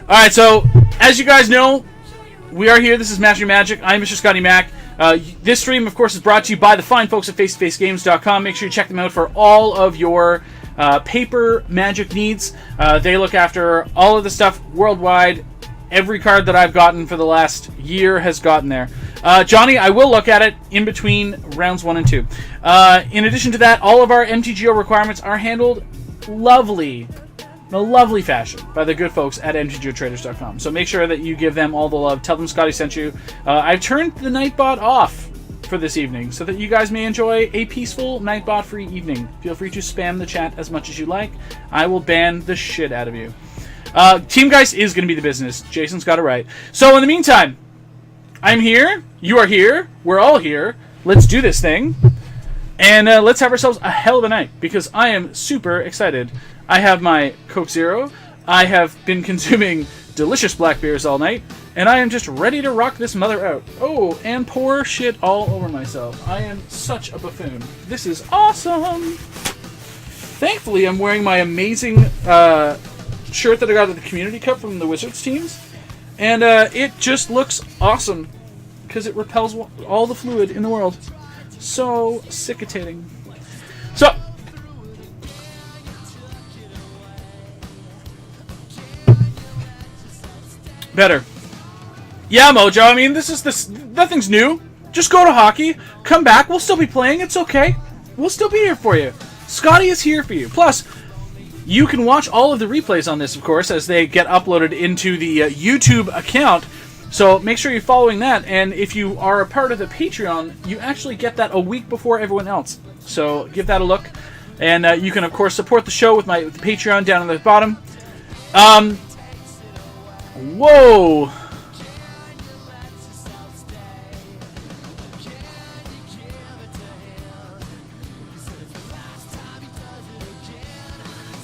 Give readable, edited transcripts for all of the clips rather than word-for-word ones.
Alright, so, as you guys know, we are here. This is Master Magic. I'm Mr. Scotty Mac. This stream, of course, is brought to you by the fine folks at FaceToFaceGames.com. Make sure you check them out for all of your paper Magic needs. They look after all of the stuff worldwide. Every card that I've gotten for the last year has gotten there. Johnny, I will look at it in between rounds 1 and 2. In addition to that, all of our MTGO requirements are handled in a lovely fashion by the good folks at MTGOtraders.com. So make sure that you give them all the love. Tell them Scotty sent you. I've turned the Nightbot off for this evening so that you guys may enjoy a peaceful Nightbot-free evening. Feel free to spam the chat as much as you like. I will ban the shit out of you. Team Geist is going to be the business. Jason's got it right. So in the meantime, I'm here. You are here. We're all here. Let's do this thing. And let's have ourselves a hell of a night, because I am super excited. I have my Coke Zero. I have been consuming delicious black beers all night, and I am just ready to rock this mother out. Oh, and pour shit all over myself. I am such a buffoon. This is awesome! Thankfully, I'm wearing my amazing shirt that I got at the Community Cup from the Wizards teams, and it just looks awesome, because it repels all the fluid in the world. So sickening. So, better. Yeah, Mojo, I mean, nothing's new. Just go to hockey, come back, we'll still be playing, it's okay. We'll still be here for you. Scotty is here for you. Plus, you can watch all of the replays on this, of course, as they get uploaded into the YouTube account. So make sure you're following that, and if you are a part of the Patreon, you actually get that a week before everyone else. So give that a look. And you can, of course, support the show with the Patreon down at the bottom. Whoa!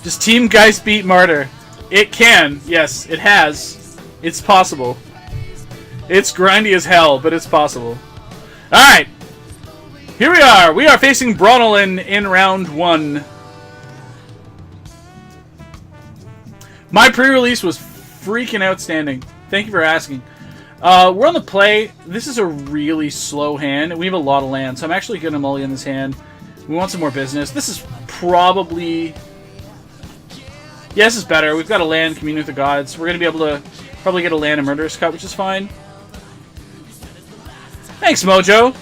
Does Team Geist beat Martyr? It can. Yes, it has. It's possible. It's grindy as hell, but it's possible. Alright. Here we are. We are facing Bronwyn in round 1. My pre-release was freaking outstanding. Thank you for asking. We're on the play. This is a really slow hand. We have a lot of land, so I'm actually going to mulligan this hand. We want some more business. This is probably... Yeah, this is better. We've got a land, Commune with the Gods. We're going to be able to probably get a land and Murderous Cut, which is fine. Thanks, Mojo.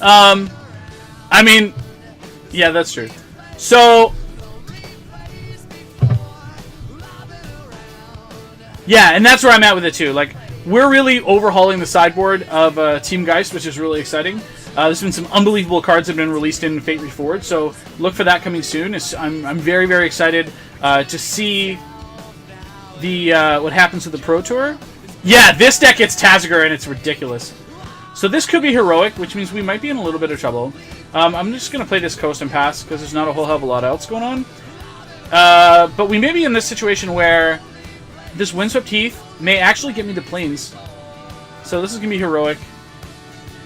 I mean, yeah, that's true. So, yeah, and that's where I'm at with it too. Like, we're really overhauling the sideboard of Team Geist, which is really exciting. There's been some unbelievable cards that have been released in Fate Reforged, so look for that coming soon. I'm very, very excited to see the what happens with the Pro Tour. Yeah, this deck gets Tazagar, and it's ridiculous. So this could be heroic, which means we might be in a little bit of trouble. I'm just going to play this Coast and Pass, because there's not a whole hell of a lot else going on. But we may be in this situation where this Windswept Heath may actually get me the Plains. So this is going to be heroic.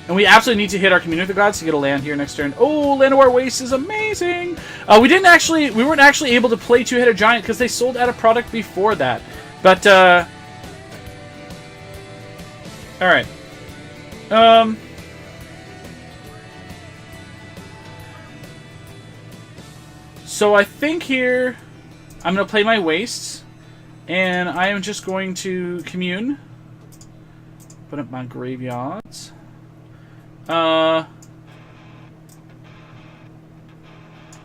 And we absolutely need to hit our Commune with the Gods to get a land here next turn. Oh, Llanowar Waste is amazing! We weren't actually able to play Two-Headed Giant, because they sold out of product before that. But, alright. So I think here I'm going to play my Wastes, and I am just going to Commune. Put up my graveyards.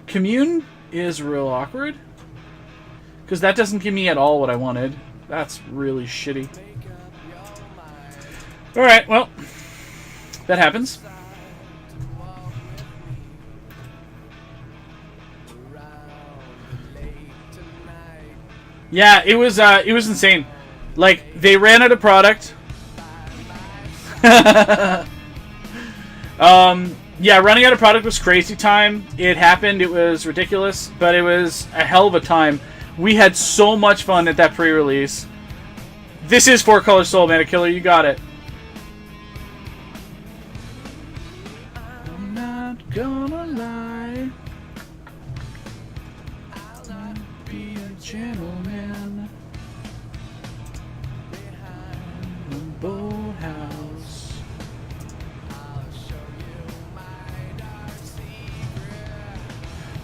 Commune is real awkward, because that doesn't give me at all what I wanted. That's really shitty. Alright, well, that happens. Yeah, it was insane. Like, they ran out of product. Yeah, running out of product was crazy time. It happened, it was ridiculous, but it was a hell of a time. We had so much fun at that pre-release. This is 4-color Soul Mana Killer, you got it. I'm not gonna lie. I'll be a gentleman.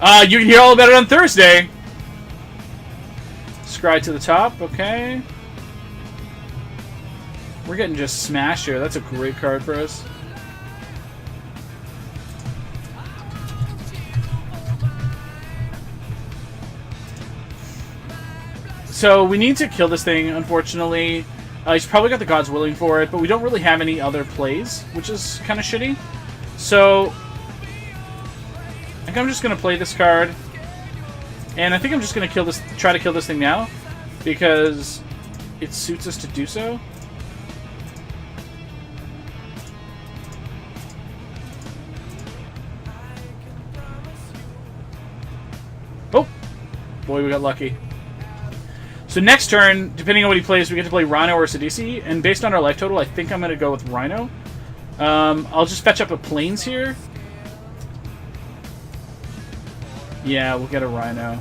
You can hear all about it on Thursday. Scry to the top. Okay. We're getting just smashed here. That's a great card for us. So we need to kill this thing, unfortunately. He's probably got the Gods Willing for it, but we don't really have any other plays, which is kind of shitty. So I think I'm just going to play this card. And I think I'm just going to try to kill this thing now, because it suits us to do so. Oh! Boy, we got lucky. So next turn, depending on what he plays, we get to play Rhino or Sidisi, and based on our life total, I think I'm going to go with Rhino. I'll just fetch up a Plains here. Yeah, we'll get a Rhino.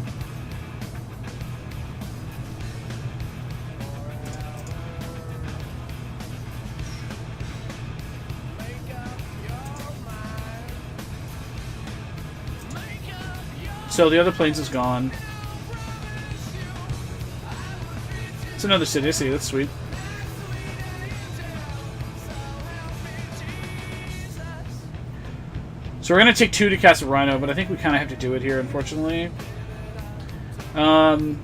So the other Plains is gone. It's another Sidisi, that's sweet. So we're going to take 2 to cast a Rhino, but I think we kind of have to do it here, unfortunately. 1,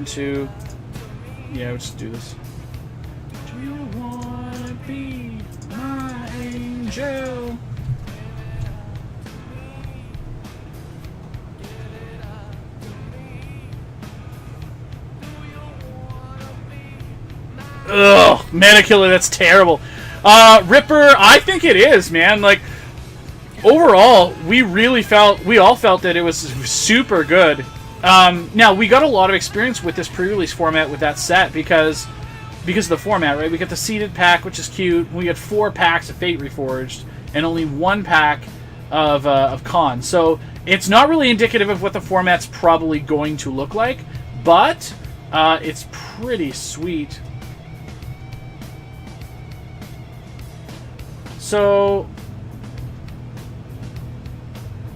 2. Yeah, we'll just do this. Do you want to be my angel? Ugh, Mana Killer, that's terrible. Ripper, I think it is, man. Like, overall, we all felt that it was super good. Now, we got a lot of experience with this pre-release format with that set because of the format, right? We get the seeded pack, which is cute. We get 4 packs of Fate Reforged and only 1 pack of Con. So it's not really indicative of what the format's probably going to look like, but it's pretty sweet. So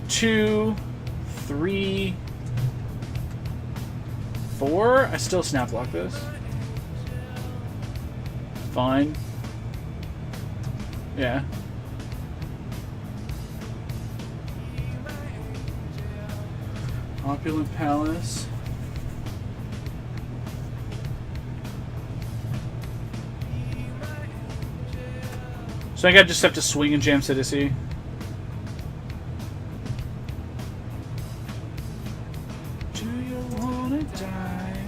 2, 3, 4. I still snap block this. Fine. Yeah. Opulent Palace. So I think I just have to swing and jam Sidisi. Do you wanna die?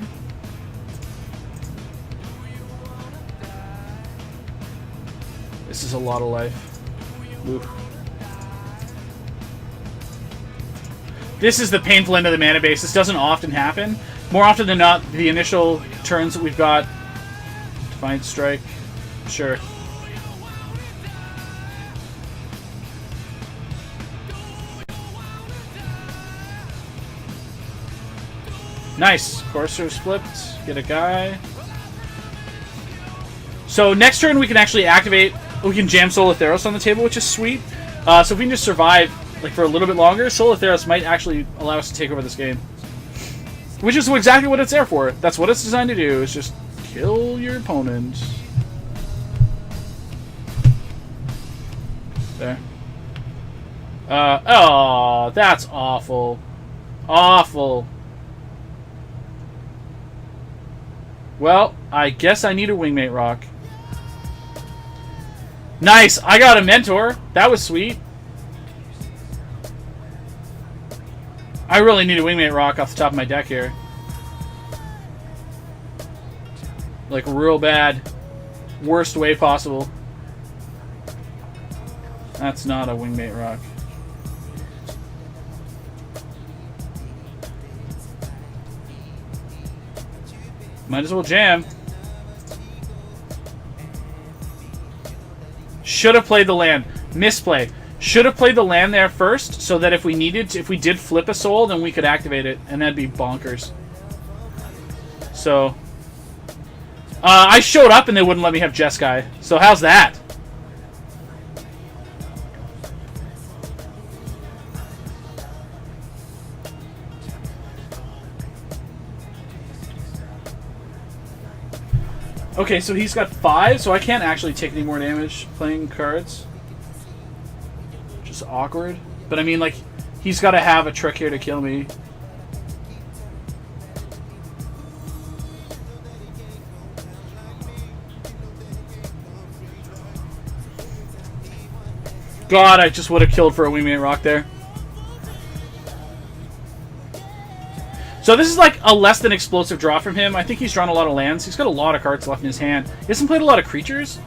This is a lot of life. Oof. This is the painful end of the mana base. This doesn't often happen. More often than not, the initial turns that we've got... Defiant Strike. Sure. Nice. Courser's flipped. Get a guy. So next turn we can actually activate... We can jam Solatheros on the table, which is sweet. So if we can just survive like for a little bit longer, Solatheros might actually allow us to take over this game. Which is exactly what it's there for. That's what it's designed to do, is just kill your opponent. There. Oh, that's awful. Awful. Well, I guess I need a Wingmate Rock. Nice! I got a Mentor. That was sweet. I really need a Wingmate Rock off the top of my deck here. Like, real bad. Worst way possible. That's not a Wingmate Rock. Might as well jam. Should have played the land. Misplay. Should have played the land there first, so that if we needed to, if we did flip a soul, then we could activate it, and that'd be bonkers. So, I showed up and they wouldn't let me have Jeskai. So how's that? Okay, so he's got 5, so I can't actually take any more damage playing cards. Just awkward. But I mean, like, he's got to have a trick here to kill me. God, I just would have killed for a Wingmate Rock there. So this is like a less than explosive draw from him. I think he's drawn a lot of lands. He's got a lot of cards left in his hand. He hasn't played a lot of creatures.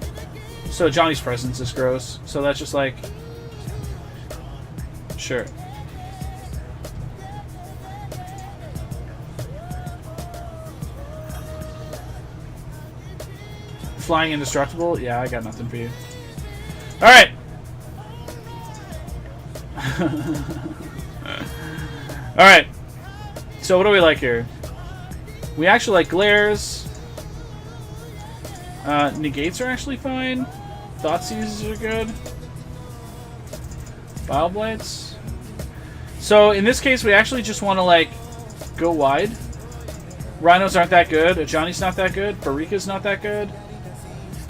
So Johnny's Presence is gross. So that's just like... Sure. Flying Indestructible? Yeah, I got nothing for you. Alright. Alright. So what do we like here? We actually like glares. Negates are actually fine. Thoughtseizes are good. Bile Blights. So in this case, we actually just want to like go wide. Rhinos aren't that good. Johnny's not that good. Barika's not that good.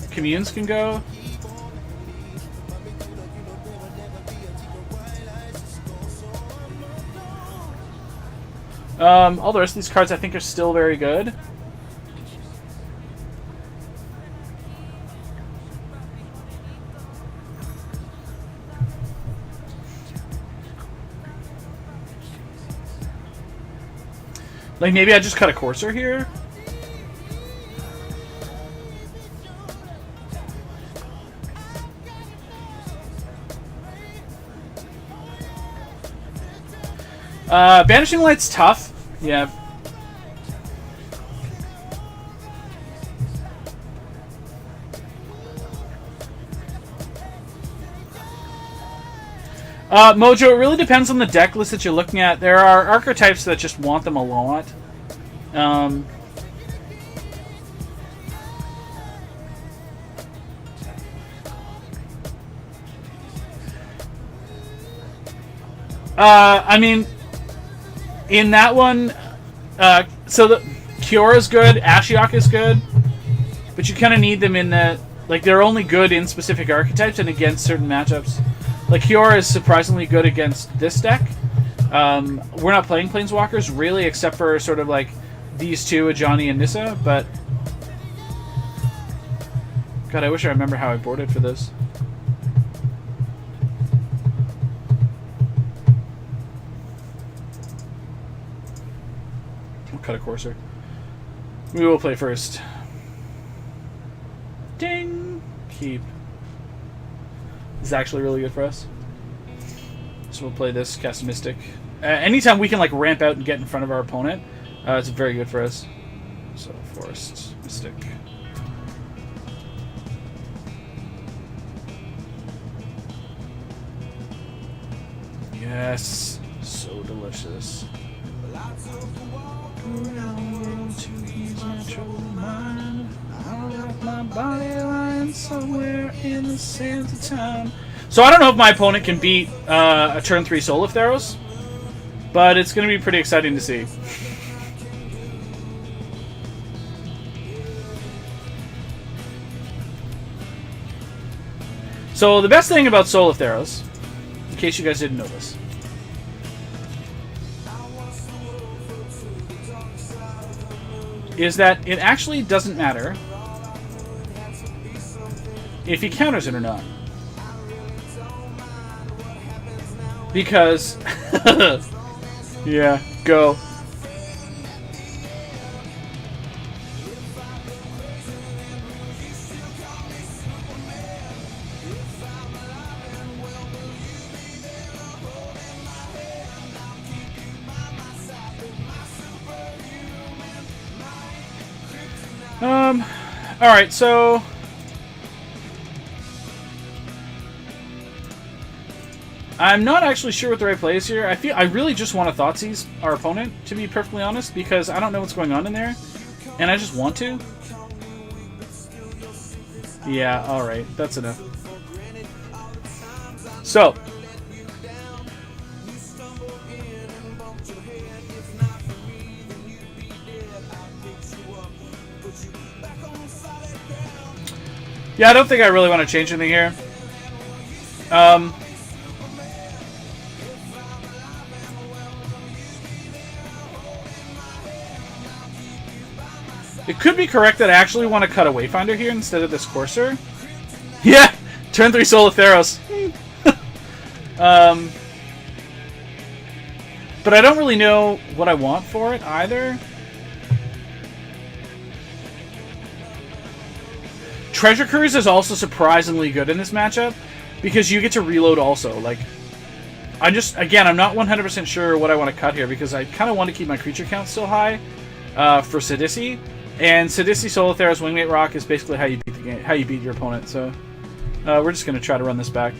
Communes can go. All the rest of these cards I think are still very good. Like maybe I just cut a Courser here. Banishing Light's tough. Yeah. Mojo, it really depends on the deck list that you're looking at. There are archetypes that just want them a lot. I mean, in that one, so the Kiora is good, Ashiok is good, but you kind of need them in the, like, they're only good in specific archetypes and against certain matchups. Like, Kiora is surprisingly good against this deck. We're not playing Planeswalkers, really, except for sort of, like, these two, Ajani and Nissa, but... God, I wish I remember how I boarded for this. We'll cut a Courser. We will play first. Ding! Keep. This is actually really good for us. So we'll play this, cast Mystic. Anytime we can like ramp out and get in front of our opponent, it's very good for us. So Forest, Mystic. Yes, so delicious. Somewhere in the sands of time. So I don't know if my opponent can beat a turn 3 Soul of Theros, but it's going to be pretty exciting to see. So the best thing about Soul of Theros, in case you guys didn't know this, is that it actually doesn't matter if he counters it or not. Because... yeah, go. Alright, so... I'm not actually sure what the right play is here. I really just want to Thoughtseize our opponent, to be perfectly honest, because I don't know what's going on in there, and I just want to. Yeah, alright, that's enough. So... Yeah, I don't think I really want to change anything here. It could be correct that I actually want to cut a Wayfinder here instead of this Courser. Yeah! Turn 3 Solatheros. But I don't really know what I want for it either. Treasure Cruise is also surprisingly good in this matchup because you get to reload also. Like, I'm not 100% sure what I want to cut here because I kind of want to keep my creature count still high for Sidisi. And Sidisi Solatheros Wingmate Rock is basically how you beat the game, how you beat your opponent. So we're just going to try to run this back.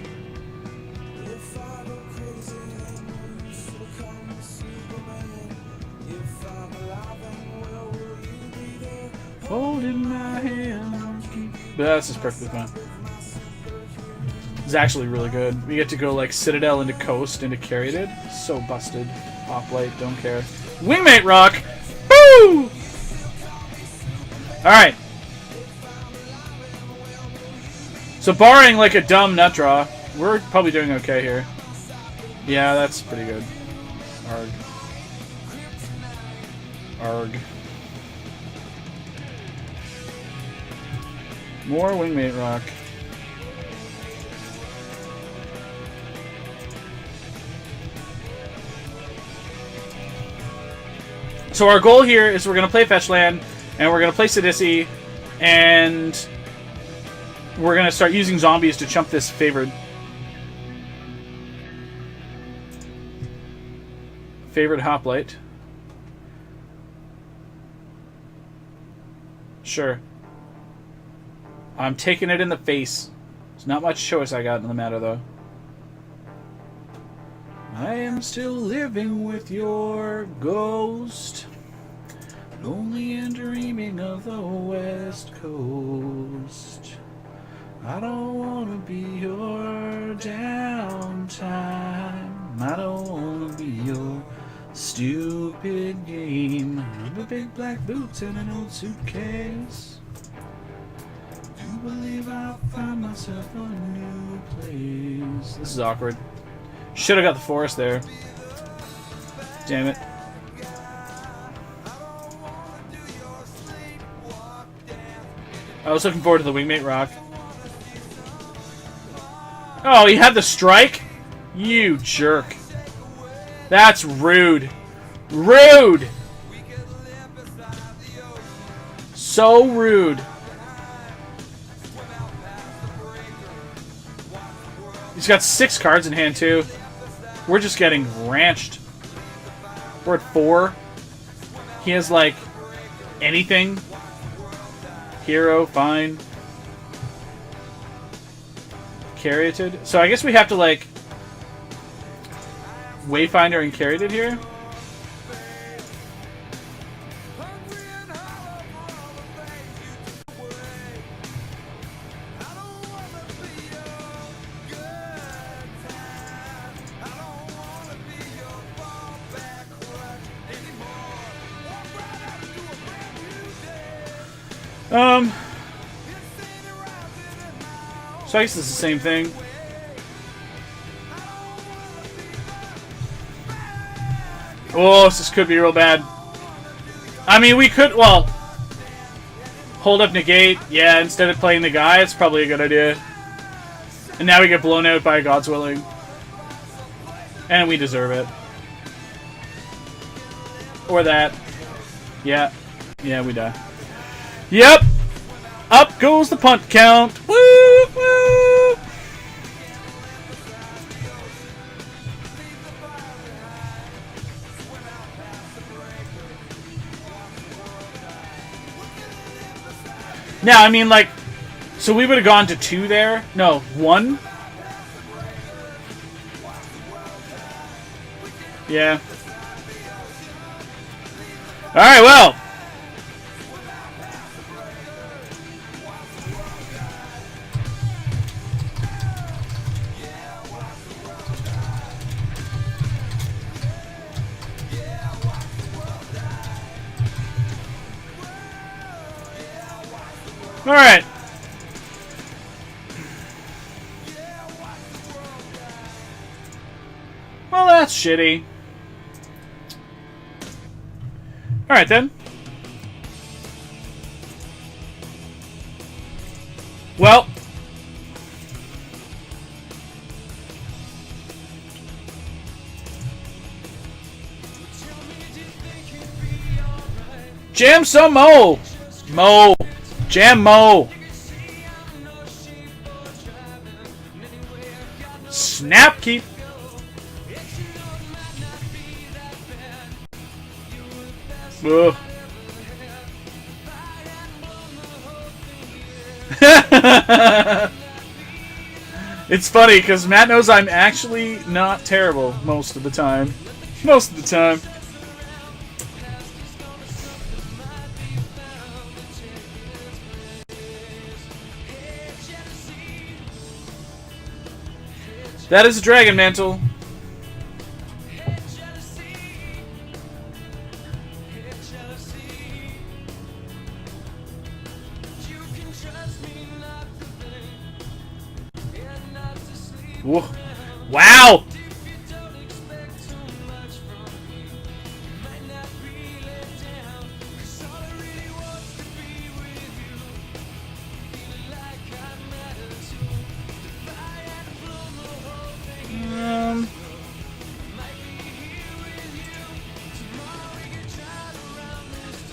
Holding my hand. But this is perfectly fine. It's actually really good. We get to go like Citadel into Coast into Caryatid. So busted. Hoplite, don't care. Wingmate Rock! Woo! Alright. So barring like a dumb nut draw, we're probably doing okay here. Yeah, that's pretty good. Arg. Arg. More Wingmate Rock. So our goal here is we're going to play Fetch Land, and we're going to play Sidisi, and we're going to start using zombies to chump this favored Hoplite. Sure. I'm taking it in the face. There's not much choice I got in the matter, though. I am still living with your ghost, lonely and dreaming of the West Coast. I don't want to be your downtime. I don't want to be your stupid game. I'm a big black boots and an old suitcase. Do you believe I'll find myself a new place? This is awkward. Should have got the forest there. Damn it. I was looking forward to the Wingmate Rock. Oh, he had the strike? You jerk. That's rude. Rude! So rude. He's got 6 cards in hand, too. We're just getting ranched. We're at 4. He has, like, anything. Hero, fine. Caryatid. So I guess we have to, like, Wayfinder and Caryatid here. So I guess it's the same thing. Oh, this could be real bad. I mean, we could, well, hold up negate. Yeah, instead of playing the guy, it's probably a good idea. And now we get blown out by God's Willing. And we deserve it. Or that. Yeah. Yeah, we die. Yep! Up goes the punt count. Woo! Woo! Now, I mean, like, so we would have gone to 2 there. No, 1. Yeah. Alright, well. Alright. that's shitty. Alright then. Well. Jam some Mo! Mo! Jam Mo! Snap keep! Ugh. It's funny because Matt knows I'm actually not terrible most of the time. Most of the time. That is a dragon mantle. Whoa. Wow!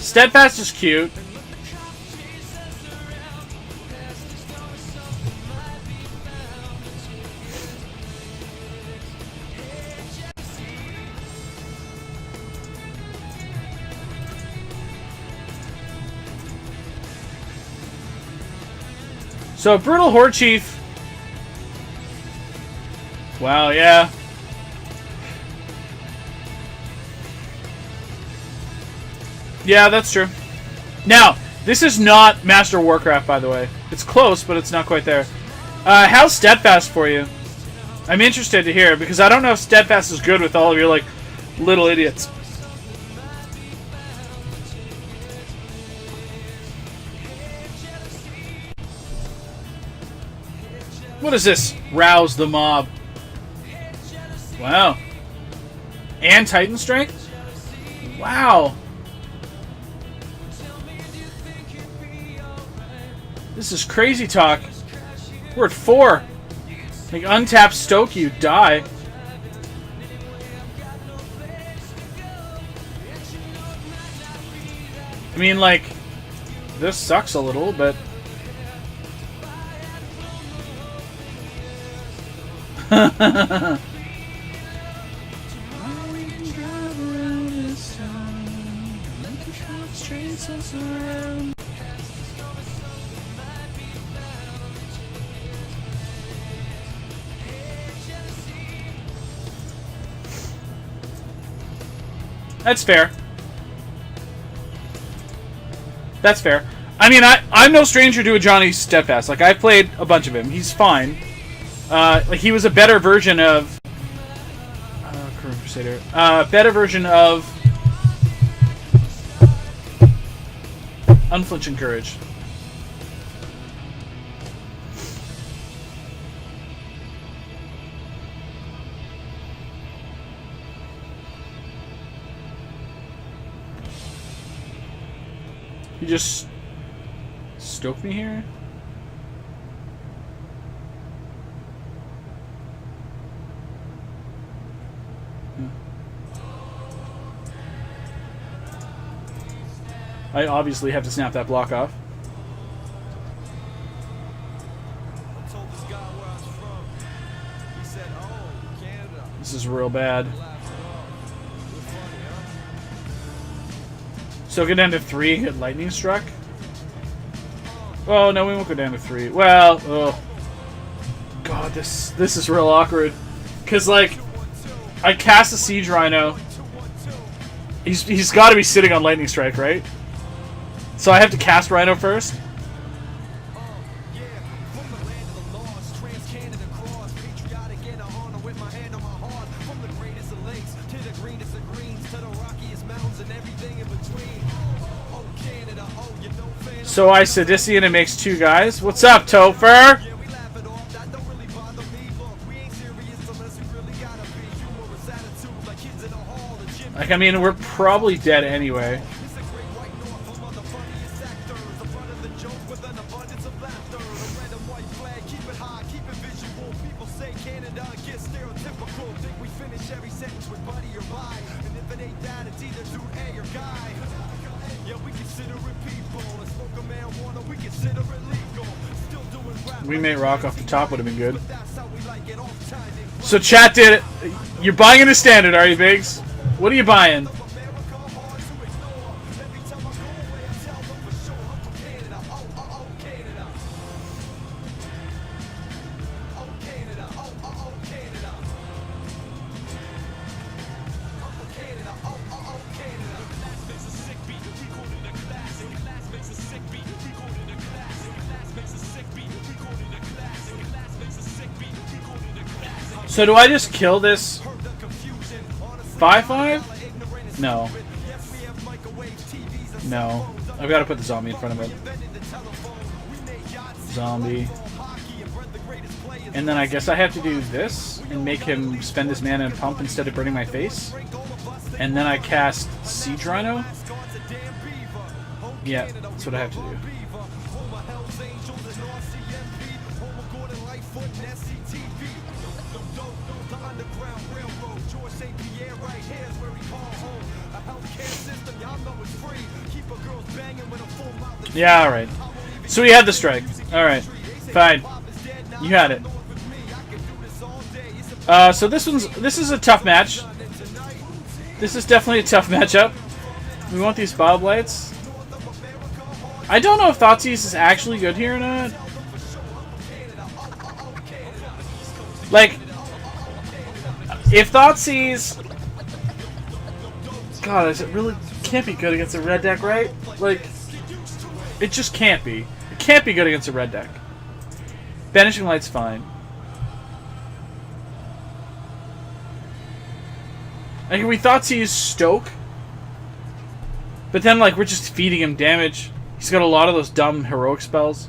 Steadfast is cute. So, Brutal Horde Chief. Wow, yeah. Yeah, that's true. Now, this is not Master of Warcraft, by the way. It's close, but it's not quite there. How's Steadfast for you? I'm interested to hear, because I don't know if Steadfast is good with all of your, like, little idiots. What is this? Rouse the mob. Wow. And Titan Strength? Wow. This is crazy talk. We're at 4. Like, untap Stoke, you die. I mean, like, this sucks a little, but... That's fair. That's fair. I mean, I'm no stranger to a Johnny Steadfast. Like, I played a bunch of him. He's fine. Like, he was a better version of... Current Crusader. Better version of... Unflinching Courage. You just stoke me here? I obviously have to snap that block off. This is real bad. So go down to 3, hit lightning struck. Oh no, we won't go down to 3. Well, oh god, this is real awkward. Cause like, I cast a Siege Rhino. He's got to be sitting on lightning strike, right? So I have to cast Rhino first. So I Sidician and makes 2 guys. What's up, Topher? I mean, we're probably dead anyway. Wingmate rock off the top would have been good. So chat did it. You're buying into standard, are you, Biggs? What are you buying? So do I just kill this 5/5? No. No. I've got to put the zombie in front of it. Zombie. And then I guess I have to do this and make him spend his mana and pump instead of burning my face. And then I cast Siege Rhino. Yeah, that's what I have to do. Yeah, alright. So we had the strike. Alright. Fine. You had it. So this is a tough match. This is definitely a tough matchup. We want these Bob Lights. I don't know if Thoughtseize is actually good here or not. Like, if Thoughtseize... God, is it really... Can't be good against a red deck, right? Like, it just can't be. It can't be good against a red deck. Banishing Light's fine. Like, we Thoughtseize Stoke. But then, like, we're just feeding him damage. He's got a lot of those dumb heroic spells.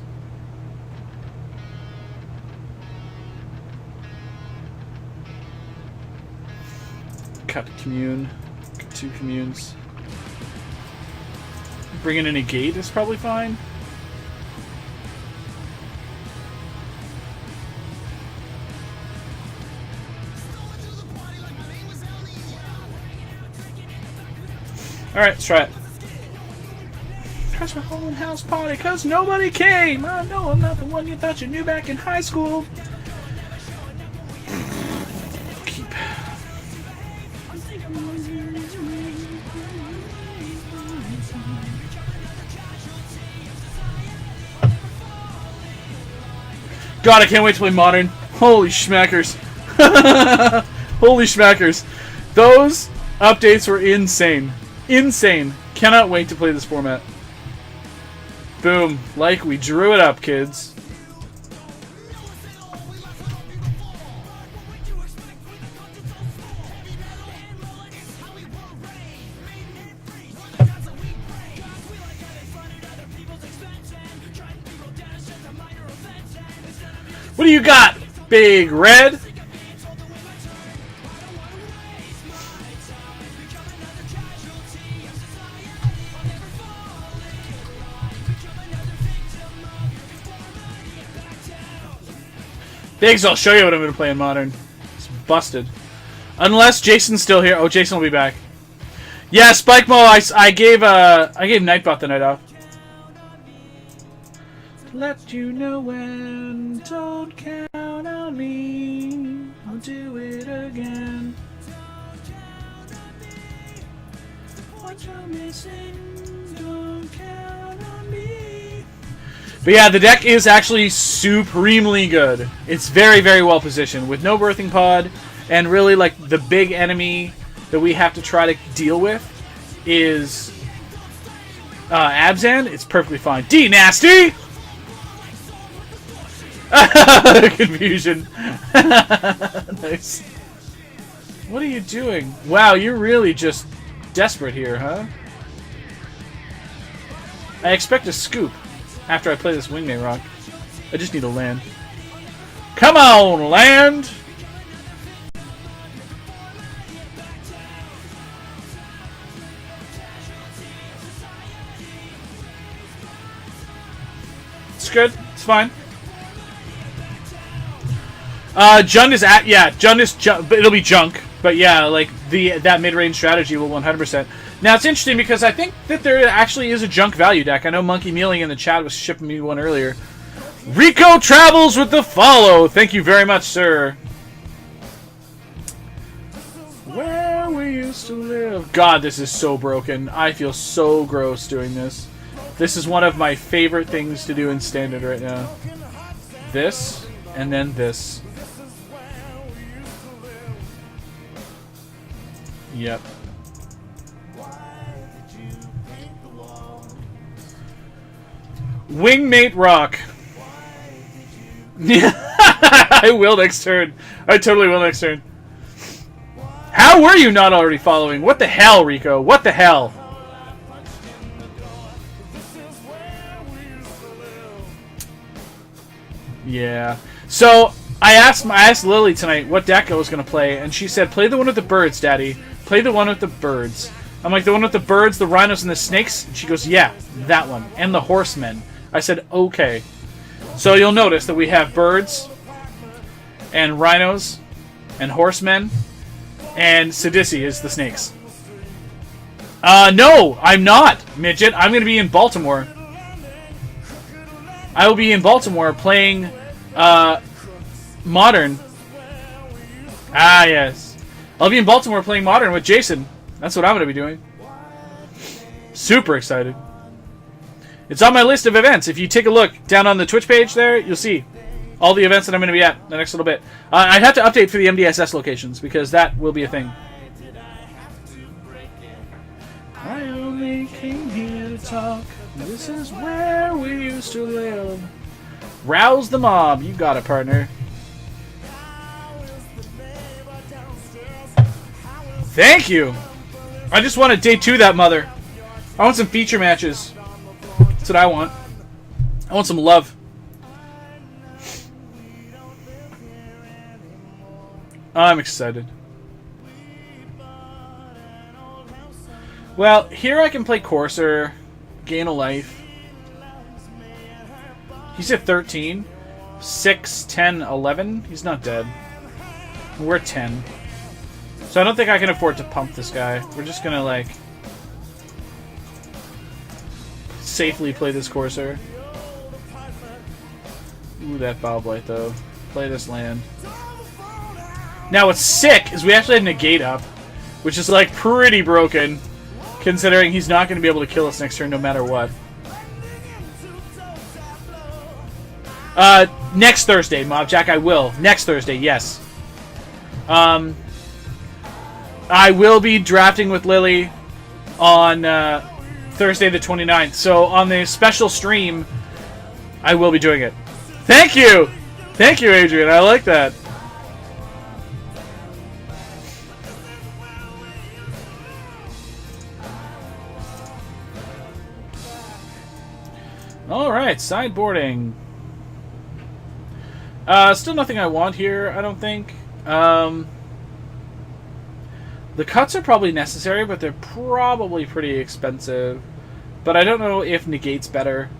Cut commune. Cut 2 communes. Bringing in a gate is probably fine. Alright, let's try it. Crash my whole house party because nobody came. I know I'm not the one you thought you knew back in high school. Keep. God, I can't wait to play Modern. Holy schmackers. Holy schmackers. Those updates were insane. Insane. Cannot wait to play this format. Boom. Like we drew it up, kids. What do you got, Big Red? Biggs, I'll show you what I'm going to play in Modern. It's busted. Unless Jason's still here. Oh, Jason will be back. Yeah, Spike Mo, I gave Nightbot the night off. Let you know when, don't count on me. I'll do it again. What you're missing, don't count on me. But yeah, the deck is actually supremely good. It's very, very well positioned with no Birthing Pod, and really like the big enemy that we have to try to deal with is Abzan. It's perfectly fine. D nasty. Confusion. Nice. What are you doing? Wow, you're really just desperate here, huh? I expect a scoop after I play this Wingmate Rock. I just need a land. Come on, land! It's good. It's fine. Jund is at Jund is it'll be junk, but yeah, like that mid-range strategy will 100%. Now it's interesting because I think that there actually is a junk value deck. I know Monkey Mealing in the chat was shipping me one earlier. Rico travels with the follow. Thank you very much, sir. Where we used to live. God, this is so broken. I feel so gross doing this. This is one of my favorite things to do in Standard right now. This, and then this. Yep. Wingmate Rock. I will next turn. I totally will next turn. How were you not already following? What the hell, Rico? What the hell? Yeah. So I asked Lily tonight what deck I was gonna play, and she said, "Play the one with the birds, Daddy. Play the one with the birds." I'm like, "The one with the birds, the rhinos, and the snakes?" And she goes, "Yeah, that one, and the horsemen." I said, "Okay." So you'll notice that we have birds, and rhinos, and horsemen, and Sidisi is the snakes. No, I'm not, Midget. I'm gonna be in Baltimore. I will be in Baltimore playing Modern. Ah, yes. I'll be in Baltimore playing Modern with Jason. That's what I'm going to be doing. Super excited. It's on my list of events. If you take a look down on the Twitch page there, you'll see all the events that I'm going to be at the next little bit. I'd have to update for the MDSS locations because that will be a thing. I only came here to talk. This is where we used to live. Rouse the mob. You got it, partner. Thank you. I just want to day 2 that mother. I want some feature matches. That's what I want. I want some love. I'm excited. Well, here I can play Courser, gain a life. He's at 13. 6, 10, 11. He's not dead. We're 10. So I don't think I can afford to pump this guy. We're just gonna, like, safely play this Courser. Ooh, that Bowblight, though. Play this land. Now, what's sick is we actually have Negate up, which is, like, pretty broken, considering he's not going to be able to kill us next turn no matter what. Next Thursday, Mob Jack, I will. Next Thursday, yes. I will be drafting with Lily on Thursday the 29th. So on the special stream, I will be doing it. Thank you! Thank you, Adrian. I like that. Alright, sideboarding. Still nothing I want here, I don't think. The cuts are probably necessary, but they're probably pretty expensive. But I don't know if Negate's better,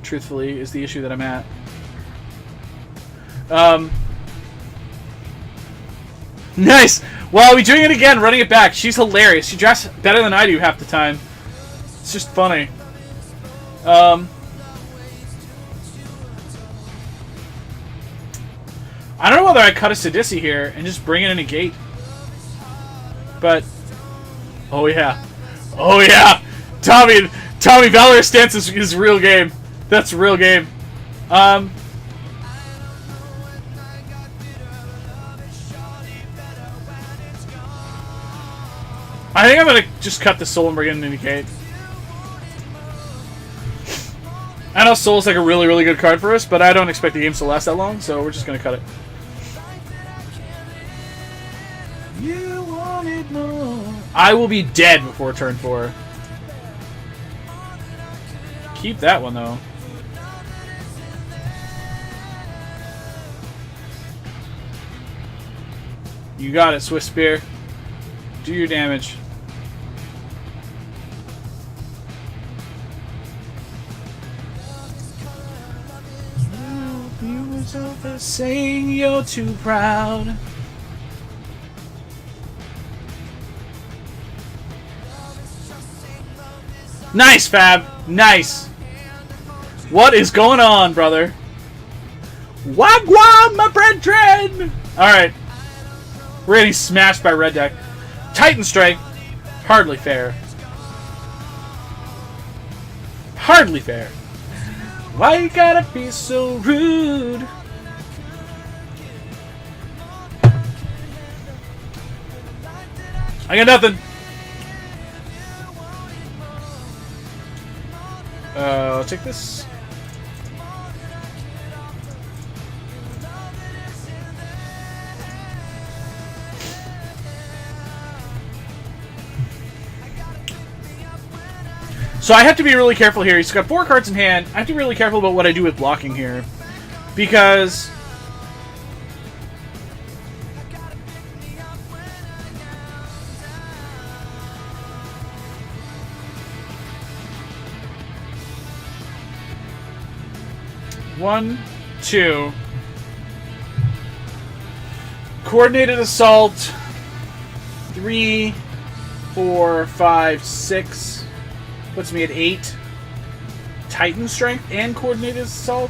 truthfully, is the issue that I'm at. Nice! Well, we're doing it again, running it back. She's hilarious. She drafts better than I do half the time. It's just funny. I don't know whether I cut a Sidisi here and just bring in a Negate. But, oh yeah. Oh yeah! Tommy Valorous Stance is real game. That's real game. I think I'm gonna just cut the Soul and bring in an Negate. I know Soul's like a really, really good card for us, but I don't expect the games to last that long, so we're just gonna cut it. You wanted more. I will be dead before turn 4. Keep that one, though. You got it, Swift Spear. Do your damage. over saying you're too proud. Nice, Fab. Nice. What is going on, brother? Wagwan, my brethren! Alright. We're getting smashed by red deck. Titan Strike. Hardly fair. Hardly fair. Why you gotta be so rude? I got nothing. I'll take this. So I have to be really careful here. He's got 4 cards in hand. I have to be really careful about what I do with blocking here. Because... One, two. Coordinated Assault. 3, 4, 5, 6. Puts me at 8. Titan Strength and Coordinated Assault.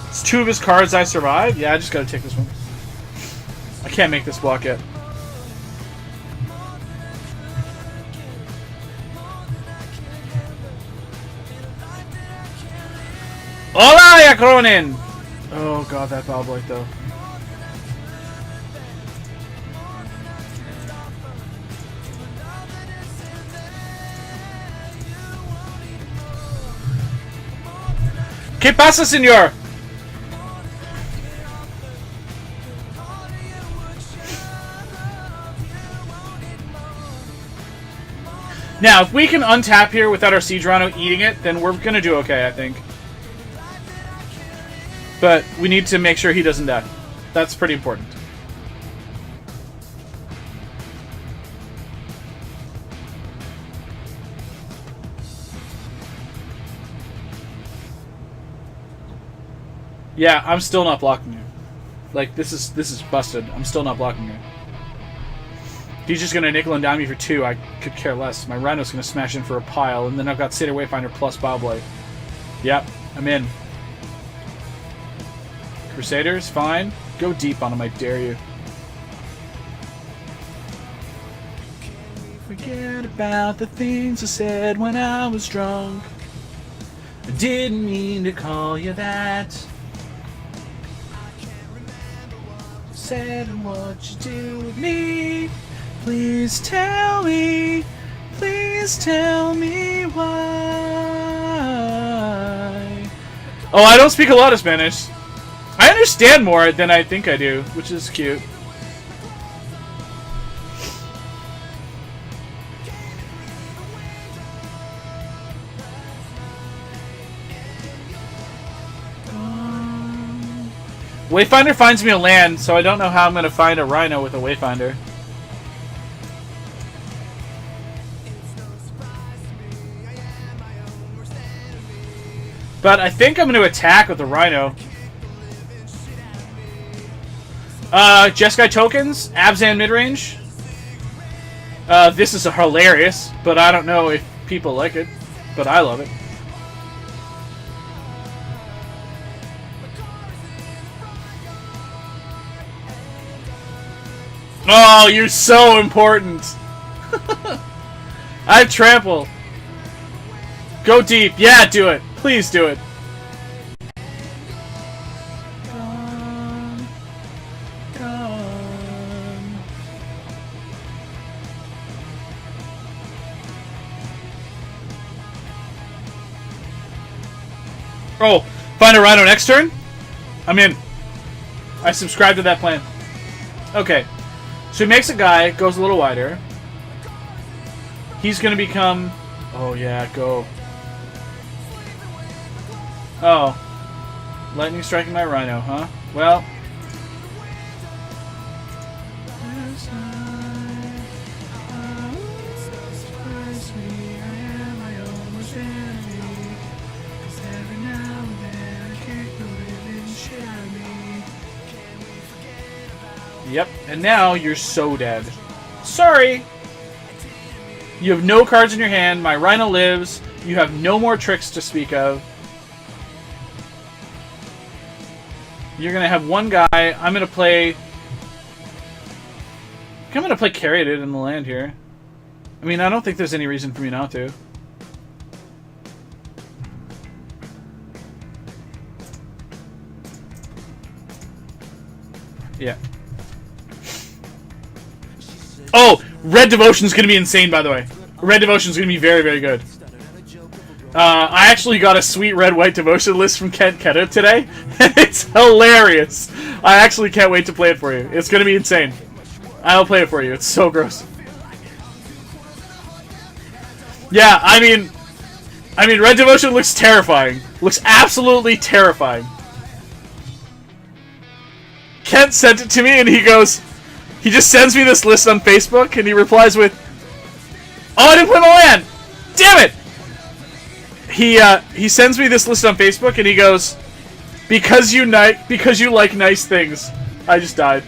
It's 2 of his cards I survive. Yeah, I just gotta take this one. I can't make this block yet. Hola, Yakronin! Oh god, that Bowblight though. ¿Qué pasa, señor? Now, if we can untap here without our Siege Rhino eating it, then we're gonna do okay, I think. But we need to make sure he doesn't die. That's pretty important. Yeah, I'm still not blocking you. Like, this is busted. I'm still not blocking you. He's just gonna nickel and dime me for 2. I could care less. My Rhino's gonna smash in for a pile, and then I've got Satyr Wayfinder plus Bowblade. Yep, I'm in. Crusaders, fine. Go deep on him, I dare you. Forget about the things I said when I was drunk. I didn't mean to call you that. Said and what you do with me. Please tell me. Please tell me why. Oh, I don't speak a lot of Spanish. I understand more than I think I do, which is cute. Wayfinder finds me a land, so I don't know how I'm going to find a Rhino with a Wayfinder. But I think I'm going to attack with the Rhino. Jeskai tokens, Abzan midrange. This is hilarious, but I don't know if people like it, but I love it. Oh, you're so important. I have trample. Go deep. Yeah, do it. Please do it. Oh, find a Rhino next turn? I'm in. I subscribe to that plan. Okay. So he makes a guy, goes a little wider. He's going to become... Oh, yeah, go. Oh. Lightning striking my Rhino, huh? Well... Yep, and now you're so dead. Sorry! You have no cards in your hand, my Rhino lives, you have no more tricks to speak of. You're gonna have one guy, I'm gonna play Carried in the land here. I mean, I don't think there's any reason for me not to. Yeah. Oh! Red Devotion's gonna be insane, by the way. Red Devotion's gonna be very, very good. I actually got a sweet red-white devotion list from Kent Keta today. It's hilarious. I actually can't wait to play it for you. It's gonna be insane. I'll play it for you. It's so gross. Yeah, I mean, Red Devotion looks terrifying. Looks absolutely terrifying. Kent sent it to me, and he just sends me this list on Facebook, and he replies with, "Oh, I didn't play my land! Damn it!" He sends me this list on Facebook, and he goes, because you like nice things." I just died.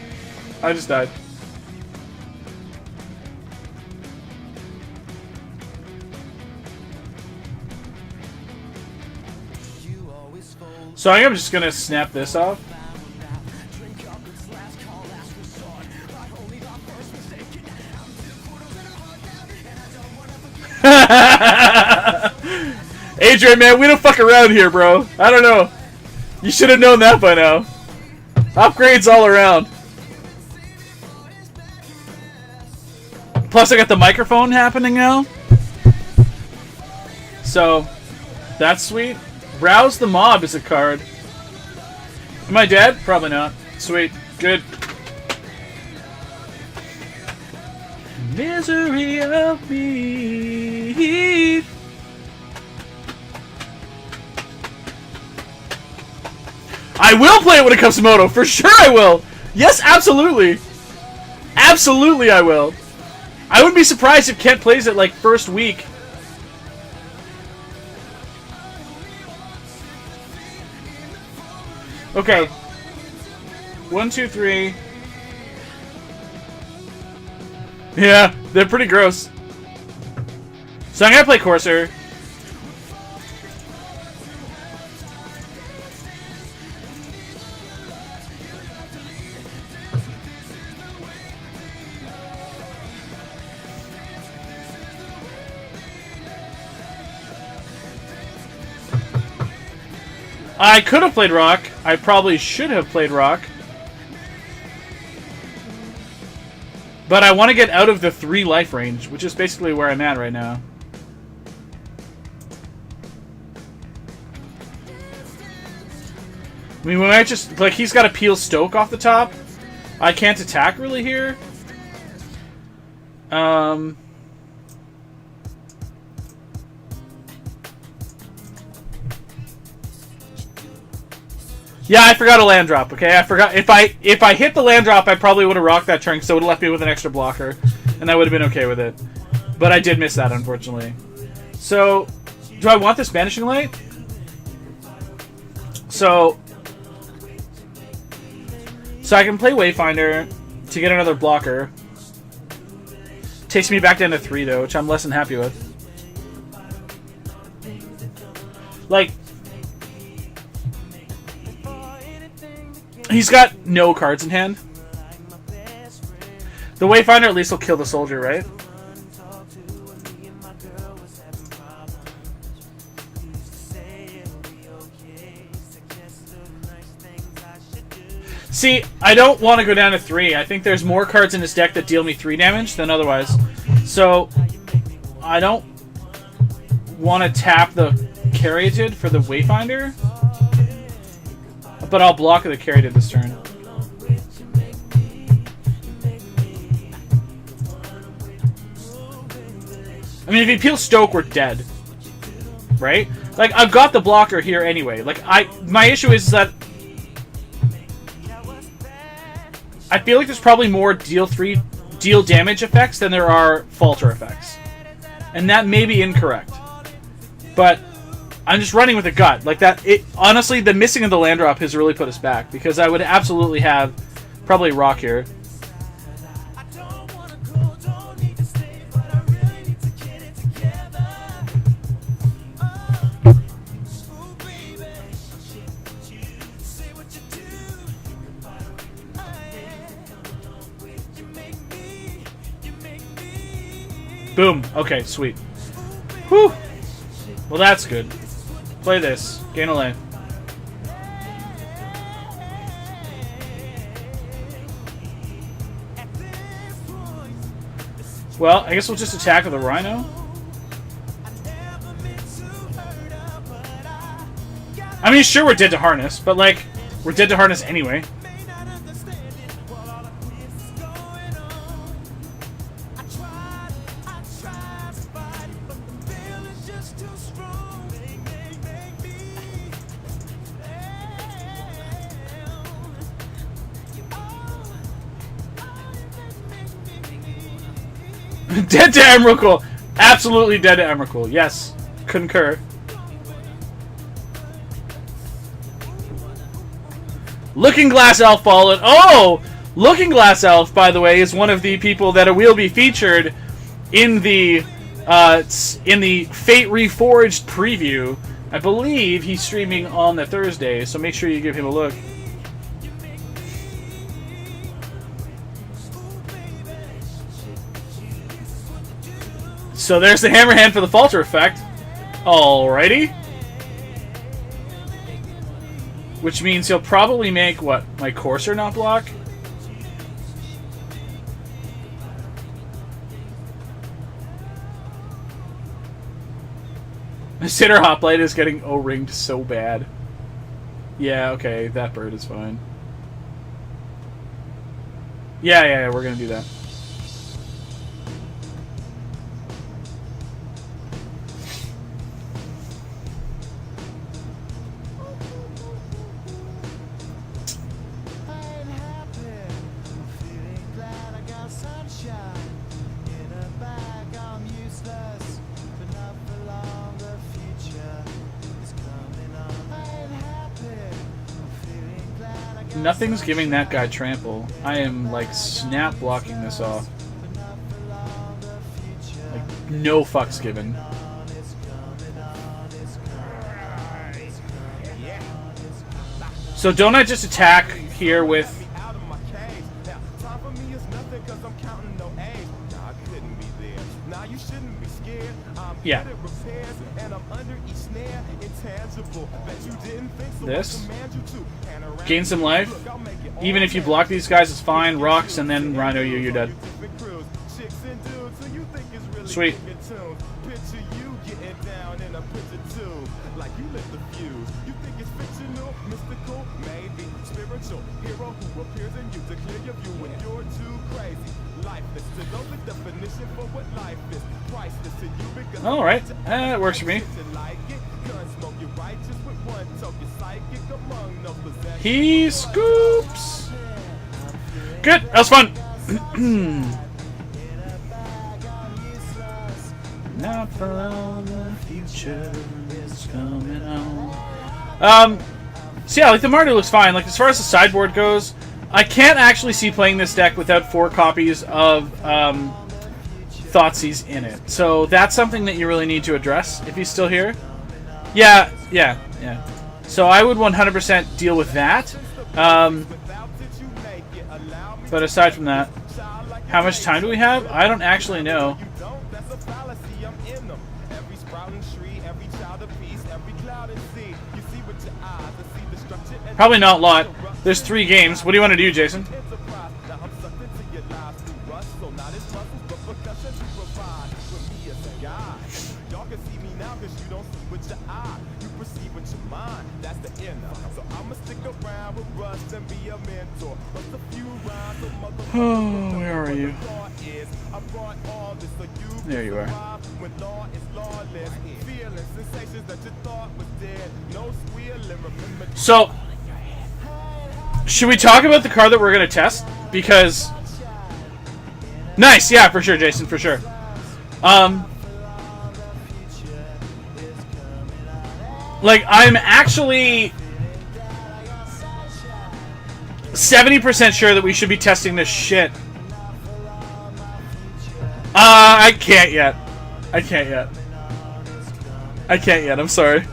So I'm just gonna snap this off. Adrian, man, we don't fuck around here, bro. I don't know. You should have known that by now. Upgrades all around. Plus, I got the microphone happening now. So, that's sweet. Rouse the Mob is a card. Am I dead? Probably not. Sweet. Good. Misery of me. I will play it when it comes to Moto. For sure I will. Yes, absolutely. Absolutely I will. I wouldn't be surprised if Kent plays it like first week. Okay. 1, 2, 3. Yeah, they're pretty gross. So I'm gonna play Courser. I could have played Rock. I probably should have played Rock. But I want to get out of the 3 life range, which is basically where I'm at right now. I mean, we might just... Like, he's got to peel Stoke off the top. I can't attack really here. Yeah, I forgot a land drop, okay? I forgot. If I hit the land drop, I probably would have rocked that turn, so it would have left me with an extra blocker. And I would have been okay with it. But I did miss that, unfortunately. So, do I want this Banishing Light? So I can play Wayfinder to get another blocker. Takes me back down to 3, though, which I'm less than happy with. Like... He's got no cards in hand. The Wayfinder at least will kill the soldier, right? See, I don't want to go down to 3. I think there's more cards in his deck that deal me 3 damage than otherwise. So, I don't want to tap the Caryatid for the Wayfinder. But I'll block the Caryatid this turn. I mean, if he peels Stoke, we're dead. Right? Like, I've got the blocker here anyway. Like, my issue is that I feel like there's probably more deal damage effects than there are falter effects. And that may be incorrect. But I'm just running with a gut. Like that, honestly, the missing of the land drop has really put us back. Because I would absolutely have probably Rock here. Boom. Okay, sweet. Whew. Well, that's good. Play this. Gain a life. Well, I guess we'll just attack with a Rhino. I mean, sure, we're dead to harness, but, like, we're dead to harness anyway. Dead to Emrakul! Absolutely dead to Emrakul. Yes. Concur. Looking Glass Elf followed. Oh! Looking Glass Elf, by the way, is one of the people that will be featured in the Fate Reforged preview. I believe he's streaming on the Thursday, so make sure you give him a look. So there's the hammer hand for the falter effect. Alrighty. Which means he'll probably make, what, my Courser not block? Sitter Hoplite is getting O-ringed so bad. Yeah, okay, that bird is fine. Yeah, we're gonna do that. Nothing's giving that guy trample. I am, like, snap blocking this off. Like, no fucks given. So don't I just attack here with... Yeah. This. Gain some life. Even if you block these guys, it's fine. Rocks, and then Rhino you, you're dead. Sweet. Alright, that works for me. He scoops! Good, that was fun! Not for long, the future is coming on. So yeah, like the Mardu looks fine. Like as far as the sideboard goes, I can't actually see playing this deck without 4 copies of Thoughtseize in it. So that's something that you really need to address if he's still here. Yeah. So I would 100% deal with that. But aside from that, how much time do we have? I don't actually know. Probably not a lot. There's 3 games. What do you want to do, Jason? Oh, where are you? There you are. So, should we talk about the card that we're going to test? Because... Nice, yeah, for sure, Jason, for sure. Like, I'm actually 70% sure that we should be testing this shit. I can't yet. I can't yet. I'm sorry.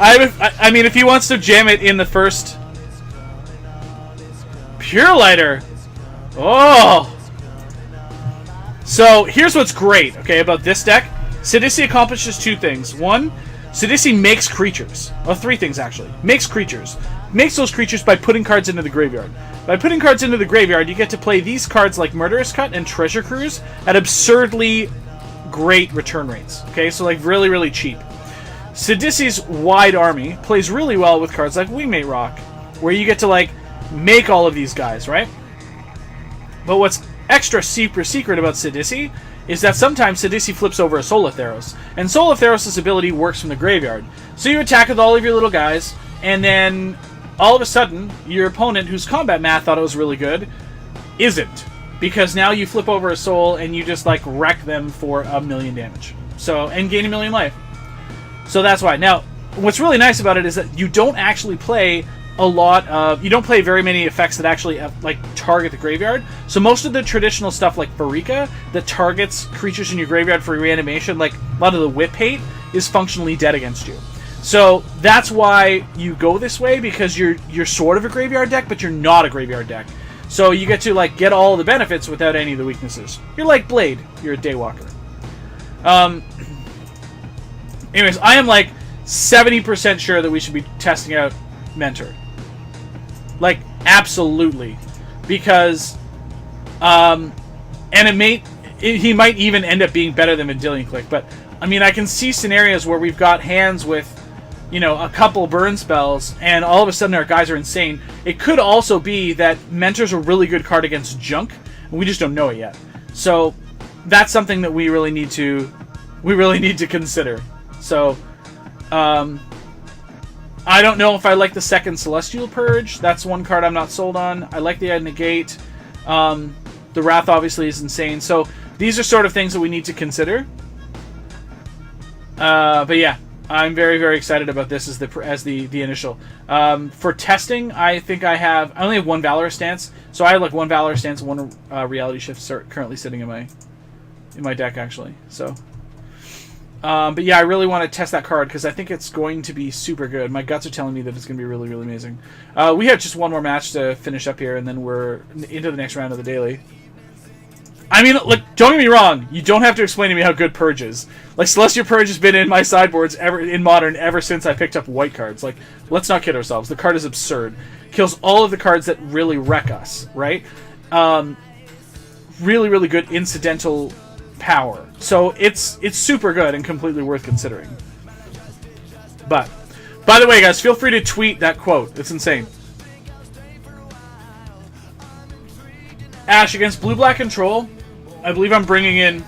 I mean, if he wants to jam it in the first... Pure Lighter! Oh! So here's what's great, okay, about this deck. Sidisi accomplishes 2 things. 1, Sidisi makes creatures. Well, 3 things, actually. Makes creatures. Makes those creatures by putting cards into the graveyard. By putting cards into the graveyard, you get to play these cards like Murderous Cut and Treasure Cruise at absurdly great return rates. Okay, so like really, really cheap. Sidisi's wide army plays really well with cards like Wingmate Rock, where you get to like make all of these guys, right? But what's extra super secret about Sidisi is that sometimes Sidisi flips over a Solatheros, and Solatheros' ability works from the graveyard. So you attack with all of your little guys, and then all of a sudden, your opponent, whose combat math thought it was really good, isn't. Because now you flip over a soul, and you just, like, wreck them for 1,000,000 damage. So, and gain 1,000,000 life. So that's why. Now, what's really nice about it is that you don't actually play a lot of... You don't play very many effects that actually, like, target the graveyard. So most of the traditional stuff, like Farika, that targets creatures in your graveyard for reanimation, like a lot of the whip hate, is functionally dead against you. So that's why you go this way, because you're sort of a graveyard deck, but you're not a graveyard deck. So you get to like get all the benefits without any of the weaknesses. You're like Blade. You're a Daywalker. Anyways, I am like 70% sure that we should be testing out Mentor. Like absolutely, because and he might even end up being better than Vendilion Click. But I mean, I can see scenarios where we've got hands with, you know, a couple burn spells, and all of a sudden our guys are insane. It could also be that Mentor's a really good card against junk, and we just don't know it yet. So that's something that we really need to consider. So I don't know if I like the second Celestial Purge. That's one card I'm not sold on. I like the Negate. The Wrath obviously is insane. So these are sort of things that we need to consider. But yeah, I'm very, very excited about this as the initial. For testing, I think I only have 1 Valorous Stance, so I have like 1 Valorous Stance and 1 Reality Shift currently sitting in my deck actually. So, but yeah, I really want to test that card because I think it's going to be super good. My guts are telling me that it's going to be really, really amazing. We have just 1 more match to finish up here, and then we're into the next round of the daily. I mean, like, don't get me wrong. You don't have to explain to me how good Purge is. Like, Celestial Purge has been in my sideboards in Modern ever since I picked up white cards. Like, let's not kid ourselves. The card is absurd. Kills all of the cards that really wreck us, right? Really, really good incidental power. So it's super good and completely worth considering. But, by the way, guys, feel free to tweet that quote. It's insane. Ash against Blue-Black Control. I believe I'm bringing in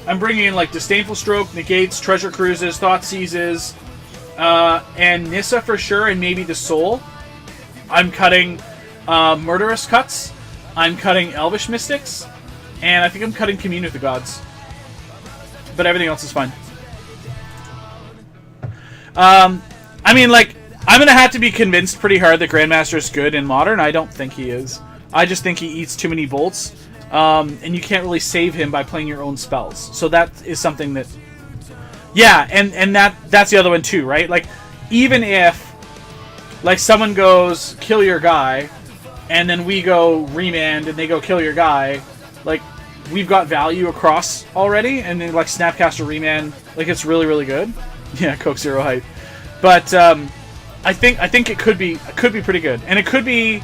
like Disdainful Stroke, Negates, Treasure Cruises, Thought Seizes, and Nissa for sure, and maybe the Soul. I'm cutting Murderous Cuts. I'm cutting Elvish Mystics, and I think I'm cutting Commune with the Gods. But everything else is fine. I mean, like, I'm gonna have to be convinced pretty hard that Grandmaster is good in Modern. I don't think he is. I just think he eats too many bolts. And you can't really save him by playing your own spells. So that is something that... Yeah, and that's the other one too, right? Like, even if, like, someone goes, kill your guy, and then we go remand, and they go kill your guy, like, we've got value across already, and then, like, Snapcaster remand, like, it's really, really good. Yeah, Coke Zero hype. But, I think it could be pretty good. And it could be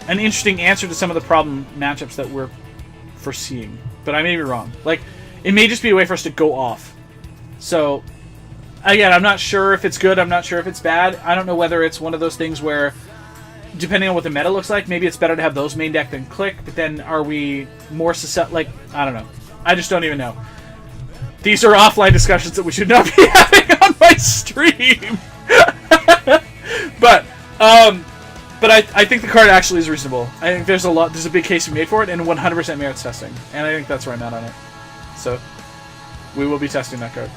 an interesting answer to some of the problem matchups that we're foreseeing, but I may be wrong. Like, it may just be a way for us to go off. So, again, I'm not sure if it's good. I'm not sure if it's bad. I don't know whether it's one of those things where, depending on what the meta looks like, maybe it's better to have those main deck than Click. But then, are we more susceptible? Like, I don't know. I just don't even know. These are offline discussions that we should not be having on my stream. But I think the card actually is reasonable. I think there's a big case to be made for it, and 100% merits testing. And I think that's where I'm at on it. So, we will be testing that card.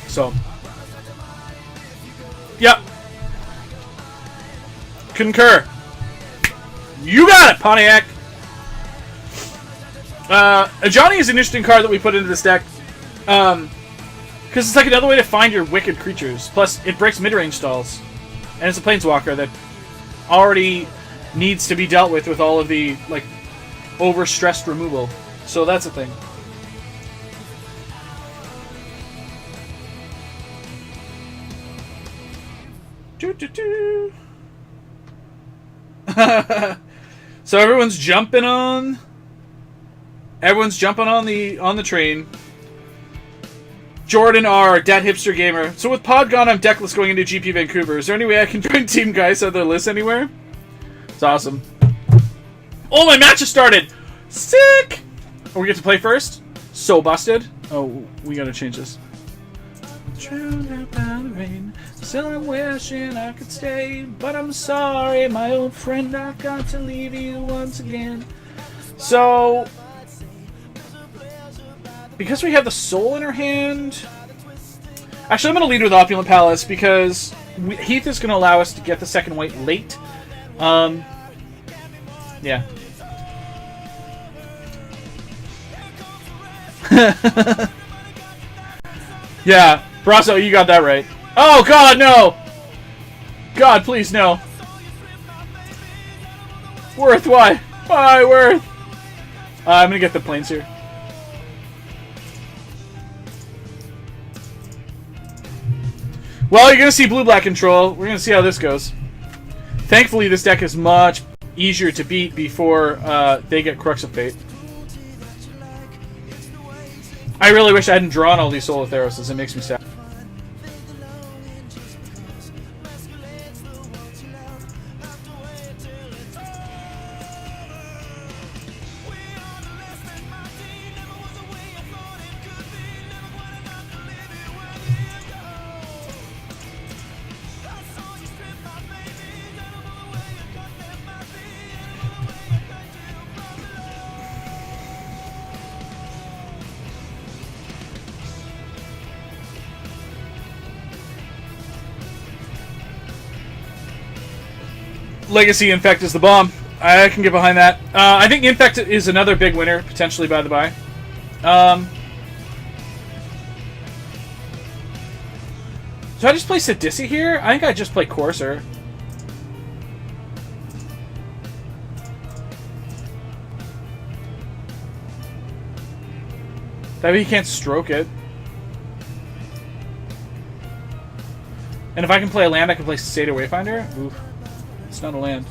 So, yep. Concur. You got it, Pontiac! Ajani is an interesting card that we put into this deck. Because it's like another way to find your wicked creatures. Plus, it breaks mid-range stalls. And it's a Planeswalker that already needs to be dealt with all of the like over-stressed removal. So that's a thing. So everyone's jumping on the train. Jordan R, Dad Hipster Gamer. So with Pod gone, I'm deckless going into GP Vancouver. Is there any way I can join Team Geist on their list anywhere? It's awesome. Oh, my match has started! Sick! Oh, we get to play first? So busted. Oh, we gotta change this. Still I'm wishing I could stay, but I'm sorry, my old friend, I've got to leave you once again. So, because we have the soul in our hand... Actually, I'm going to lead with Opulent Palace, because Heath is going to allow us to get the second white late. Yeah. Yeah, Brasso, you got that right. Oh, God, no! God, please, no. Worth, why? Why, Worth? I'm gonna get the planes here. Well, you're gonna see blue-black control. We're gonna see how this goes. Thankfully, this deck is much easier to beat before they get Crux of Fate. I really wish I hadn't drawn all these Soul Theroses. It makes me sad. Legacy Infect is the bomb. I can get behind that. I think Infect is another big winner, potentially, by the by. So I just play Sidisi here? I think I just play Courser. That way he can't stroke it. And if I can play a land, I can play Seder Wayfinder. Oof. It's not a land.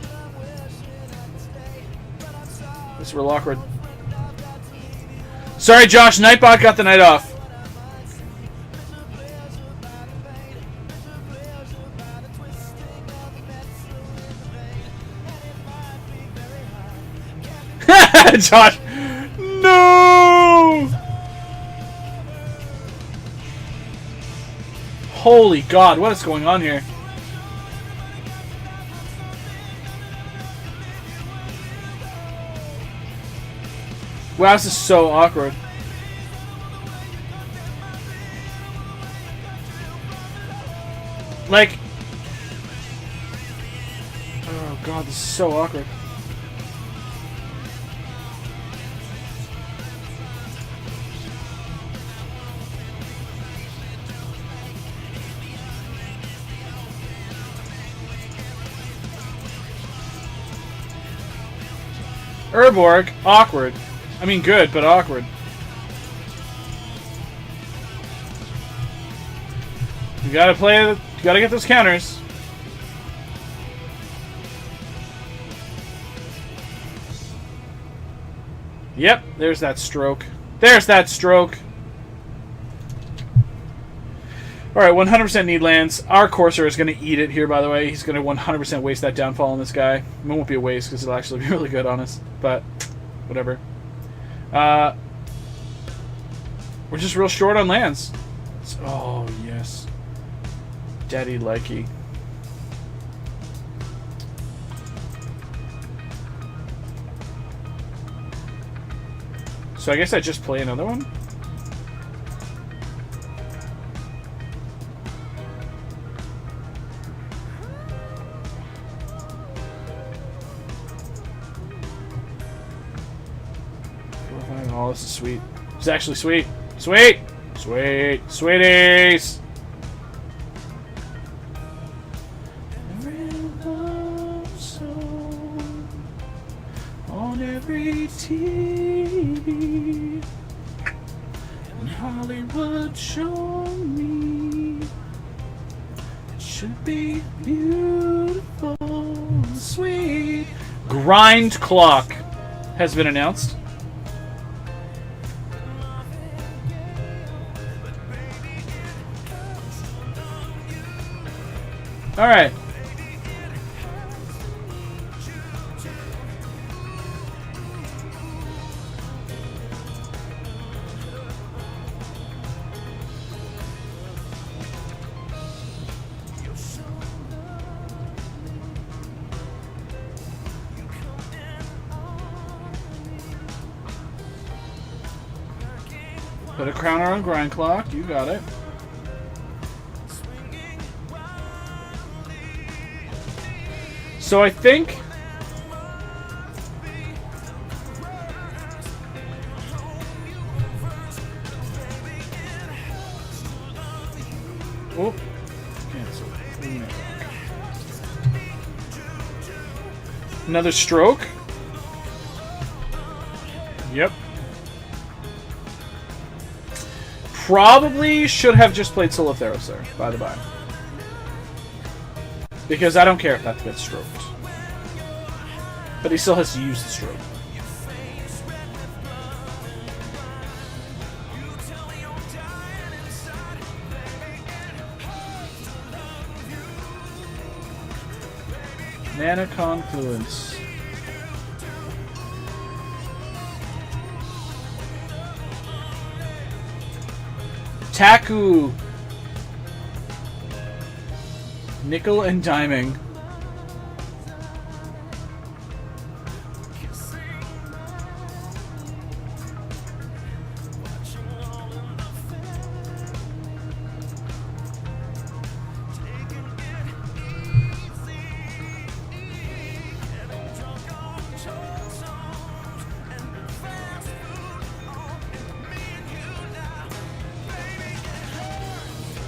This is real awkward. Sorry, Josh. Nightbot got the night off. Josh. No! Holy God, what is going on here? Wow, this is so awkward. Like... Oh God, this is so awkward. Urborg, awkward. I mean, good, but awkward. You gotta play. You gotta get those counters. Yep, there's that stroke. There's that stroke. Alright, 100% need lands. Our Courser is going to eat it here, by the way. He's going to 100% waste that downfall on this guy. It won't be a waste, because it'll actually be really good on us. But, whatever. We're just real short on lands. Oh, yes. Daddy likey. So I guess I just play another one? Oh, this is sweet. It's actually sweet. Sweet! Sweet! Sweeties! on every TV in Hollywood show me. It should be beautiful and sweet. Grind Clock has been announced. Alright. Put a crowner on Grind Clock. You got it. So I think oh, cancel. Another stroke. Yep. Probably should have just played Soul of Theros there, by the by. Because I don't care if that gets stroked. But he still has to use the stroke. Mana Confluence. Taku. Nickel and diming.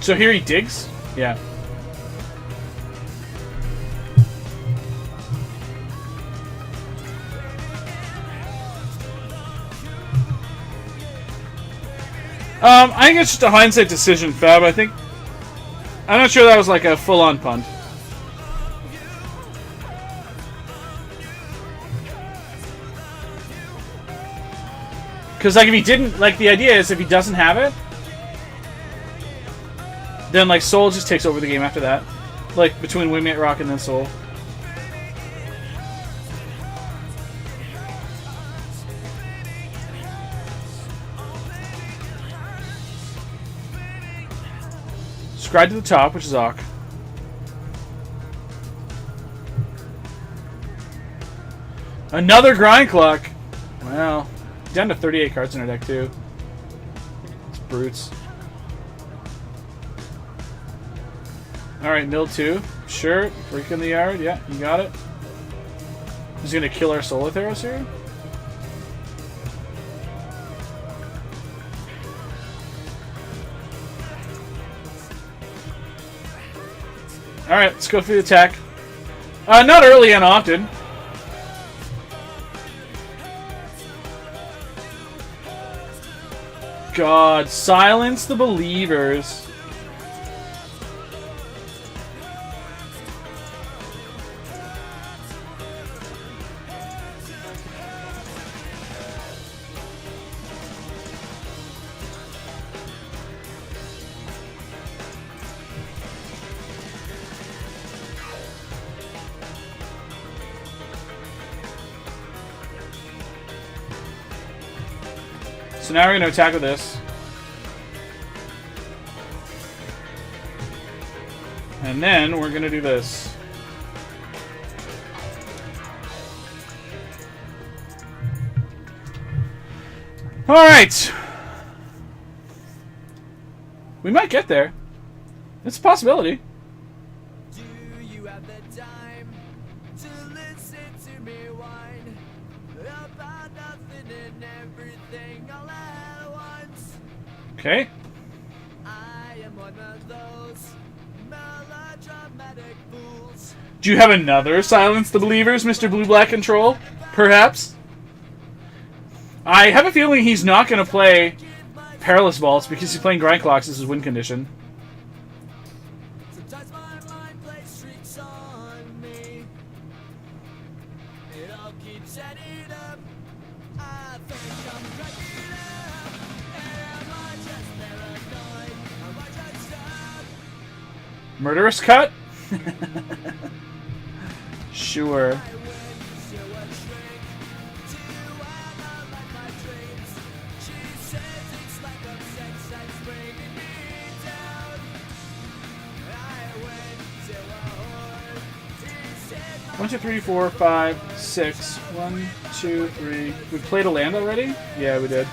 So here he digs? Yeah. I think it's just a hindsight decision, Fab. I'm not sure that was like a full-on punt. Because, like, if he didn't, like, the idea is if he doesn't have it, then, like, Soul just takes over the game after that. Like, between Wingmate Rock and then Soul. Scribe to the top, which is Ock. Another Grind Clock! Wow. Down to 38 cards in our deck, too. It's brutes. Alright, mill 2. Sure. Freak in the yard. Yeah, you got it. He's gonna kill our Soul Theros here? Alright, let's go for the attack. Not early and often. God, silence the believers. So now we're going to attack with this. And then we're going to do this. Alright! We might get there. It's a possibility. Do you have the time to listen to me whine about nothing and everything all at once? Okay. I am one of those melodramatic fools. Do you have another Silence the Believers, Mr. Blue Black Control? Perhaps? I have a feeling he's not going to play Perilous Vaults because he's playing Grind Clocks as his win condition. Sometimes my mind plays tricks on me. It all keeps adding up. I think I'm cracking up. Am I just paranoid? Am I just up? Murderous Cut? Sure. I went to a shrink to analyze my dreams. She says it's like a sex that's bringing me down. I went to a whore. She said my 1, 2, 3, 4, 5, 6. 1, 2, 3. We played a land already? Yeah, we did.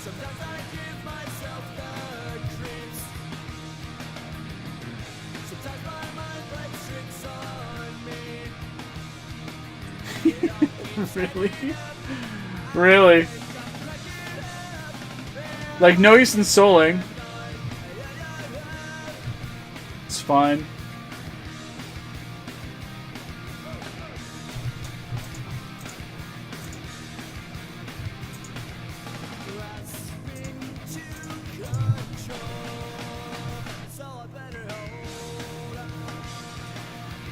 sometimes I give myself the creeps. Sometimes my mind plays tricks on me. Really? Really? Like, no use in souling. It's fine. Grasping to control. So I better hold on.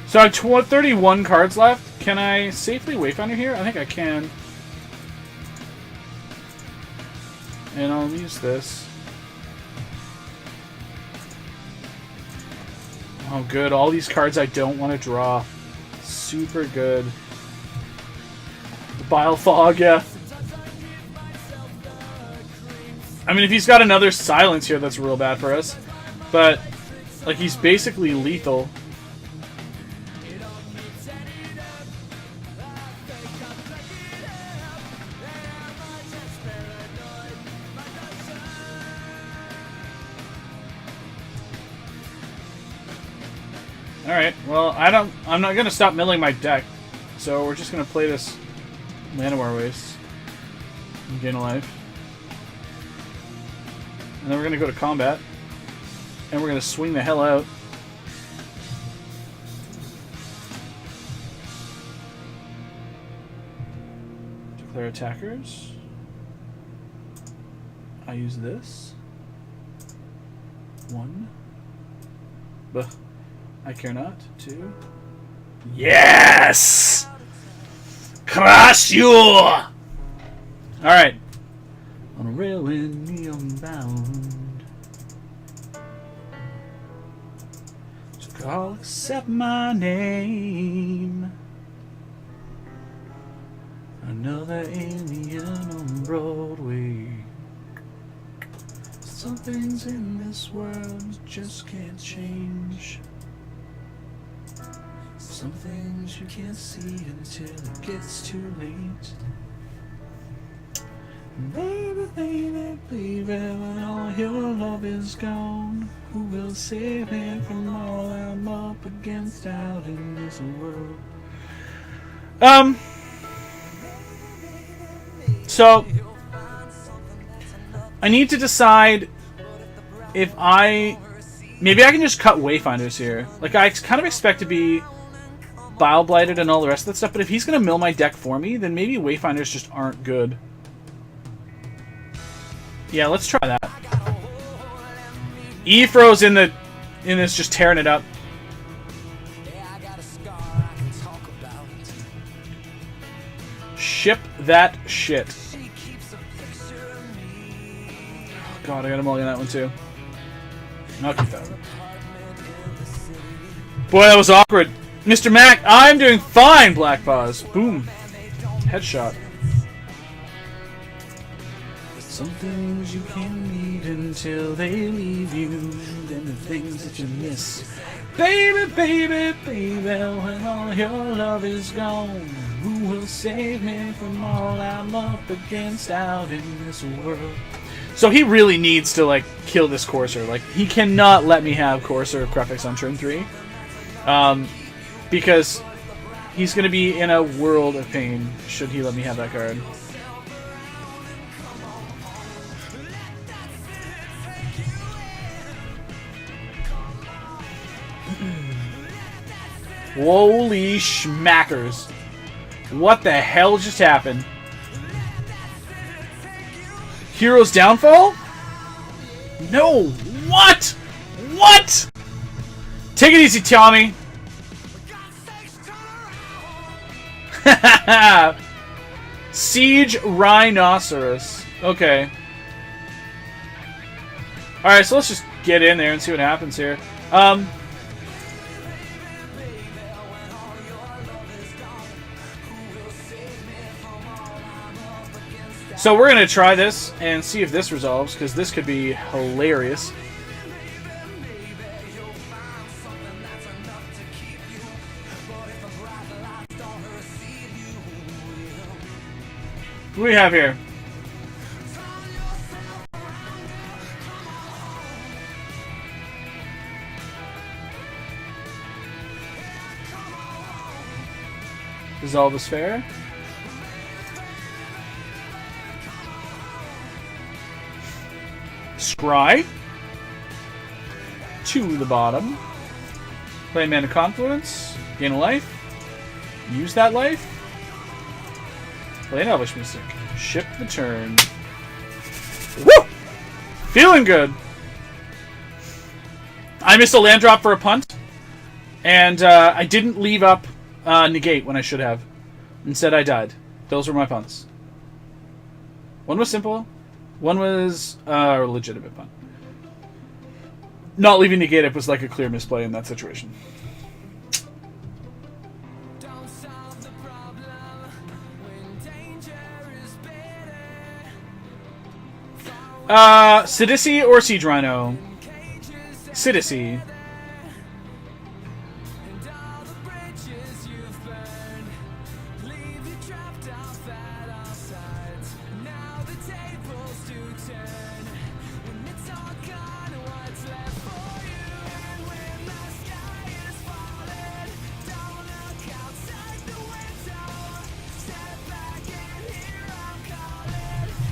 So I have 31 cards left. Can I safely Wayfinder here? I think I can. And I'll use this. Oh, good. All these cards I don't want to draw. Super good. The Bile Fog, yeah. I mean, if he's got another Silence here, that's real bad for us. But, like, he's basically lethal. Alright, well, I'm not gonna stop milling my deck. So we're just gonna play this Llanowar Waste and gain a life. And then we're gonna go to combat. And we're gonna swing the hell out. Declare attackers. I use this. 1. Buh. I care not. 2. Yes! Crush you! Alright. On a railway neon bound. So call, accept my name. Another alien on Broadway. Some things in this world just can't change. Some things you can't see until it gets too late. Baby, baby, baby, when all your love is gone, who will save me from all I'm up against out in this world? So I need to decide if maybe I can just cut Wayfinders here. Like, I kind of expect to be Bile Blighted and all the rest of that stuff, but if he's gonna mill my deck for me, then maybe Wayfinders just aren't good. Yeah, let's try that. Efro's in this, just tearing it up. Ship that shit. Oh, God, I gotta mulligan that one too. I'll keep that one. Boy, that was awkward. Mr. Mac, I'm doing fine, Black Paws. Boom. Headshot. Some things you can't need until they leave you, and the things that you miss. Baby, baby, baby, when all your love is gone, who will save me from all I'm up against out in this world? So he really needs to, like, kill this Courser. Like, he cannot let me have Courser of Crefix on turn 3. Because he's going to be in a world of pain should he let me have that card. Holy schmackers. What the hell just happened? Hero's downfall? No! What? What? Take it easy, Tommy. Siege Rhinoceros. Okay. Alright, so let's just get in there and see what happens here. So we're going to try this and see if this resolves, because this could be hilarious. What do we have here? Dissolve is fair. Scry. To the bottom. Play Mana Confluence. Gain a life. Use that life. Play an Elvish Mystic. Ship the turn. Woo! Feeling good. I missed a land drop for a punt. And I didn't leave up negate when I should have. Instead I died. Those were my punts. One was simple. One was a legitimate punt. Not leaving negate up was like a clear misplay in that situation. Sidisi or Siege Rhino? Sidisi.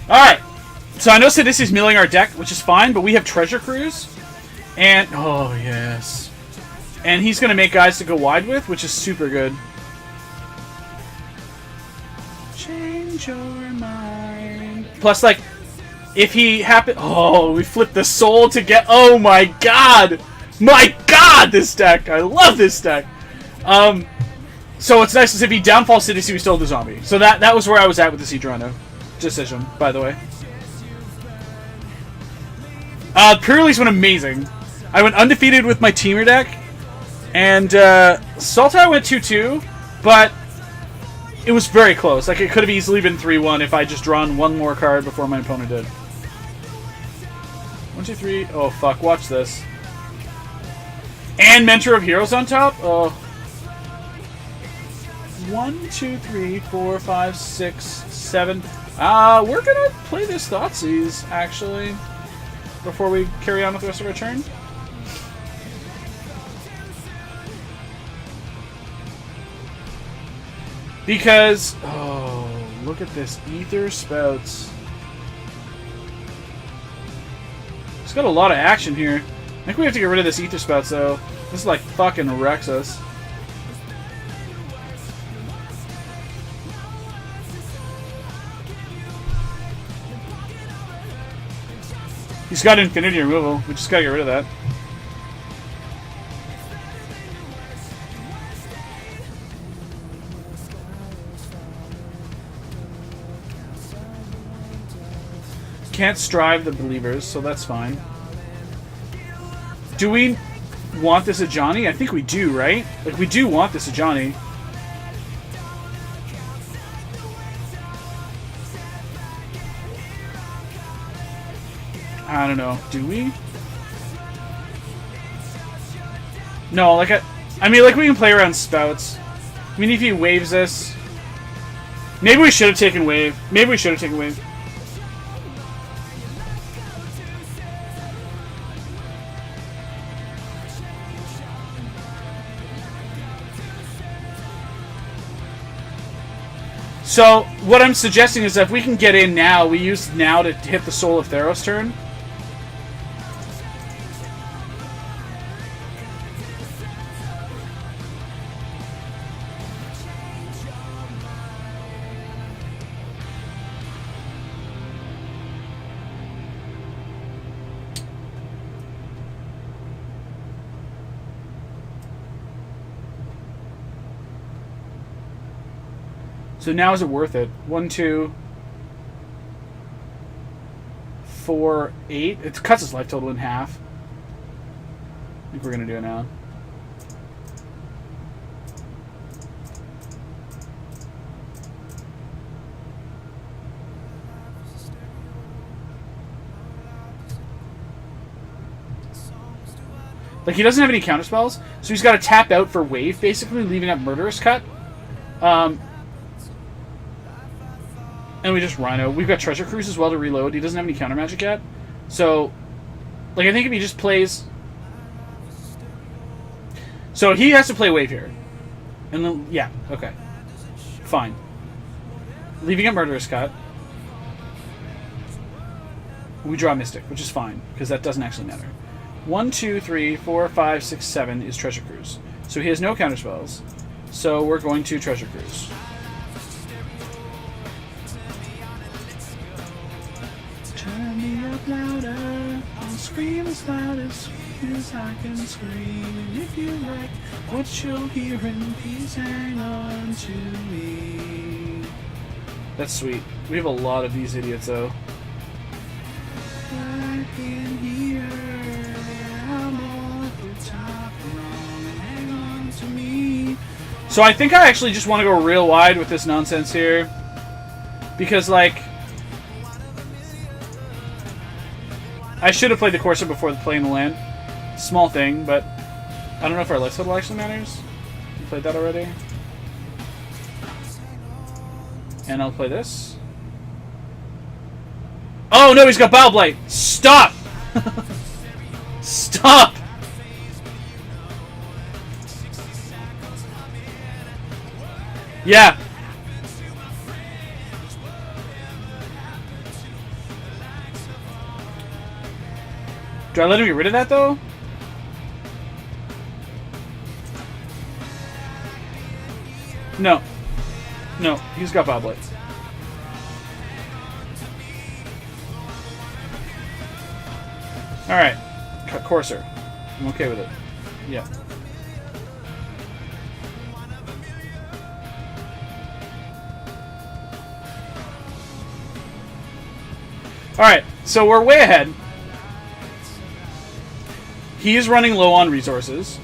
Alright, so I know Sidisi's milling our deck, which is fine, but we have Treasure Cruise, and, oh yes, and he's going to make guys to go wide with, which is super good. Change your mind. Plus, like, if he happen, oh, we flipped the soul to get, oh my god, this deck, I love this deck. So what's nice is if he downfall Sidisi, we still have the zombie. So that was where I was at with the Siege Rhino decision, by the way. Purely's went amazing. I went undefeated with my teamer deck, and Sultai went 2-2, but it was very close. Like, it could have easily been 3-1 if I just drawn one more card before my opponent did. 1, 2, 3. Oh, fuck. Watch this. And Mentor of Heroes on top? Oh. 1, 2, 3, 4, 5, 6, 7. We're gonna play this Thoughtseize, actually, before we carry on with the rest of our turn. Because, oh, look at this. Ether Spouts. It's got a lot of action here. I think we have to get rid of this Ether Spouts, though. This like fucking wrecks us. He's got infinity removal. We just gotta get rid of that. Can't strive the believers, so that's fine. Do we want this Ajani? I think we do, right? Like, we do want this Ajani. I don't know. Do we? No, like, I mean, like, we can play around Spouts. I mean, if he waves this... Maybe we should have taken Wave. Maybe we should have taken Wave. So, what I'm suggesting is that if we can get in now, we use now to hit the Soul of Theros turn. So now is it worth it? 1, 2, 4, 8. It cuts his life total in half. I think we're going to do it now. Like, he doesn't have any counter spells, so he's got to tap out for wave, basically, leaving up Murderous Cut. And we just Rhino. We've got Treasure Cruise as well to reload. He doesn't have any counter magic yet. So, like, I think if he just plays... So he has to play wave here. And then, yeah, okay. Fine. Leaving up Murderous Cut. We draw Mystic, which is fine, because that doesn't actually matter. 1, 2, 3, 4, 5, 6, 7 is Treasure Cruise. So he has no counter spells. So we're going to Treasure Cruise. Turn me up louder. I'll scream as loud as I can scream. And if you like what you're hearing, please hang on to me. That's sweet. We have a lot of these idiots, though. I can hear I'm off the top wrong and hang on to me. So I think I actually just want to go real wide with this nonsense here. Because, like... I should have played the Corsair before playing the land. Small thing, but... I don't know if our life total actually matters. You played that already? And I'll play this. Oh no, he's got Bile Blight! Stop! Stop! Yeah. Do I let him get rid of that though? No. No, he's got Bile Blight. Alright. Cut Corsair. I'm okay with it. Yeah. Alright, so we're way ahead. He's running low on resources.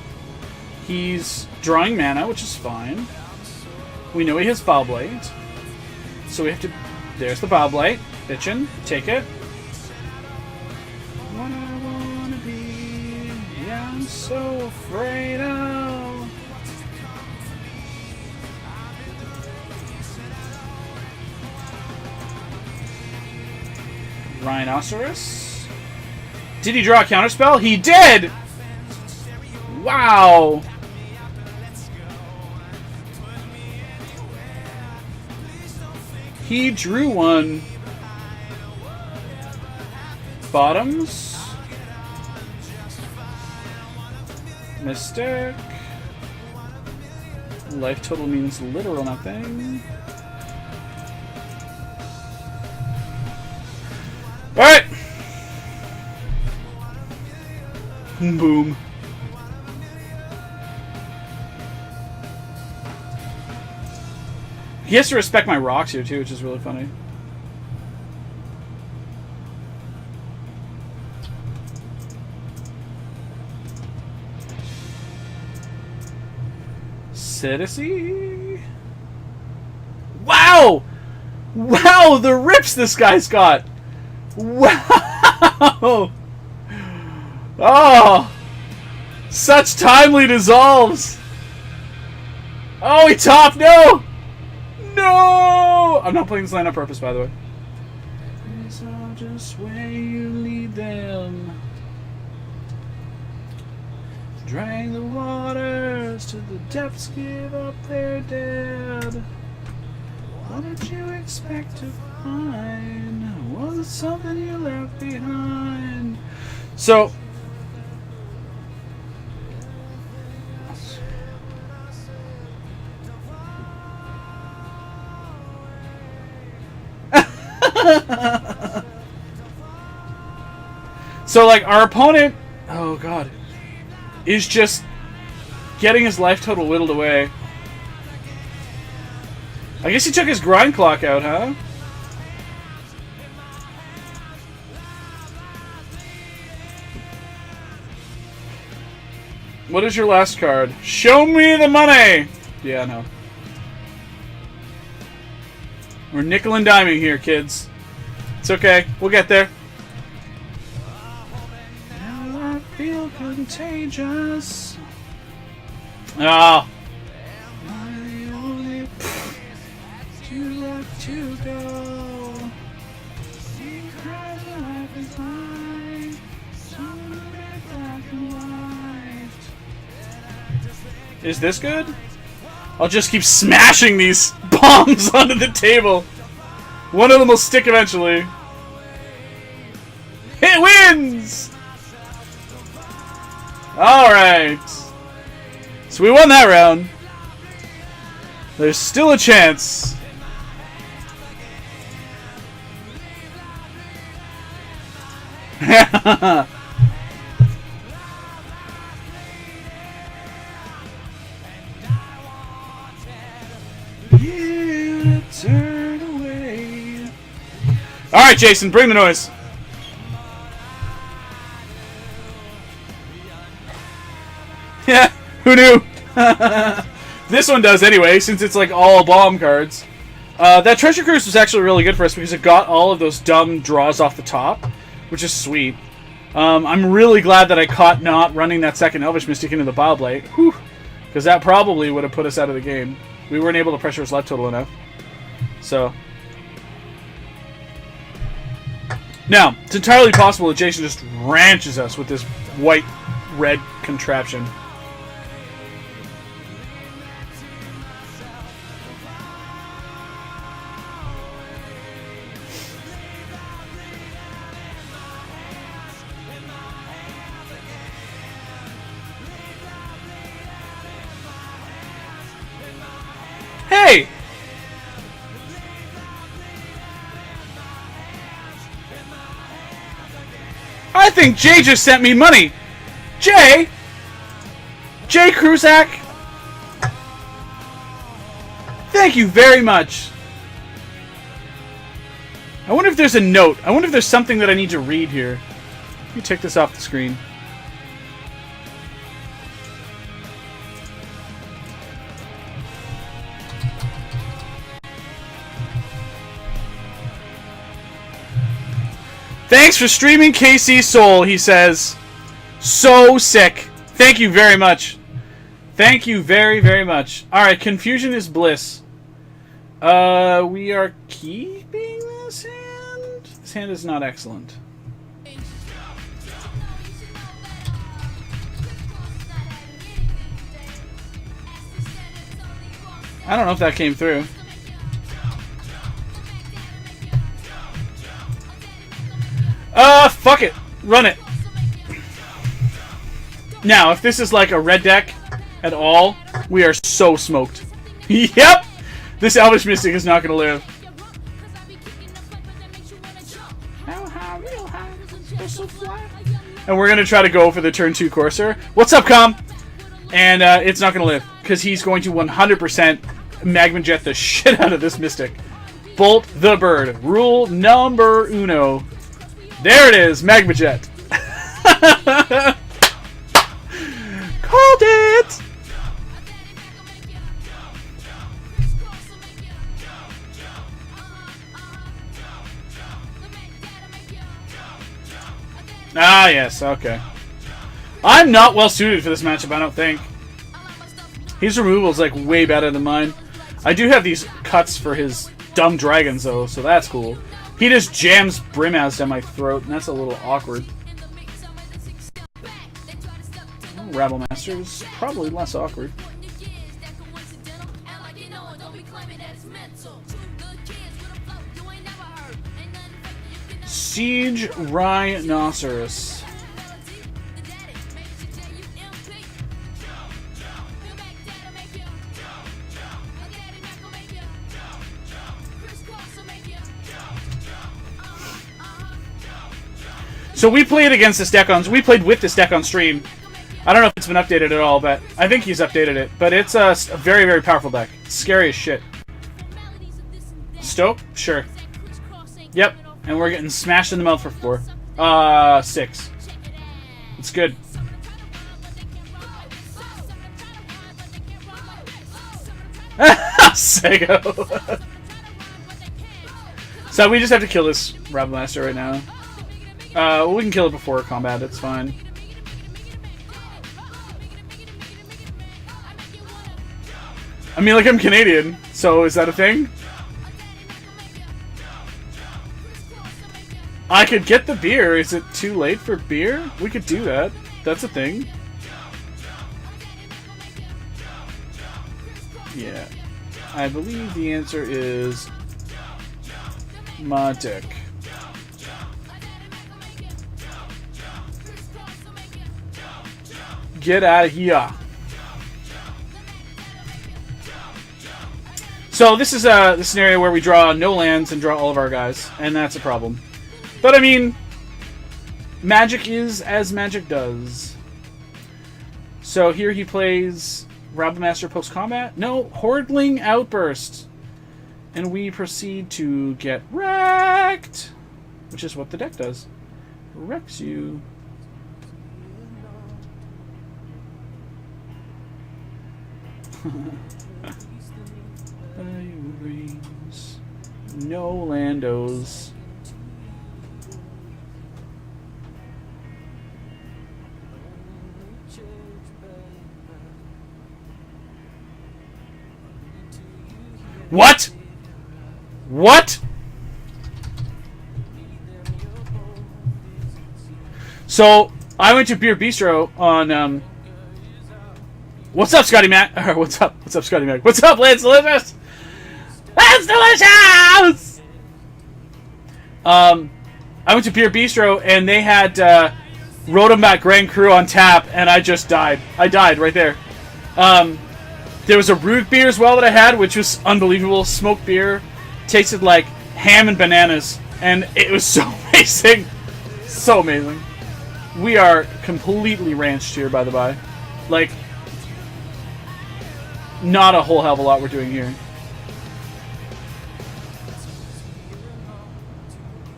He's drawing mana, which is fine. We know he has Bile Blight. So we have to... There's the Bile Blight. Bitchin'. Take it. What I wanna be, yeah, I'm so afraid of. Rhinoceros. Did he draw a counterspell? He did! Wow! He drew one. Bottoms. Mystic. Life total means literal nothing. Alright! Boom. He has to respect my rocks here too, which is really funny. Citizen. Wow! Wow, the rips this guy's got! Wow! Oh! Such timely dissolves! Oh, he topped! No! No! I'm not playing this line on purpose, by the way. It's all just where you lead them. Drag the waters to the depths, give up their dead. What did you expect to find? Was it something you left behind? So... So, like, our opponent... Oh, God. Is just getting his life total whittled away. I guess he took his grind clock out, huh? What is your last card? Show me the money! Yeah, no. We're nickel and diming here, kids. It's okay. We'll get there. Now I feel contagious. Ah. I'm the only you left to go. She cries and life is mine. Some of it black and white. Is this good? I'll just keep smashing these bombs onto the table. One of them will stick eventually. It wins! Alright. So we won that round. There's still a chance. You turn away. Alright, Jason, bring the noise. Yeah, who knew? This one does anyway, since it's like all bomb cards. That Treasure Cruise was actually really good for us because it got all of those dumb draws off the top, which is sweet. I'm really glad that I caught not running that second Elvish Mystic into the Bile Blight, because that probably would have put us out of the game. We weren't able to pressure his left total enough. So. Now, it's entirely possible that Jason just ranches us with this white-red contraption. Hey! I think Jay just sent me money. Jay? Jay Krusak? Thank you very much. I wonder if there's a note. I wonder if there's something that I need to read here. Let me take this off the screen. Thanks for streaming KC Soul, he says. So sick. Thank you very much. Thank you very, very much. Alright, confusion is bliss. We are keeping this hand? This hand is not excellent. I don't know if that came through. Fuck it. Run it. Now, if this is like a red deck at all, we are so smoked. Yep! This Elvish Mystic is not going to live. And we're going to try to go for the turn 2 Courser. What's up, Com? And it's not going to live, because he's going to 100% Magma Jet the shit out of this Mystic. Bolt the bird. Rule number uno. There it is, Magma Jet. Called it! Ah, yes, okay. I'm not well suited for this matchup, I don't think. His removal is like way better than mine. I do have these cuts for his dumb dragons, though, so that's cool. He just jams Brimaz down my throat, and that's a little awkward. Rabble Master is probably less awkward. Siege Rhinoceros. So we played against this deck on... We played with this deck on stream. I don't know if it's been updated at all, but I think he's updated it. But it's a very, very powerful deck. It's scary as shit. Stoke? Sure. Yep. And we're getting smashed in the mouth for 4. 6. It's good. Sego. So we just have to kill this Rabblemaster right now. Well, we can kill it before combat, it's fine. I mean, like, I'm Canadian, so is that a thing? I could get the beer. Is it too late for beer? We could do that. That's a thing. Yeah. I believe the answer is my dick. Get out of here. So this is the scenario where we draw no lands and draw all of our guys, and that's a problem. But I mean, magic is as magic does. So here he plays Rabblemaster post-combat. No, Hordling Outburst. And we proceed to get wrecked, which is what the deck does. Wrecks you. No Landos. What? What? So I went to Beer Bistro on what's up, Scotty Mac? What's up, Scotty Mac? What's up, Lance Delicious? Lance Delicious! I went to Beer Bistro and they had Rotombat Grand Cru on tap, and I just died. I died right there. There was a root beer as well that I had, which was unbelievable. Smoked beer. Tasted like ham and bananas. And it was so amazing. So amazing. We are completely ranched here, by the by. Like, not a whole hell of a lot we're doing here.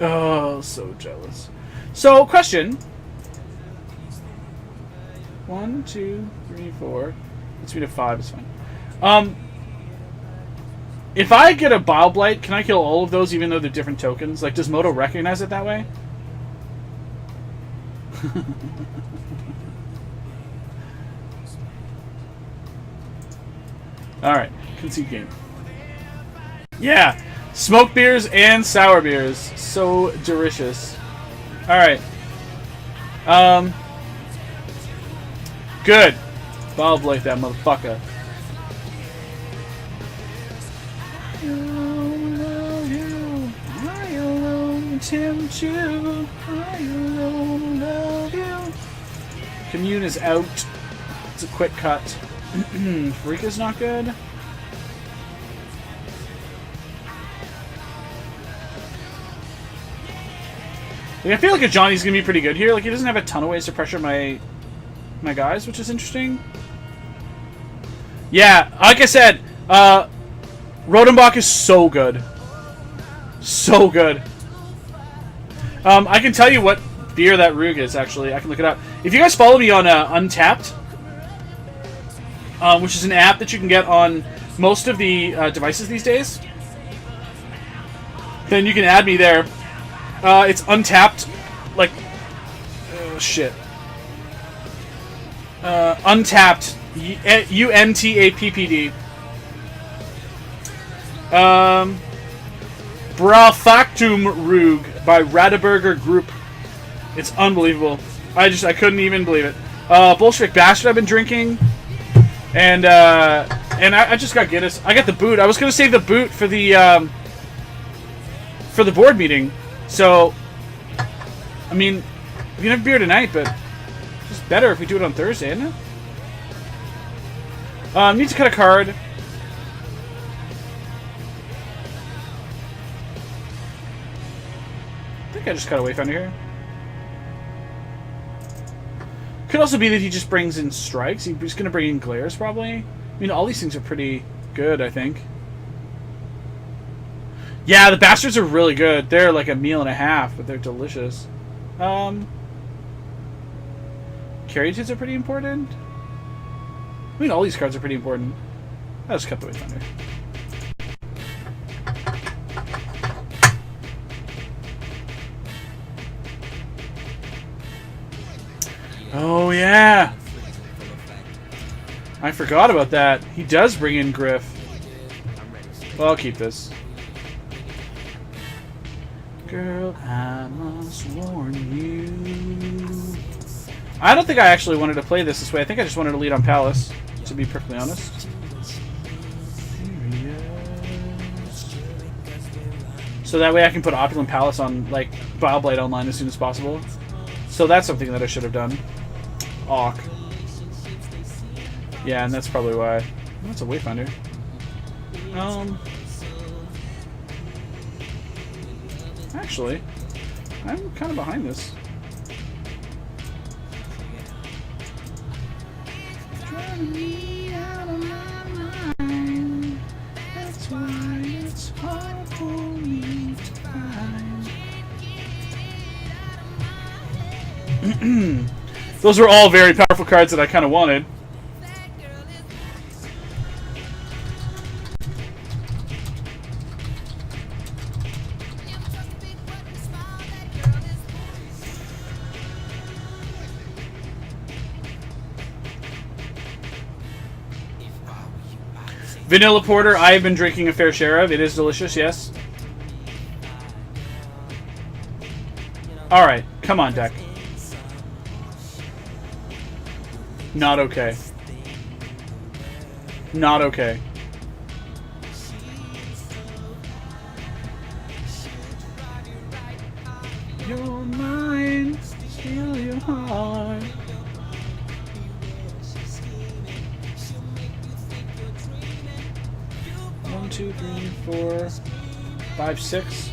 Oh, so jealous. So, question. 1, 2, 3, 4. Let's meet at 5, it's fine. If I get a Bile Blight, can I kill all of those even though they're different tokens? Like, does Moto recognize it that way? Alright, concede game. Yeah! Smoked beers and sour beers. So delicious. Alright. Good. Bile Blight that motherfucker. I alone tempt you. I alone love you. Commune is out. It's a quick cut. Freaka's not good. Like, I feel like a Johnny's gonna be pretty good here. Like, he doesn't have a ton of ways to pressure my guys, which is interesting. Yeah, like I said, Rodenbach is so good. So good. I can tell you what beer that Rug is, actually. I can look it up. If you guys follow me on Untapped, which is an app that you can get on most of the devices these days, then you can add me there. It's Untapped, like, oh shit. Untapped, UNTAPPD. Brafactum Rug by Radeberger Group. It's unbelievable. I couldn't even believe it. Bolshevik Bastard I've been drinking. And I just got Guinness. I got the boot. I was gonna save the boot for the board meeting. So, I mean, we can have beer tonight, but it's just better if we do it on Thursday, isn't it? Need to cut a card. I think I just cut a Wayfinder here. Could also be that he just brings in strikes. He's going to bring in glares, probably. I mean, all these things are pretty good, I think. Yeah, the bastards are really good. They're like a meal and a half, but they're delicious. Caryatids are pretty important. I mean, all these cards are pretty important. I'll just cut the Wayfinder. Oh, yeah! I forgot about that. He does bring in Griff. Well, I'll keep this. Girl, I must warn you. I don't think I actually wanted to play this way. I think I just wanted to lead on Palace, to be perfectly honest. So that way I can put Opulent Palace on, like, Bile online as soon as possible. So that's something that I should have done. Awk. Yeah, and that's probably why. That's a Wayfinder. Actually, I'm kind of behind this. Driving me out of my mind. That's why it's hard for me to find. Those were all very powerful cards that I kind of wanted. Vanilla Porter, I have been drinking a fair share of. It is delicious, yes. Alright, come on, deck. Not okay. Not okay. Your mind, steal your heart. One, two, three, four, 5, 6.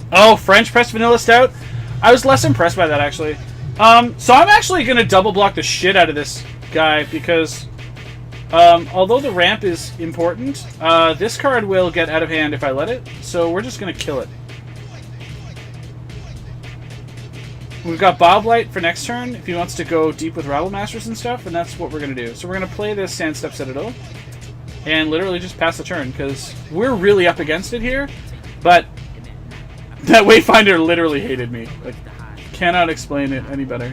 Oh, French press vanilla stout? I was less impressed by that, actually. So I'm actually going to double block the shit out of this guy, because although the ramp is important, this card will get out of hand if I let it, so we're just going to kill it. We've got Boblight for next turn, if he wants to go deep with Rattle Masters and stuff, and that's what we're going to do. So we're going to play this Sandstep Citadel, and literally just pass the turn, because we're really up against it here, but that Wayfinder literally hated me. Like, cannot explain it any better.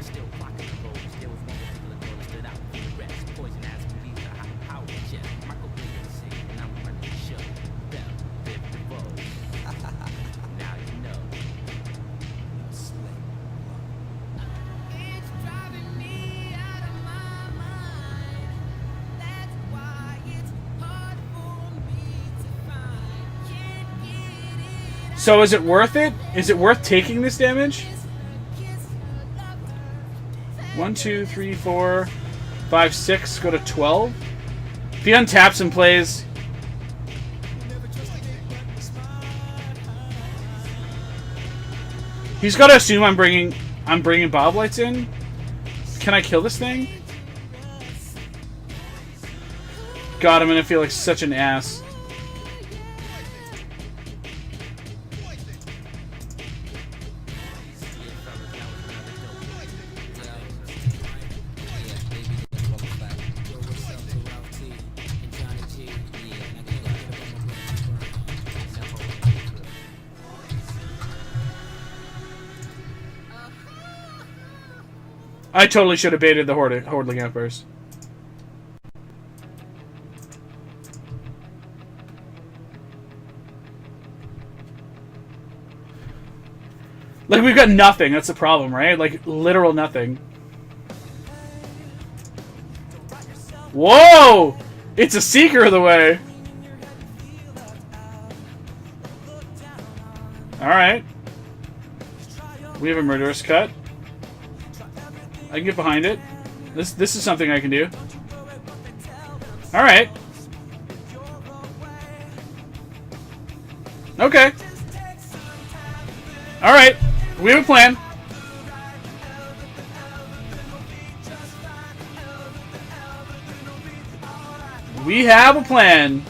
So is it worth it? Is it worth taking this damage? 1, 2, 3, 4, 5, 6. Go to 12. If he untaps and plays, he's got to assume I'm bringing Boblights in. Can I kill this thing? God, I'm gonna feel like such an ass. I totally should have baited the Hordling Outburst. Like, we've got nothing. That's the problem, right? Like, literal nothing. Whoa! It's a Seeker of the Way. Alright. We have a Murderous Cut. I can get behind it. This is something I can do. Alright. Okay. Alright. We have a plan. We have a plan.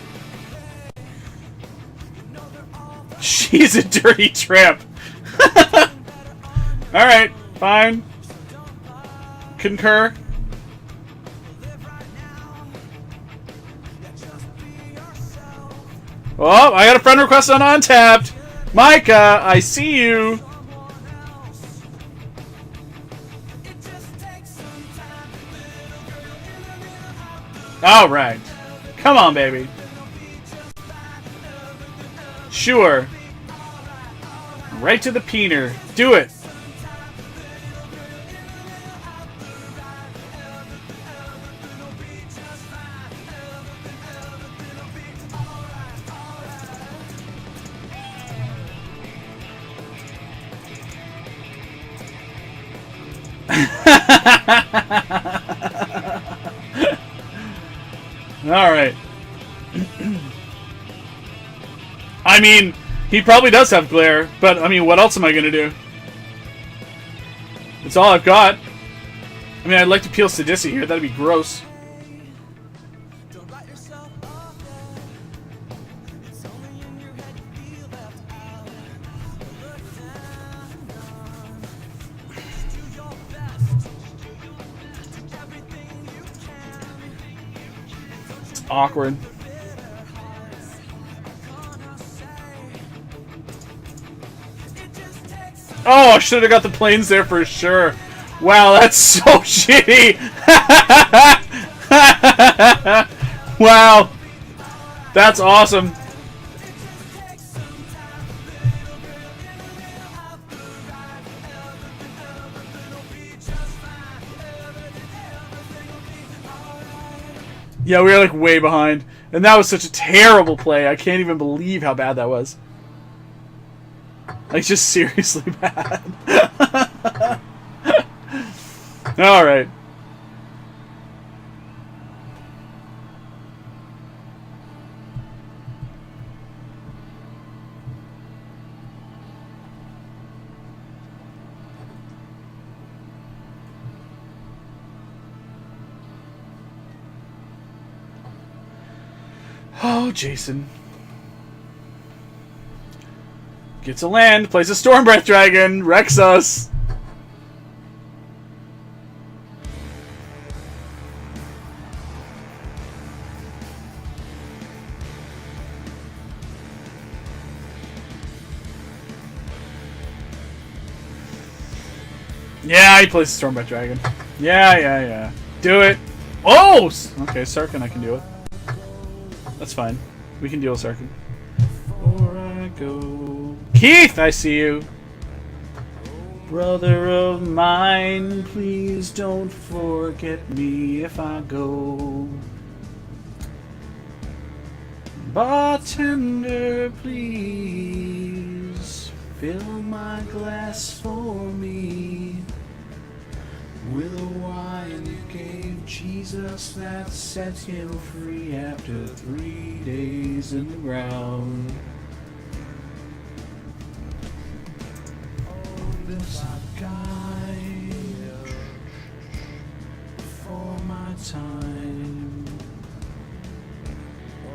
She's a dirty tramp. Alright, fine. Concur. Oh, I got a friend request on Untapped. Micah, I see you. All right. Come on, baby. Sure. Right to the peener. Do it. Alright. I mean, he probably does have glare, but I mean, what else am I gonna do? It's all I've got. I mean, I'd like to peel Sidisi here, that'd be gross. Awkward. Oh, I should have got the planes there for sure. Wow, that's so shitty. Wow. That's awesome. Yeah, we were like way behind. And that was such a terrible play. I can't even believe how bad that was. Like, just seriously bad. Alright. Oh, Jason. Gets a land, plays a Stormbreath Dragon, wrecks us. Yeah, he plays a Stormbreath Dragon. Yeah. Do it. Oh! Okay, Sarkin I can deal with. That's fine. We can deal with Sarkin. Before I go... Keith, I see you. Brother of mine, please don't forget me if I go. Bartender, please fill my glass for me with a wine you gave Jesus that set him free after 3 days in the ground. This I guide for my time.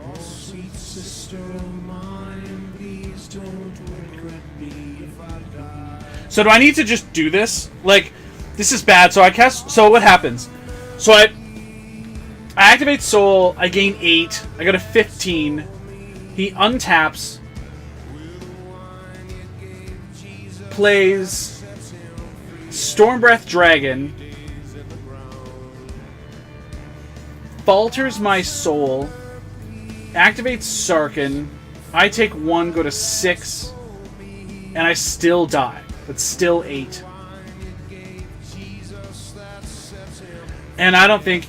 Oh, sweet sister of mine, please don't regret me if I die. So do I need to just do this? Like, this is bad. So I cast. So what happens? So I activate Soul. I gain 8. I go to 15. He untaps. Plays Stormbreath Dragon. Falters my soul. Activates Sarkin. I take 1, go to 6. And I still die. But still 8. And I don't think...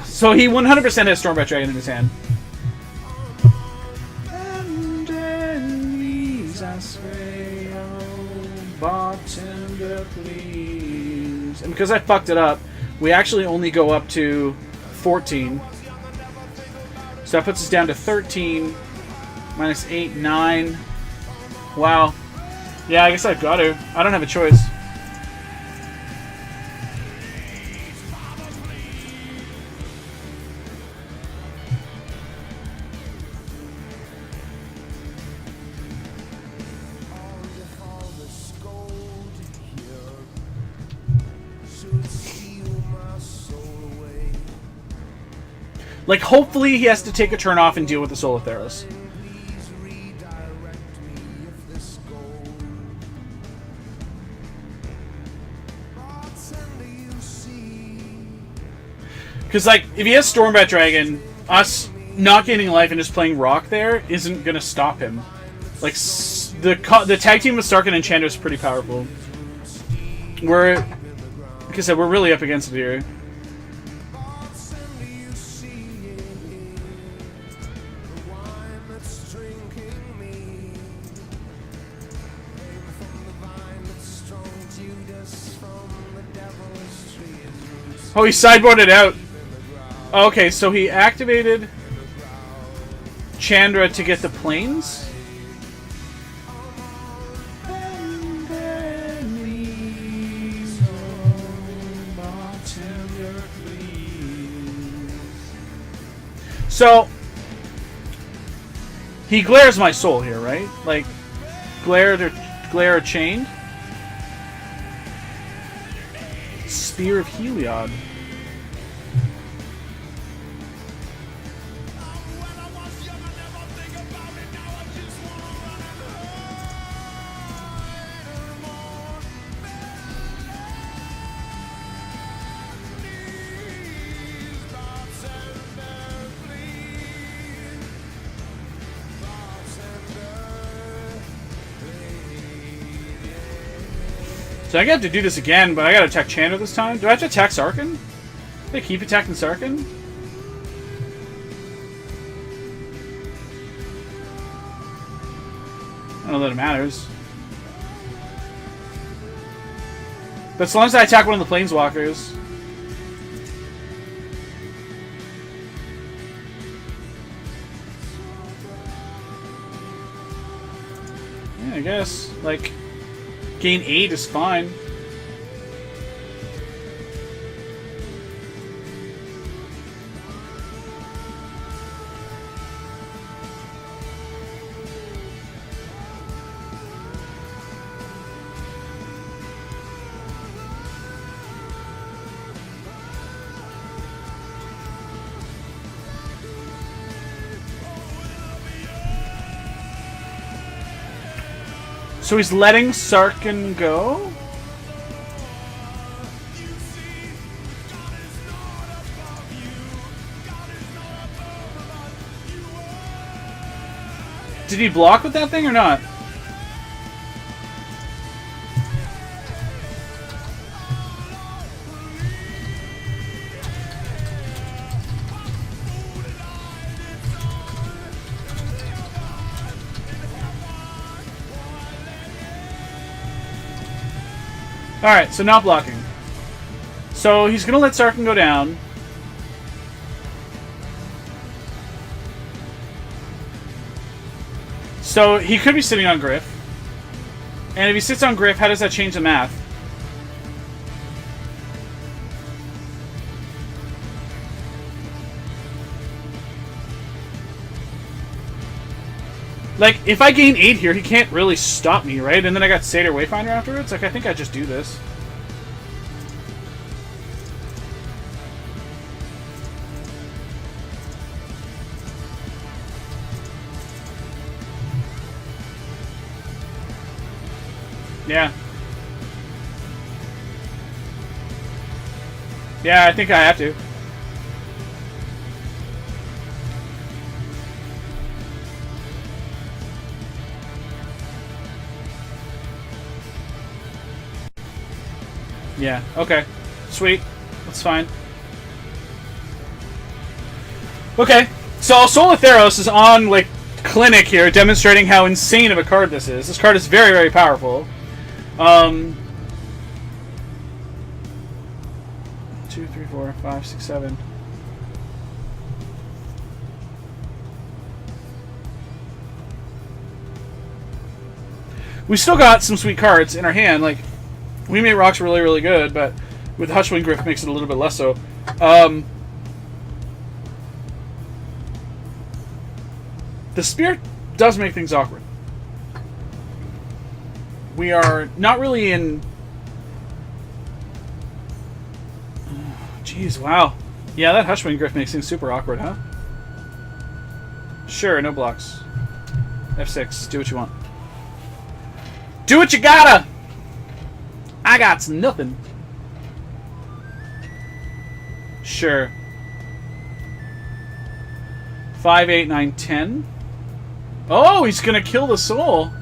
so he 100% has Stormbreath Dragon in his hand. And enemies, I swear. bartender, please. And because I fucked it up, we actually only go up to 14. So that puts us down to 13. Minus 8, 9. Wow. Yeah, I guess I've got to. I don't have a choice. Like, hopefully he has to take a turn off and deal with the Soul of Theros. Because, like, if he has Stormbat Dragon, us not gaining life and just playing Rock there isn't going to stop him. Like, the tag team with Sarkhan and Chandra is pretty powerful. Like I said, we're really up against it here. Oh, he sideboarded out. Okay, so he activated Chandra to get the planes. So he glares my soul here, right? Like glare or chained. Spear of Heliod. So I got to do this again, but I gotta attack Chandra this time. Do I have to attack Sarkhan? They keep attacking Sarkhan? I don't know that it matters. But as long as I attack one of the Planeswalkers. Yeah, I guess. Like, gain 8 is fine. So he's letting Sarkhan go? Did he block with that thing or not? Alright, so not blocking. So he's going to let Sarkhan go down. So he could be sitting on Griff. And if he sits on Griff, how does that change the math? Like, if I gain 8 here, he can't really stop me, right? And then I got Satyr Wayfinder afterwards? Like, I think I just do this. Yeah. Yeah, I think I have to. Yeah, okay. Sweet. That's fine. Okay, so Soul of Theros is on, like, Clinic here, demonstrating how insane of a card this is. This card is very, very powerful. 2, 3, 4, 5, 6, 7. We still got some sweet cards in our hand. Like, We Made Rock's really, really good, but with Hushwing Griff makes it a little bit less so. The Spirit does make things awkward. We are not really in... Jeez, wow. Yeah, that Hushwing Griff makes things super awkward, huh? Sure, no blocks. F6, do what you want. Do what you gotta! I got nothing. Sure. 5, 8, 9, 10. Oh, he's gonna kill the soul.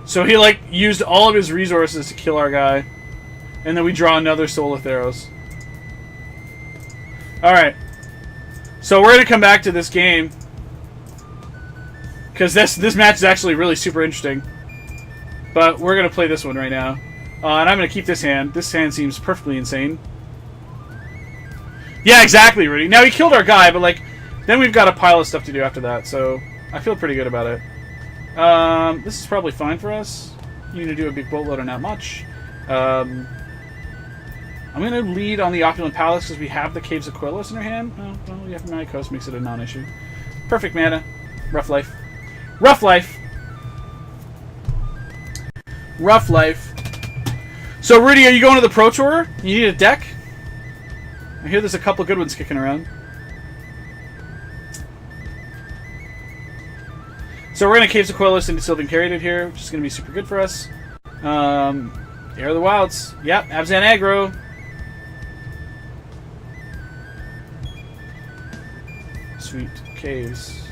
So he, like, used all of his resources to kill our guy. And then we draw another Soul of Theros. Alright. So we're going to come back to this game. Because this match is actually really super interesting. But we're going to play this one right now. And I'm going to keep this hand. This hand seems perfectly insane. Yeah, exactly, Rudy. Now, he killed our guy, but, like, then we've got a pile of stuff to do after that. So I feel pretty good about it. This is probably fine for us. You're going to do a big boatload or not much. I'm going to lead on the Opulent Palace because we have the Caves of Quellos in our hand. Oh, well, we have Manic Coast, makes it a non-issue. Perfect mana. Rough life. Rough life! Rough life. So, Rudy, are you going to the Pro Tour? You need a deck? I hear there's a couple good ones kicking around. So we're going to Caves of Quellos into Sylvan Caryatid here, which is going to be super good for us. Air of the Wilds. Yep, Abzan aggro. Sweet Caves.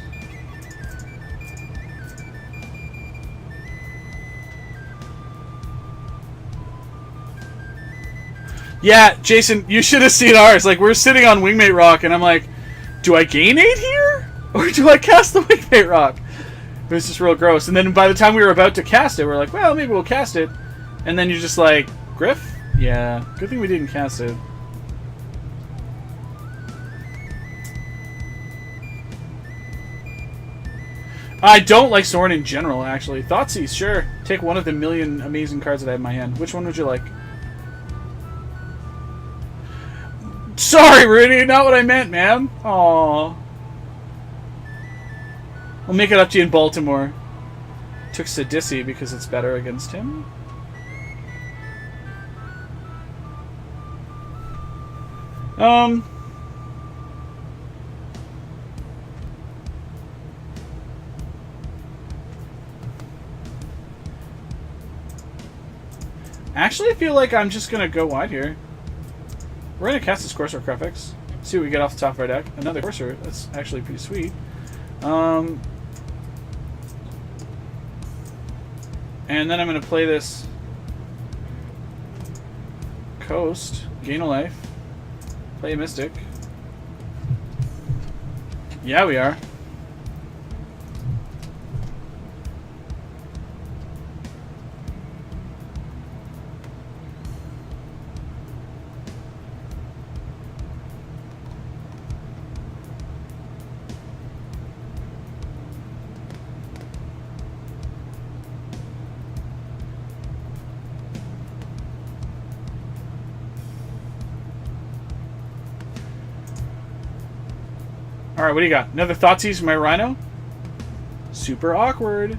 Yeah, Jason, you should have seen ours. Like, we're sitting on Wingmate Rock, and I'm like, do I gain 8 here? Or do I cast the Wingmate Rock? It was just real gross. And then by the time we were about to cast it, we're like, well, maybe we'll cast it. And then you're just like, Griff? Yeah, good thing we didn't cast it. I don't like Sorin in general, actually. Thoughtseize, sure. Take one of the million amazing cards that I have in my hand. Which one would you like? Sorry, Rudy, not what I meant, man. Aww. I'll make it up to you in Baltimore. Took Sidisi because it's better against him. Actually, I feel like I'm just gonna go wide here. We're gonna cast this Courser Crefix. See what we get off the top of our deck. Another Courser. That's actually pretty sweet. And then I'm going to play this Coast, gain a life, play a Mystic. Yeah, we are. Alright, what do you got? Another Thoughtseize from my Rhino? Super awkward.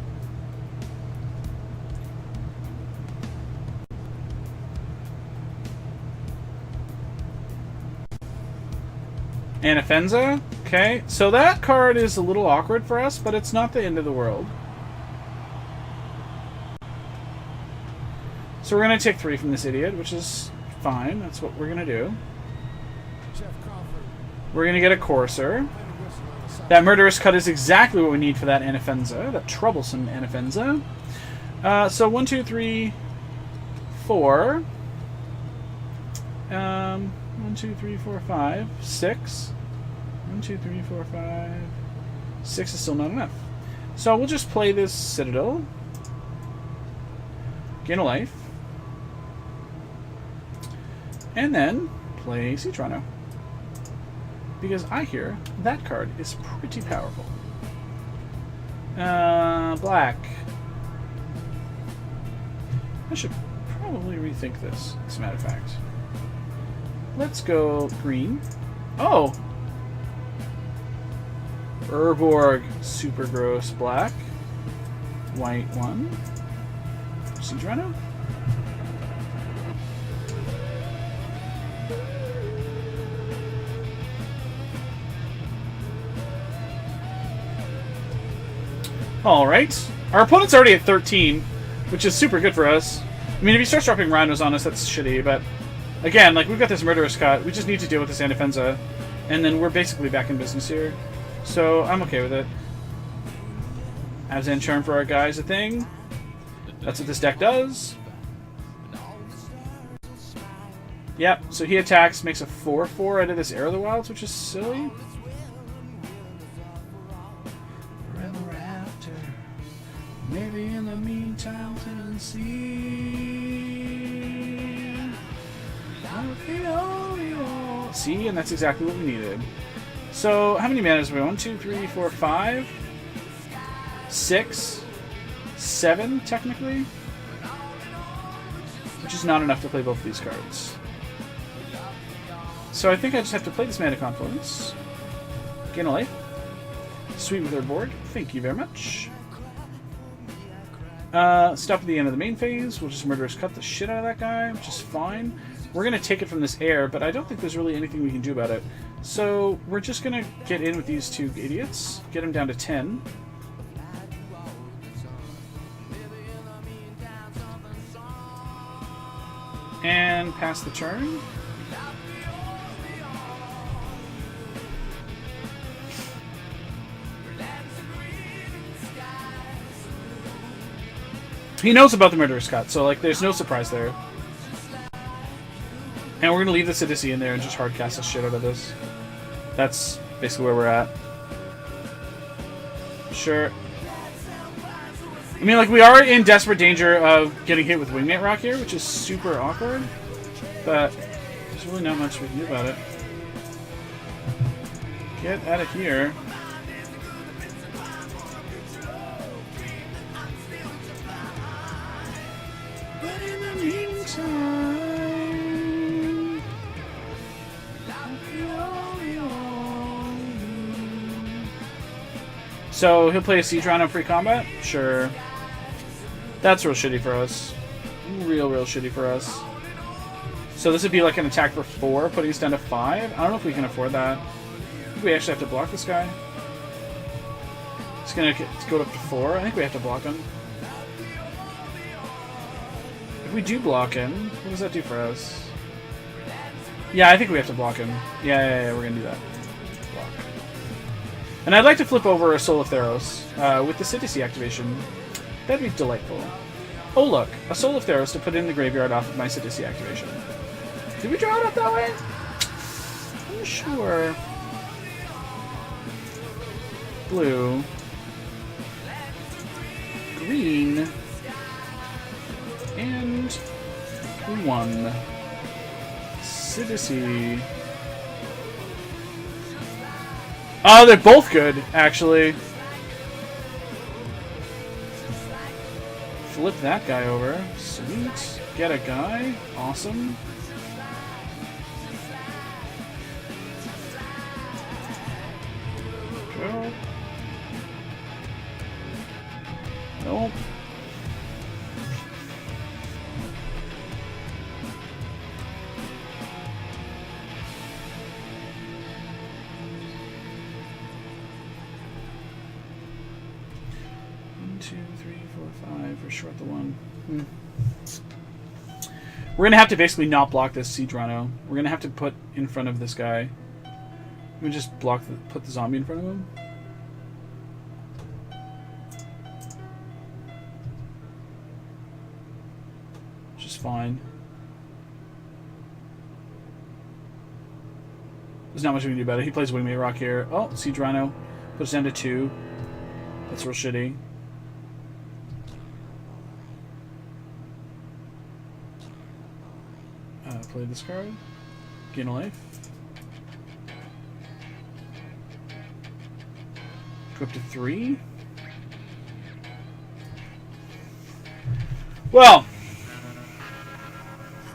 Anafenza? Okay, so that card is a little awkward for us, but it's not the end of the world. So we're going to take 3 from this idiot, which is fine. That's what we're going to do. Jeff Crawford. We're going to get a Courser. That Murderous Cut is exactly what we need for that Anafenza, that troublesome Anafenza. So 1, 2, 3, 4. 1, 2, 3, 4, 5, 6. 1, 2, 3, 4, 5. 6 is still not enough. So we'll just play this Citadel. Gain a life. And then play Sea Toronto. Because I hear that card is pretty powerful. Black. I should probably rethink this, as a matter of fact. Let's go green. Oh! Urborg, super gross. Black. White 1. Sea Toronto. Alright. Our opponent's already at 13, which is super good for us. I mean, if he starts dropping rhinos on us, that's shitty, but again, like, we've got this Murderous Cut. We just need to deal with this Anafenza, and then we're basically back in business here. So, I'm okay with it. Abzan Charm for our guys, a thing. That's what this deck does. Yep, so he attacks, makes a 4/4 out of this Air of the Wilds, which is silly. Maybe in the meantime, we'll see. See, and that's exactly what we needed. So, how many manas do we have? 1, 2, 3, 4, 5, 6, 7, technically? Which is not enough to play both of these cards. So I think I just have to play this Mana Confluence. Gain a life. Sweet with our board. Thank you very much. Stop at the end of the main phase. We'll just Murderous Cut the shit out of that guy, which is fine. We're going to take it from this air, but I don't think there's really anything we can do about it. So we're just going to get in with these two idiots. Get him down to 10. And pass the turn. He knows about the Murderous Cut, so like there's no surprise there. And we're gonna leave the Sidisi in there and just hardcast the shit out of this. That's basically where we're at. Sure. I mean, like, we are in desperate danger of getting hit with Wingmate Rock here, which is super awkward. But there's really not much we can do about it. Get out of here. But in the meantime, so he'll play a Siege Round on free combat? Sure. That's real shitty for us. Real shitty for us. So this would be like an attack for 4, putting us down to 5? I don't know if we can afford that. I think we actually have to block this guy. It's gonna go up to 4. I think we have to block him. If we do block him, what does that do for us? Yeah, I think we have to block him. Yeah, we're gonna do that. Block. And I'd like to flip over a Soul of Theros with the Sidisi activation. That'd be delightful. Oh look, a Soul of Theros to put in the graveyard off of my Sidisi activation. Did we draw it up that way? I'm sure. Blue. Green. And 1. Sidisi. Oh, they're both good, actually. Flip that guy over. Sweet. Get a guy. Awesome. Go. Nope. We're short the 1. We're going to have to basically not block this Siege Rhino. We're going to have to put in front of this guy. Let me just put the zombie in front of him. Which is fine. There's not much we can do about it. He plays Wingmate Rock here. Oh, Siege Rhino. Puts down to 2. That's real shitty. Play this card. Gain a life. Go up to 3. Well.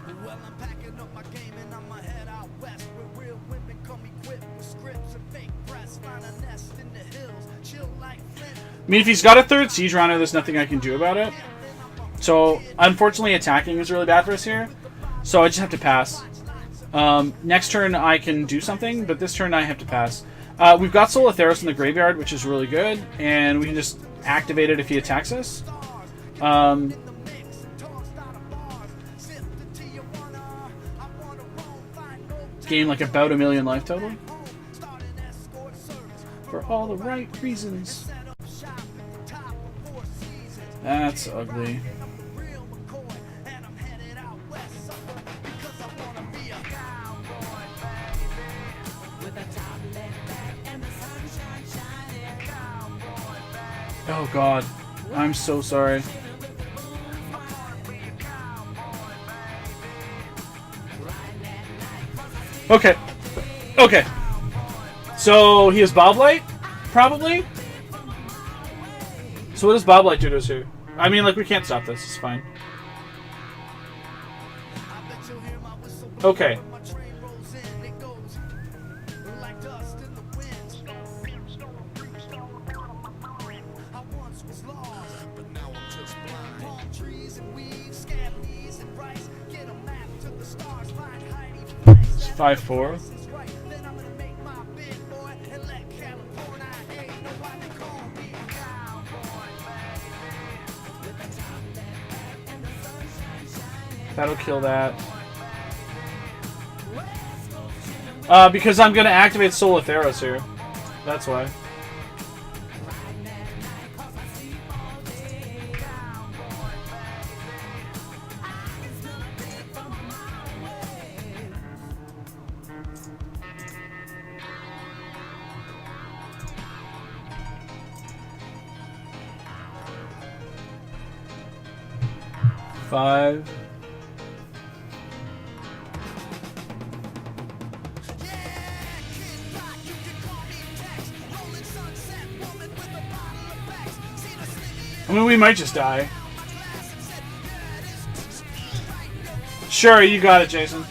I'm packing up my game and I'ma head out west where real women come equipped with scripts and fake press. Find a nest in the hills, chill like Flint. I mean, if he's got a 3rd Siege Rhino, there's nothing I can do about it. So, unfortunately, attacking is really bad for us here. So I just have to pass. Next turn I can do something, but this turn I have to pass. We've got Soul Atheros in the graveyard, which is really good, and we can just activate it if he attacks us. Gain like about 1,000,000 life total. For all the right reasons. That's ugly. Oh god, I'm so sorry. Okay. Okay. So he has Boblight? Probably? So what does Boblight do to us here? I mean, like, we can't stop this. It's fine. Okay. It's 5-4. That'll kill that. Because I'm gonna activate Soul Atheros here. That's why. Five. I mean, we might just die. Sure, you got it, Jason.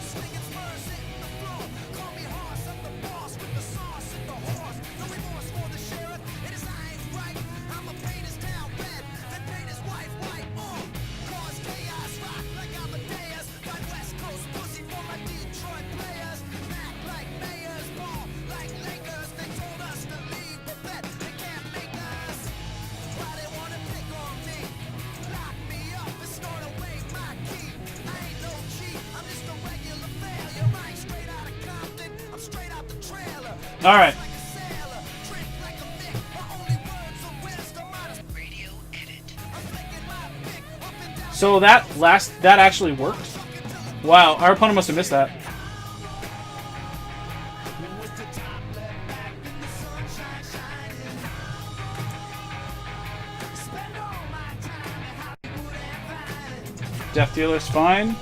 All right. So that actually worked. Wow, our opponent must have missed that. Death Dealer's fine.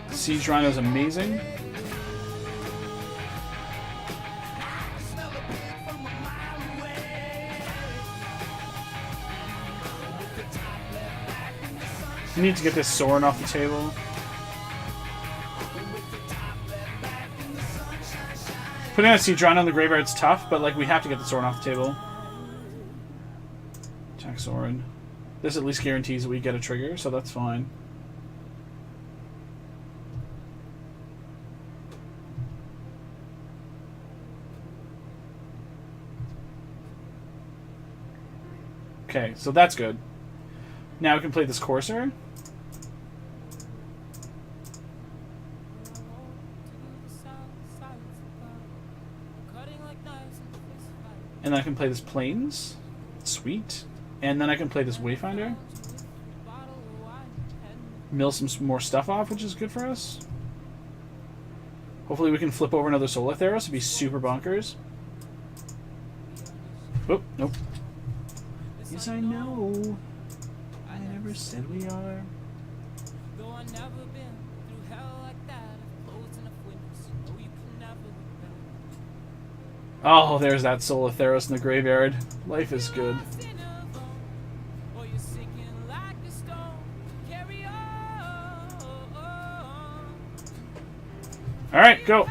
Siege Rhino's amazing. We need to get this Sorin off the table. Putting a Siege Rhino in the graveyard's tough, but like we have to get the Sorin off the table. Attack Sorin. This at least guarantees that we get a trigger, so that's fine. Okay, so that's good. Now we can play this Courser. And then I can play this Plains. Sweet. And then I can play this Wayfinder. Mill some more stuff off, which is good for us. Hopefully we can flip over another Solar Theros. It'd be super bonkers. Oh, nope. Yes, I know. I never said we are. Though I never been through hell like that, I've closed enough windows, know you can never look back. Oh, there's that Solar Theros in the graveyard. Life is good. Or you're sinking like a stone. Carry on. Alright, go.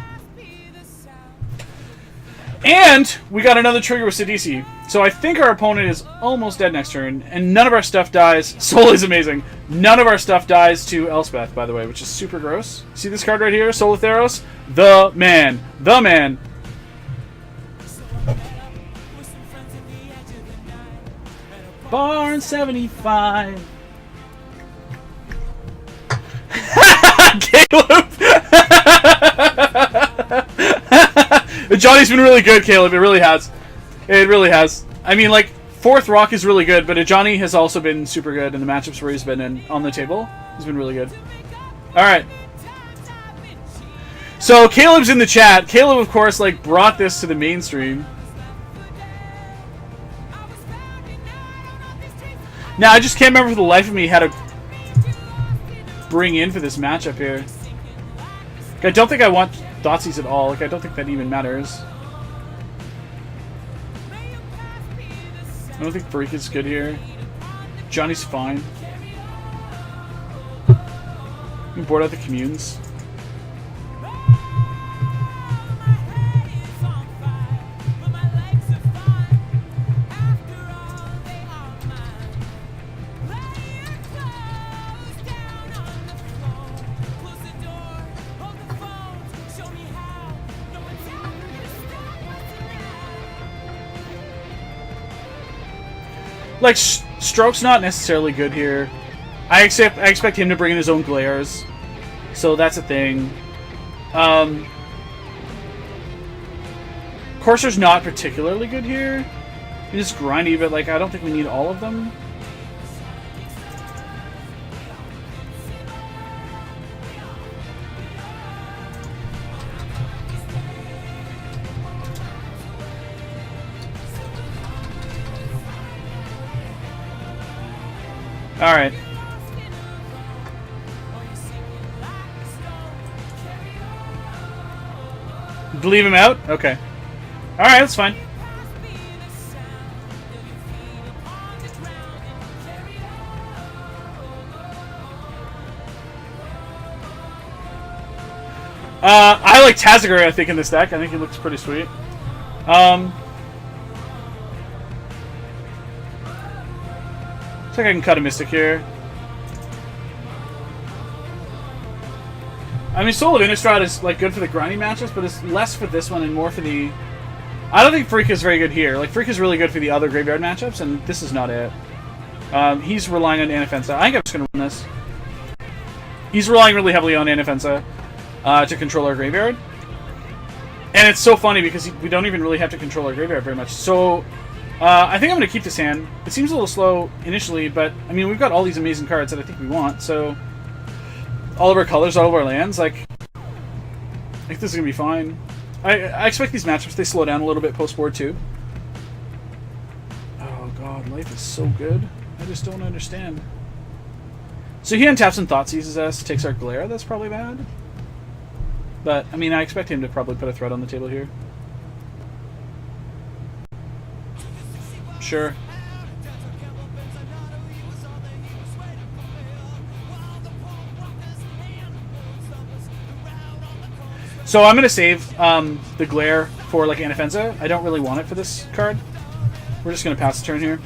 And we got another trigger with Sidisi. So I think our opponent is almost dead next turn, and none of our stuff dies. Soul is amazing. None of our stuff dies to Elspeth, by the way, which is super gross. See this card right here, Solar Theros? The man. The man. Barn 75. Caleb! Johnny's been really good, Caleb. It really has. It really has. I mean, like, 4th Rock is really good, but Johnny has also been super good in the matchups where he's been in on the table. He's been really good. Alright. So, Caleb's in the chat. Caleb, of course, like, brought this to the mainstream. Now, I just can't remember for the life of me how to bring in for this matchup here. I don't think I want Thoughtseize at all. Like, I don't think that even matters. I don't think Freak is good here. Johnny's fine. You can board out the communes. Like, Stroke's not necessarily good here. I expect him to bring in his own glares. So that's a thing. Courser's not particularly good here. He's just grindy, but like I don't think we need all of them. Alright. Leave him out? Okay. Alright, that's fine. I like Tazagor, I think, in this deck. I think he looks pretty sweet. Looks like I can cut a Mystic here. I mean, Soul of Innistrad is like good for the grinding matchups, but it's less for this one and more for the... I don't think Freak is very good here. Like, Freak is really good for the other graveyard matchups, and this is not it. He's relying on Anafensa. I think I'm just going to win this. He's relying really heavily on Anafensa to control our graveyard. And it's so funny because we don't even really have to control our graveyard very much. So... I think I'm going to keep this hand. It seems a little slow initially, but, I mean, we've got all these amazing cards that I think we want, so... All of our colors, all of our lands, like... I think this is going to be fine. I expect these matchups, they slow down a little bit post-board, too. Oh, God, life is so good. I just don't understand. So he untaps and Thoughtseizes us, takes our Glare. That's probably bad. But, I mean, I expect him to probably put a threat on the table here. Sure. So I'm going to save the Glare for like Anafensa. I don't really want it for this card. We're just going to pass the turn here.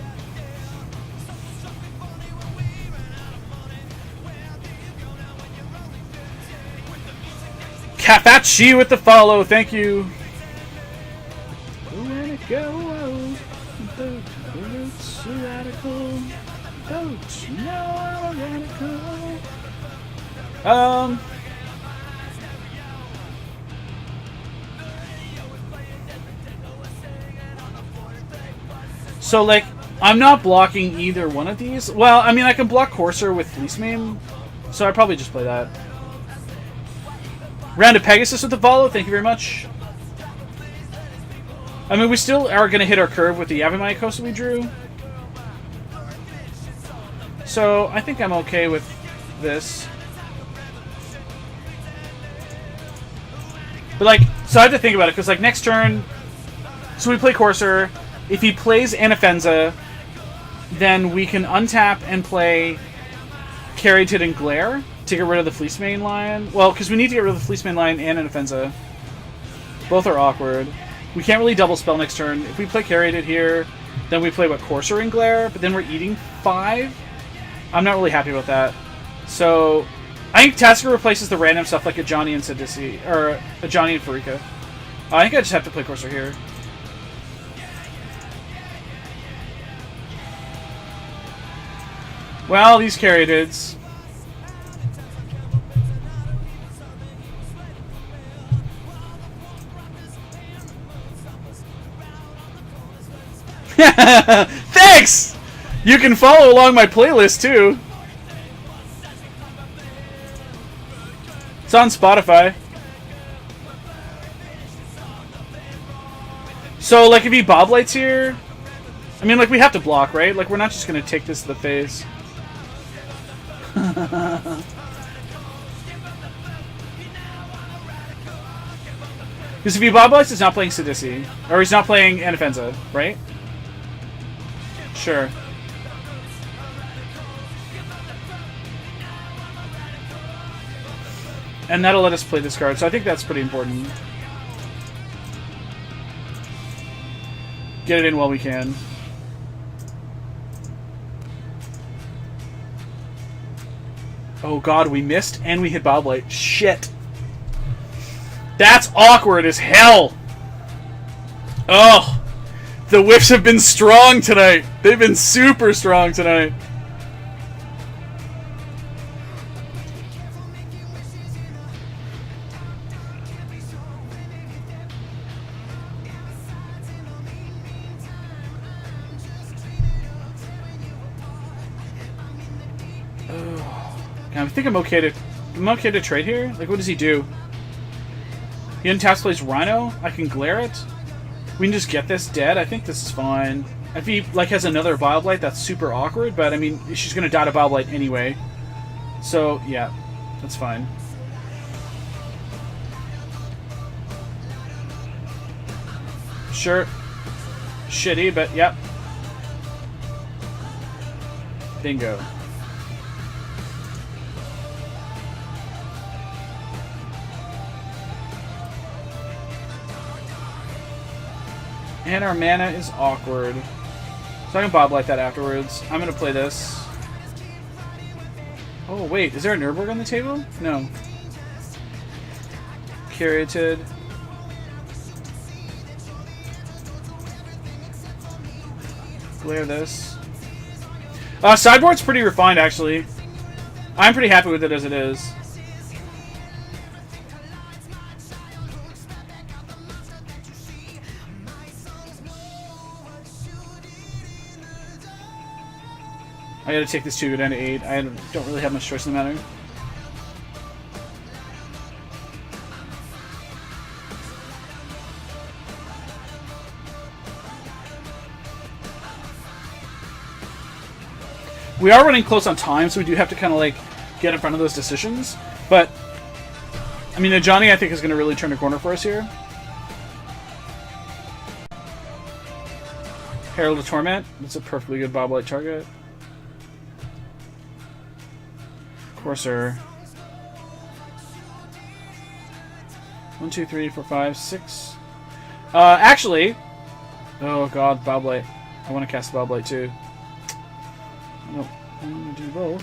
Kafachi with the follow. Thank you. Let it go. Radical. Don't know I'm radical. So, like, I'm not blocking either one of these. Well, I mean, I can block Courser with Fleece Mane, so I'd probably just play that. Round of Pegasus with the follow, thank you very much. I mean, we still are going to hit our curve with the Yavimaya Costa we drew. So, I think I'm okay with this. But, like, so I have to think about it, because, like, next turn, so we play Courser. If he plays Anafenza, then we can untap and play Caryatid and Glare to get rid of the Fleece Mane line. Well, because we need to get rid of the Fleece Mane line and Anafenza. Both are awkward. We can't really double spell next turn. If we play Caryatid here, then we play, what, Courser and Glare, but then we're eating 5? I'm not really happy about that. So, I think Tasker replaces the random stuff like a Johnny and Sidisi, or a Johnny and Farika. I think I just have to play Courser here. Well, these Caryatids. Thanks! You can follow along my playlist, too. It's on Spotify. So, like, if he Boblights here... I mean, like, we have to block, right? Like, we're not just going to take this to the face. Because if he Boblights, he's not playing Sidisi. Or he's not playing Anafenza, right? Sure. And that'll let us play this card, so I think that's pretty important. Get it in while we can. Oh god, we missed, and we hit Boblight. Shit. That's awkward as hell! Oh! The whiffs have been strong tonight! They've been super strong tonight! I think I'm okay to trade here. Like, what does he do? He untaps, plays Rhino. I can glare it. We can just get this dead. I think this is fine. If he like has another Boblight, that's super awkward. But I mean, she's gonna die to Boblight anyway. So yeah, that's fine. Sure. Shitty, but yep. Bingo. And our mana is awkward. So I can Boblight that afterwards. I'm going to play this. Oh, wait. Is there a Nurburg on the table? No. Caryatid. Glare this. Sideboard's pretty refined, actually. I'm pretty happy with it as it is. I gotta take this 2 down to 8. I don't really have much choice in the matter. We are running close on time, so we do have to kind of like get in front of those decisions. But I mean, Johnny I think is going to really turn a corner for us here. Herald of Torment. That's a perfectly good Boblight target. Courser. 1, 2, 3, 4, 5, 6. Actually, oh god, Boblight. I want to cast Boblight too. Nope, I'm gonna do both.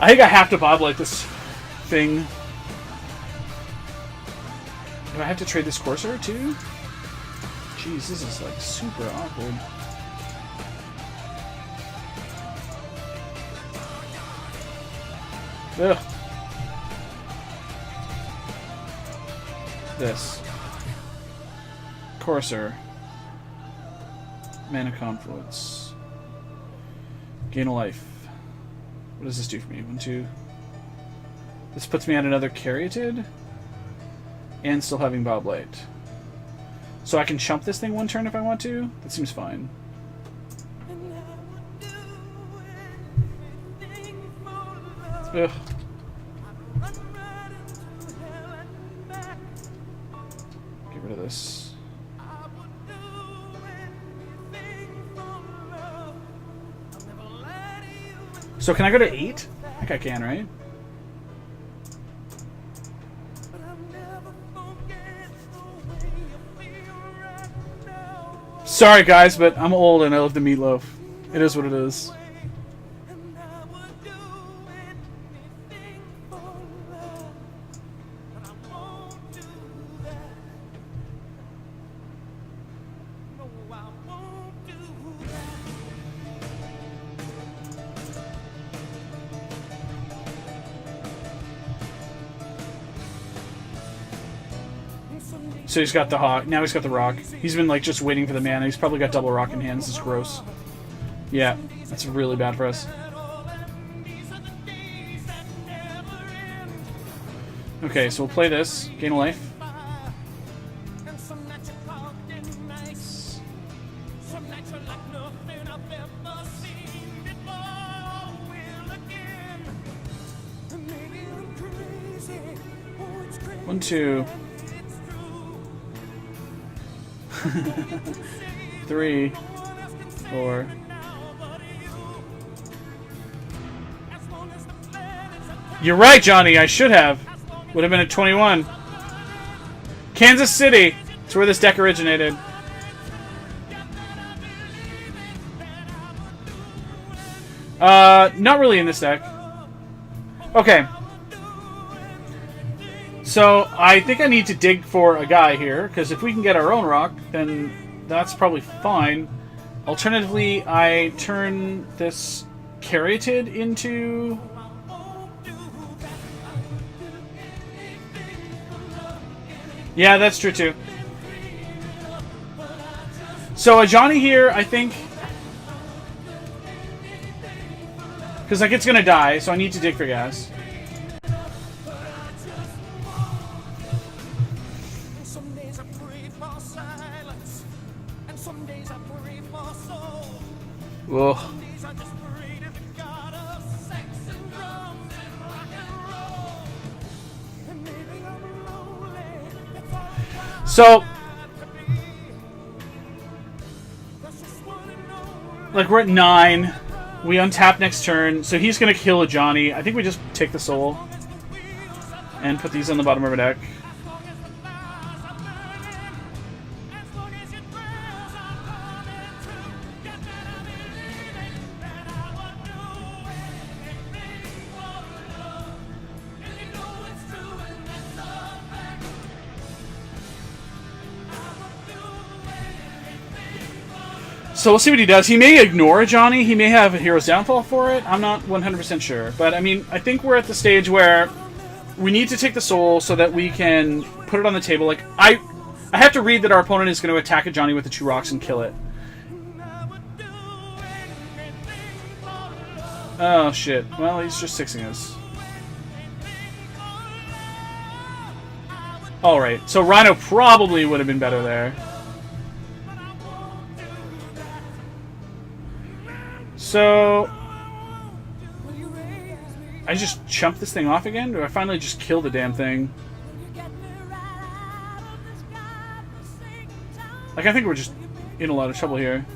I think I have to Boblight this thing. Do I have to trade this Courser too? Jeez, this is like super awkward. Ugh. this. Courser. Mana Confluence. Gain a life. What does this do for me? 1, 2. This puts me at another Caryatid. And still having Boblight. So I can chump this thing one turn if I want to? That seems fine. Ugh. Get rid of this. So can I go to 8? I think I can, right? Sorry guys, but I'm old and I love the meatloaf. It is what it is. So he's got the hawk. Now he's got the rock. He's been like just waiting for the mana. He's probably got double rock in hand. This is gross. Yeah, that's really bad for us. Okay, so we'll play this. Gain a life. One, two. 3, 4. You're right, Johnny. I should have. Would have been at 21. Kansas City. That's where this deck originated. Not really in this deck. Okay. So, I think I need to dig for a guy here, because if we can get our own rock, then that's probably fine. Alternatively, I turn this Caryatid into... Yeah, that's true too. So, a Johnny here, I think... Because, like, it's gonna die, so I need to dig for gas. Whoa. So, like, we're at 9. We untap next turn, so he's gonna kill a Johnny. I think we just take the soul and put these on the bottom of our deck. So we'll see what he does. He may ignore Johnny. He may have a Hero's Downfall for it. I'm not 100% sure. But, I mean, I think we're at the stage where we need to take the soul so that we can put it on the table. Like, I have to read that our opponent is going to attack a Johnny with the 2 rocks and kill it. Oh, shit. Well, he's just 6ing us. Alright, so Rhino probably would have been better there. So, I just chump this thing off again? Or I finally just kill the damn thing? Like, I think we're just in a lot of trouble here.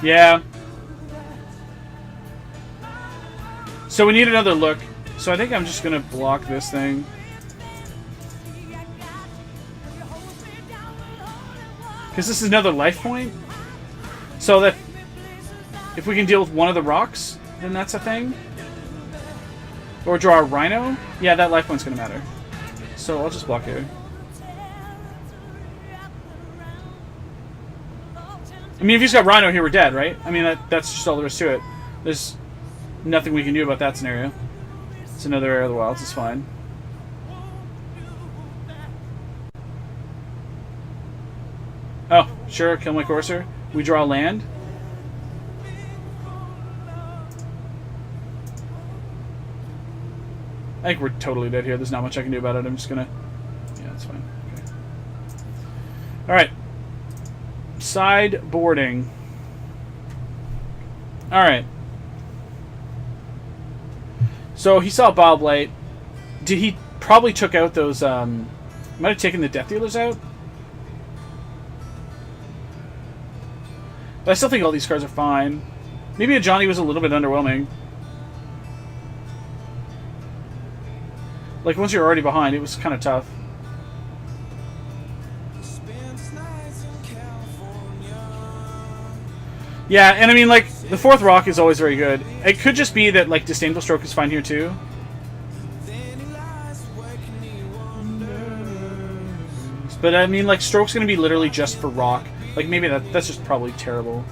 Yeah. So we need another look. So I think I'm just going to block this thing. Because this is another life point. So that if we can deal with one of the rocks, then that's a thing. Or draw a Rhino. Yeah, that life point's going to matter. So I'll just block here. I mean, if he's got Rhino here, we're dead, right? I mean, that's just all there is to it. There's nothing we can do about that scenario. It's another Area of the Wilds. It's fine. Sure, kill my Courser. We draw land. I think we're totally dead here. There's not much I can do about it. I'm just gonna... Yeah, that's fine. Okay. Alright. Sideboarding. Alright. So he saw Bile Blight. Did he probably took out those... Might have taken the Death Dealers out? But I still think all these cards are fine. Maybe a Johnny was a little bit underwhelming. Like, once you're already behind, it was kind of tough. Yeah, and I mean, like, the 4th Rock is always very good. It could just be that, like, Disdainful Stroke is fine here, too. But, I mean, like, Stroke's going to be literally just for Rock. Like, maybe that's just probably terrible.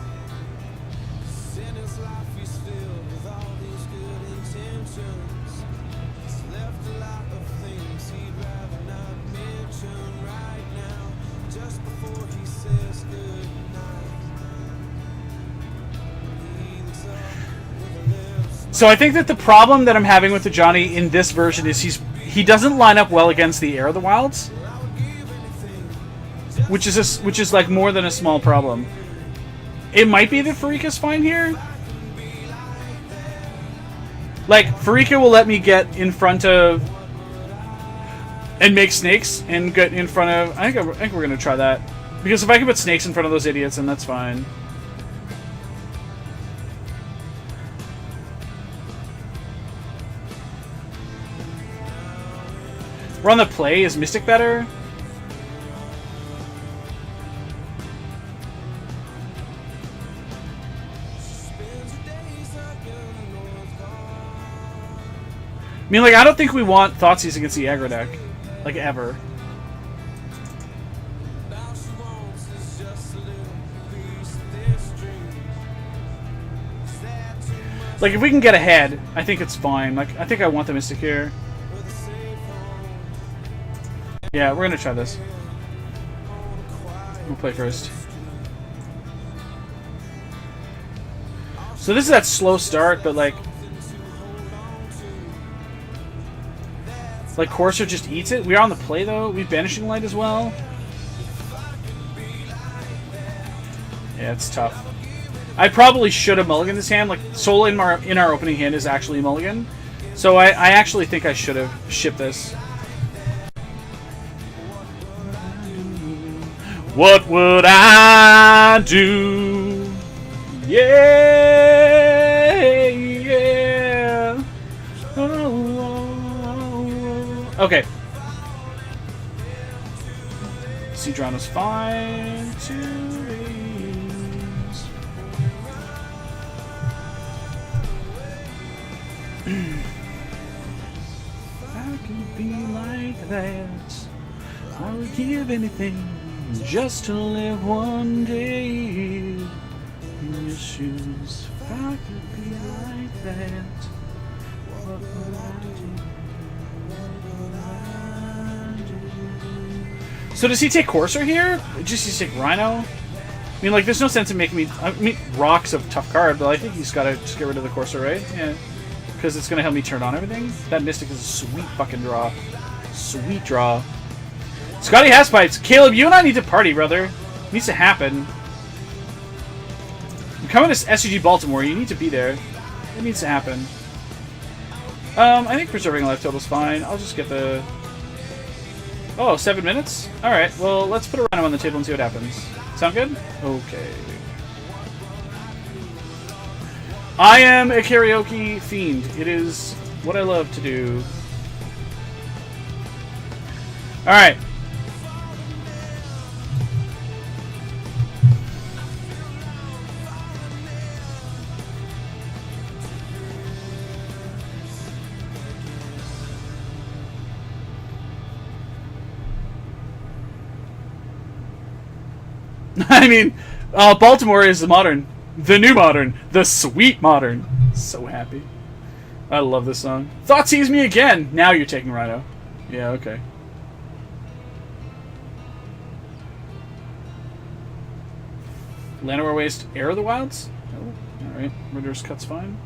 So I think that the problem that I'm having with the Johnny in this version is he doesn't line up well against the Heir of the Wilds, which is like more than a small problem. It might be that Farika's fine here. Like, Farika will let me get in front of and make snakes and get in front of... I think we're gonna try that, because if I can put snakes in front of those idiots, then that's fine. We're on the play. Is Mystic better? I mean, like, I don't think we want Thoughtseize against the aggro deck. Like, ever. Like, if we can get ahead, I think it's fine. Like, I think I want the Mystic here. Yeah, we're gonna try this. We'll play first. So this is that slow start, but like Courser just eats it. We are on the play though. We've Banishing Light as well. Yeah, it's tough. I probably should have mulliganed this hand. Like, Soul in our opening hand is actually mulligan. So I actually think I should have shipped this. What would I do? Yeah, yeah. Oh. Okay. Seedrano's fine. 2 days. I could be like that. I would give anything just to live one day in your shoes. If I could be like that, what would I do? So does he take Courser here? Just he take Rhino? I mean, like, there's no sense in making me... I mean, Rock's a tough card, but I think he's got to just get rid of the Courser, right? Yeah. Because it's going to help me turn on everything. That Mystic is a sweet fucking draw. Sweet draw. Scotty has pipes. Caleb, you and I need to party, brother. It needs to happen. I'm coming to SCG Baltimore. You need to be there. It needs to happen. I think preserving a life total is fine. I'll just get the... Oh, 7 minutes? Alright, well, let's put a random on the table and see what happens. Sound good? Okay. I am a karaoke fiend. It is what I love to do. Alright. I mean, Baltimore is the modern. The new modern. The sweet modern. So happy. I love this song. Thoughtseize me again! Now you're taking Rhino. Yeah, okay. Llanowar Waste, Air of the Wilds? Oh, alright. Murderous Cut's fine.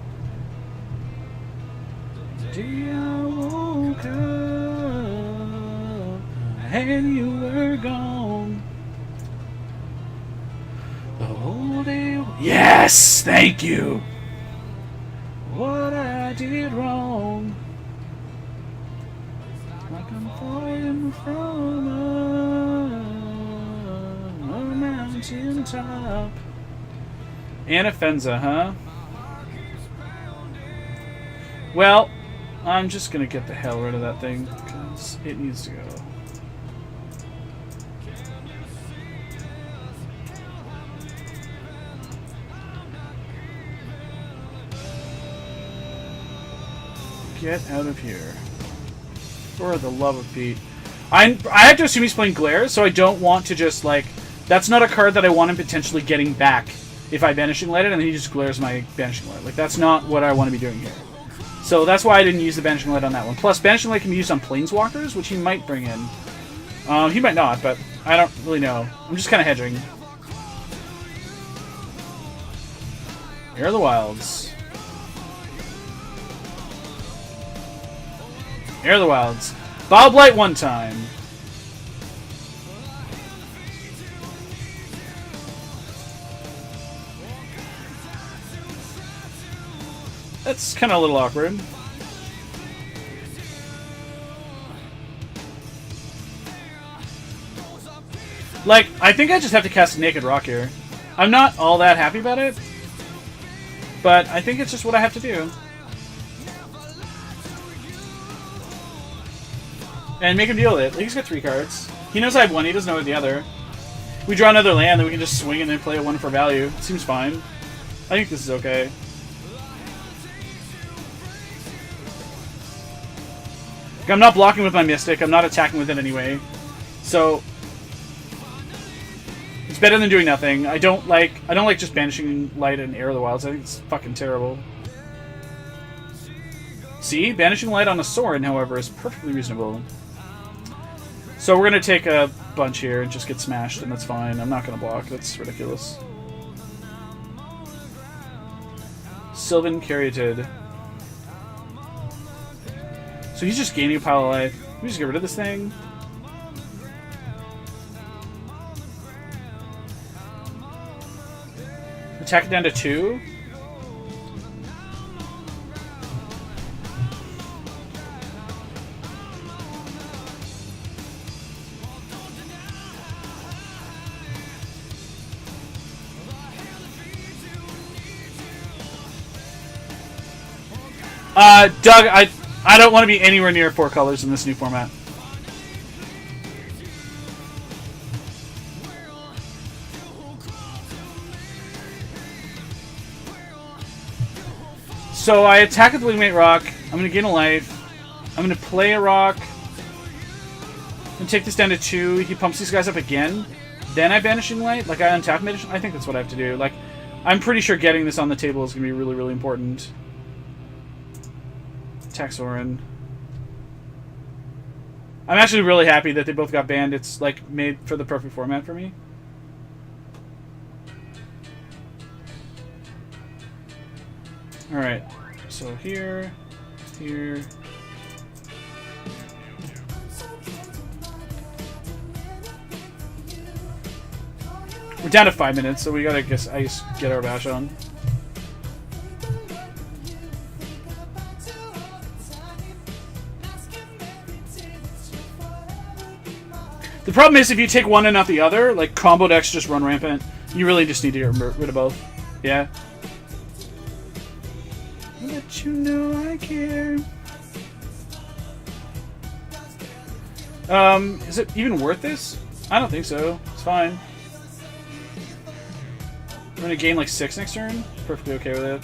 Day I woke up and you were gone. The whole day. Yes! Thank you! What I did wrong. Like I'm falling from a mountain top. Anafenza, huh? Well, I'm just gonna get the hell rid of that thing because it needs to go. Get out of here. For the love of Pete. I have to assume he's playing Glare, so I don't want to just, like... That's not a card that I want him potentially getting back if I Banishing Light it, and then he just glares my Banishing Light. Like, that's not what I want to be doing here. So that's why I didn't use the Banishing Light on that one. Plus, Banishing Light can be used on Planeswalkers, which he might bring in. He might not, but I don't really know. I'm just kind of hedging. Air of the Wilds. Air of the Wilds. Bobblight one time. That's kind of a little awkward. Like, I think I just have to cast Naked Rock here. I'm not all that happy about it, but I think it's just what I have to do. And make him deal with it. He's got 3 cards. He knows I have 1, he doesn't know the other. We draw another land, then we can just swing and then play a 1 for value. Seems fine. I think this is okay. I'm not blocking with my Mystic, I'm not attacking with it anyway. So it's better than doing nothing. I don't like just Banishing Light and Air of the Wilds. I think it's fucking terrible. See? Banishing Light on a Sorin, however, is perfectly reasonable. So we're gonna take a bunch here and just get smashed, and that's fine. I'm not gonna block, that's ridiculous. Sylvan Caryatid. So he's just gaining a pile of life. Can we just get rid of this thing? Attack it down to 2. Doug, I don't want to be anywhere near 4 colors in this new format. So I attack with Wingmate Rock. I'm going to gain a life. I'm going to play a rock. I'm going to take this down to 2. He pumps these guys up again. Then I Banishing Light. Like I untap Banishing. I think that's what I have to do. Like, I'm pretty sure getting this on the table is going to be really, really important. Taxorin. I'm actually really happy that they both got banned. It's like made for the perfect format for me. Alright, so here, here. We're down to 5 minutes, so we gotta get our bash on. The problem is if you take one and not the other, like combo decks just run rampant. You really just need to get rid of both. Yeah. I'll let you know I care. Is it even worth this? I don't think so. It's fine. I'm gonna gain like 6 next turn. Perfectly okay with it.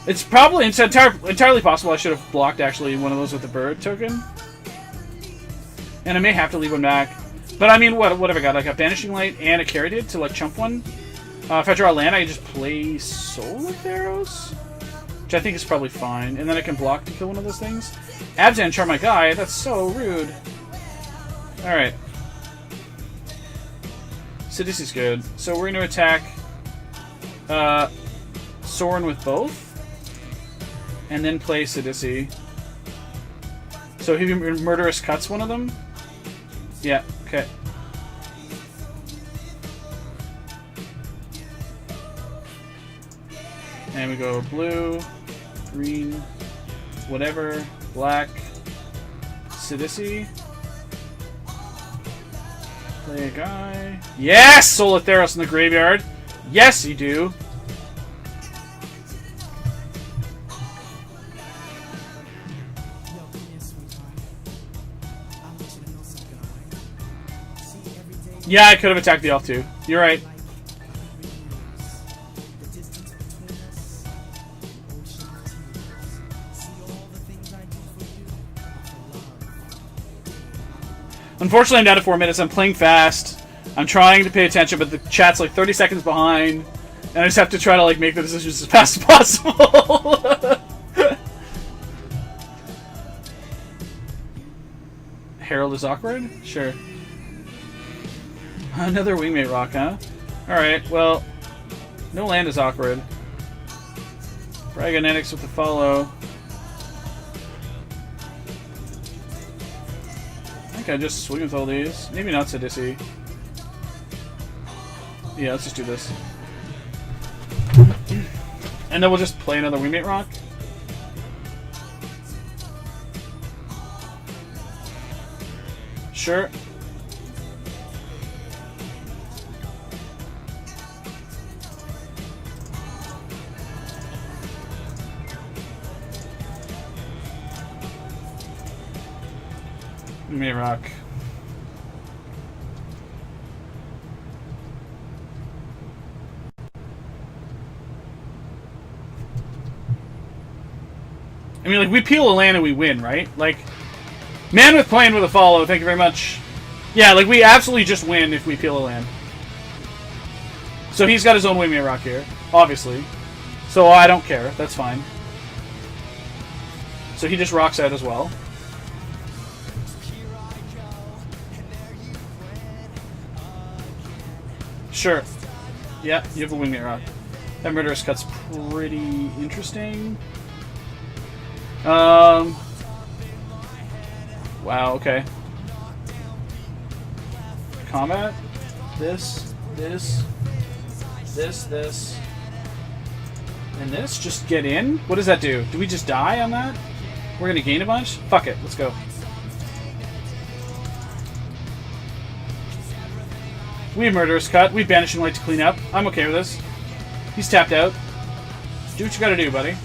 It's entirely possible I should have blocked actually one of those with the bird token. And I may have to leave one back. But I mean, what have I got? Like a Banishing Light and a Caryatid to like chump one. If I draw a land, I can just play Soul of Theros. which I think is probably fine. And then I can block to kill one of those things. Abzan charm my guy. That's so rude. All right. So this is good. So we're going to attack Soren with both. And then play Sidisi. So he Murderous cuts one of them? Yeah, okay. And we go blue, green, whatever, black, Sidisi. Play a guy. Yes! Soul Theros in the graveyard. Yes, you do. Yeah, I could have attacked the elf too. You're right. Unfortunately, I'm down to 4 minutes. I'm playing fast. I'm trying to pay attention, but the chat's like 30 seconds behind, and I just have to try to like make the decisions as fast as possible. Herald is awkward? Sure. Another wingmate rock, huh? Alright, well, no land is awkward. Dragonetics with the follow. I think I just swing with all these. Maybe not Sidisi. Yeah, let's just do this. And then we'll just play another wingmate rock. Sure. Wingmate rock. I mean, like, we peel a land and we win, right? Like, man with plan with a follow, thank you very much. Yeah, like, we absolutely just win if we peel a land. So he's got his own wingmate rock here, obviously. So I don't care, that's fine. So he just rocks out as well. Sure. Yeah, you have a wingmate rock. That Murderous Cut's pretty interesting. Wow, okay. Combat. This. And this. Just get in? What does that do? Do we just die on that? We're gonna gain a bunch? Fuck it, let's go. We have Murderous Cut. We have Banishing Light to clean up. I'm okay with this. He's tapped out. Do what you gotta do, buddy.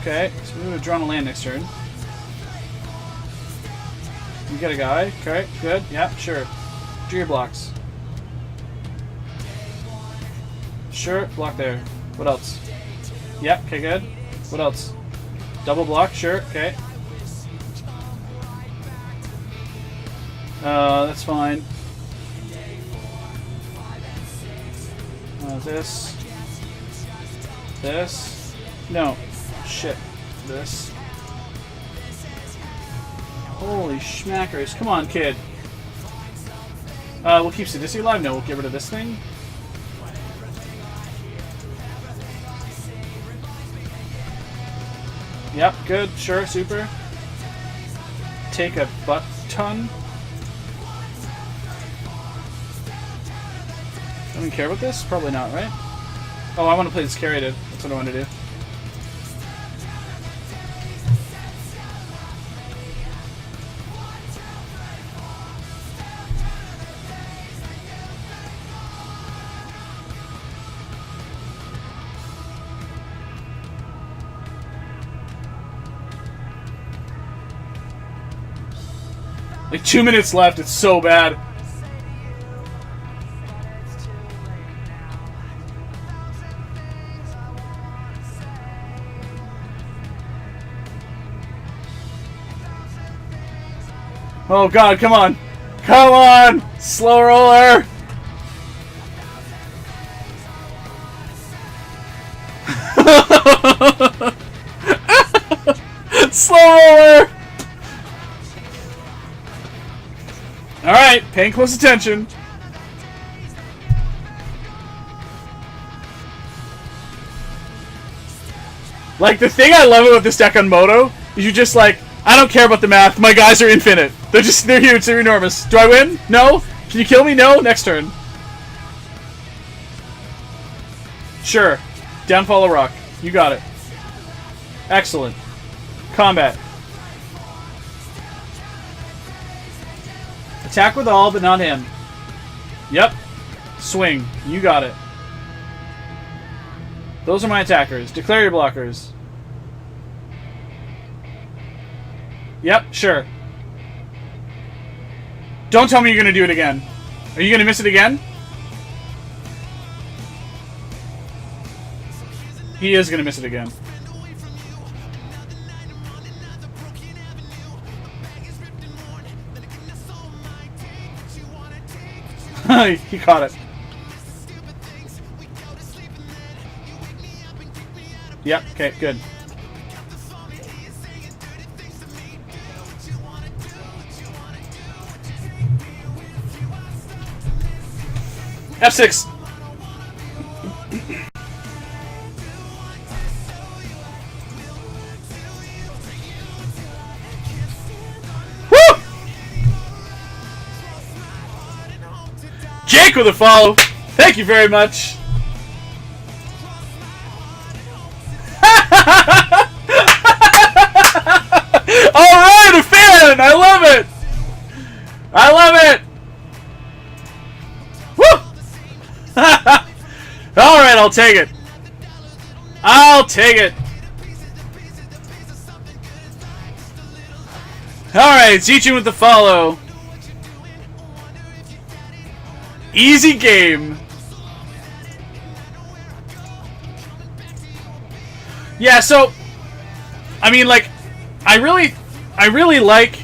Okay, so we would have drawn a land next turn. You got a guy. Okay, good. Yeah, sure. Do your blocks. Sure, block there. What else? Yeah, okay, good. What else? Double block, sure, okay. That's fine. This. No. Shit. This. Holy schmackers. Come on, kid. We'll keep Sidisi alive? No, we'll get rid of this thing. Yep, good, sure, super. Take a butt ton. I don't care about this? Probably not, right? Oh, I want to play this Caryatid. That's what I want to do. Like 2 minutes left, it's so bad. Oh god, come on! Come on! Slow roller! controller! Alright, paying close attention. Like, the thing I love about this deck on Moto is you just like, I don't care about the math, my guys are infinite. They're huge, they're enormous. Do I win? No? Can you kill me? No? Next turn. Sure. Downfall of Rock. You got it. Excellent. Combat. Attack with all, but not him. Yep. Swing. You got it. Those are my attackers. Declare your blockers. Yep, sure. Don't tell me you're going to do it again. Are you going to miss it again? He is going to miss it again. He caught it. Yep, okay, good. F6. Woo! Jake with a follow. Thank you very much. Alright, a fan! I love it! I love it! Woo! Alright, I'll take it. I'll take it. Alright, Zichin with the follow. Easy game. Yeah, so I mean, like, I really like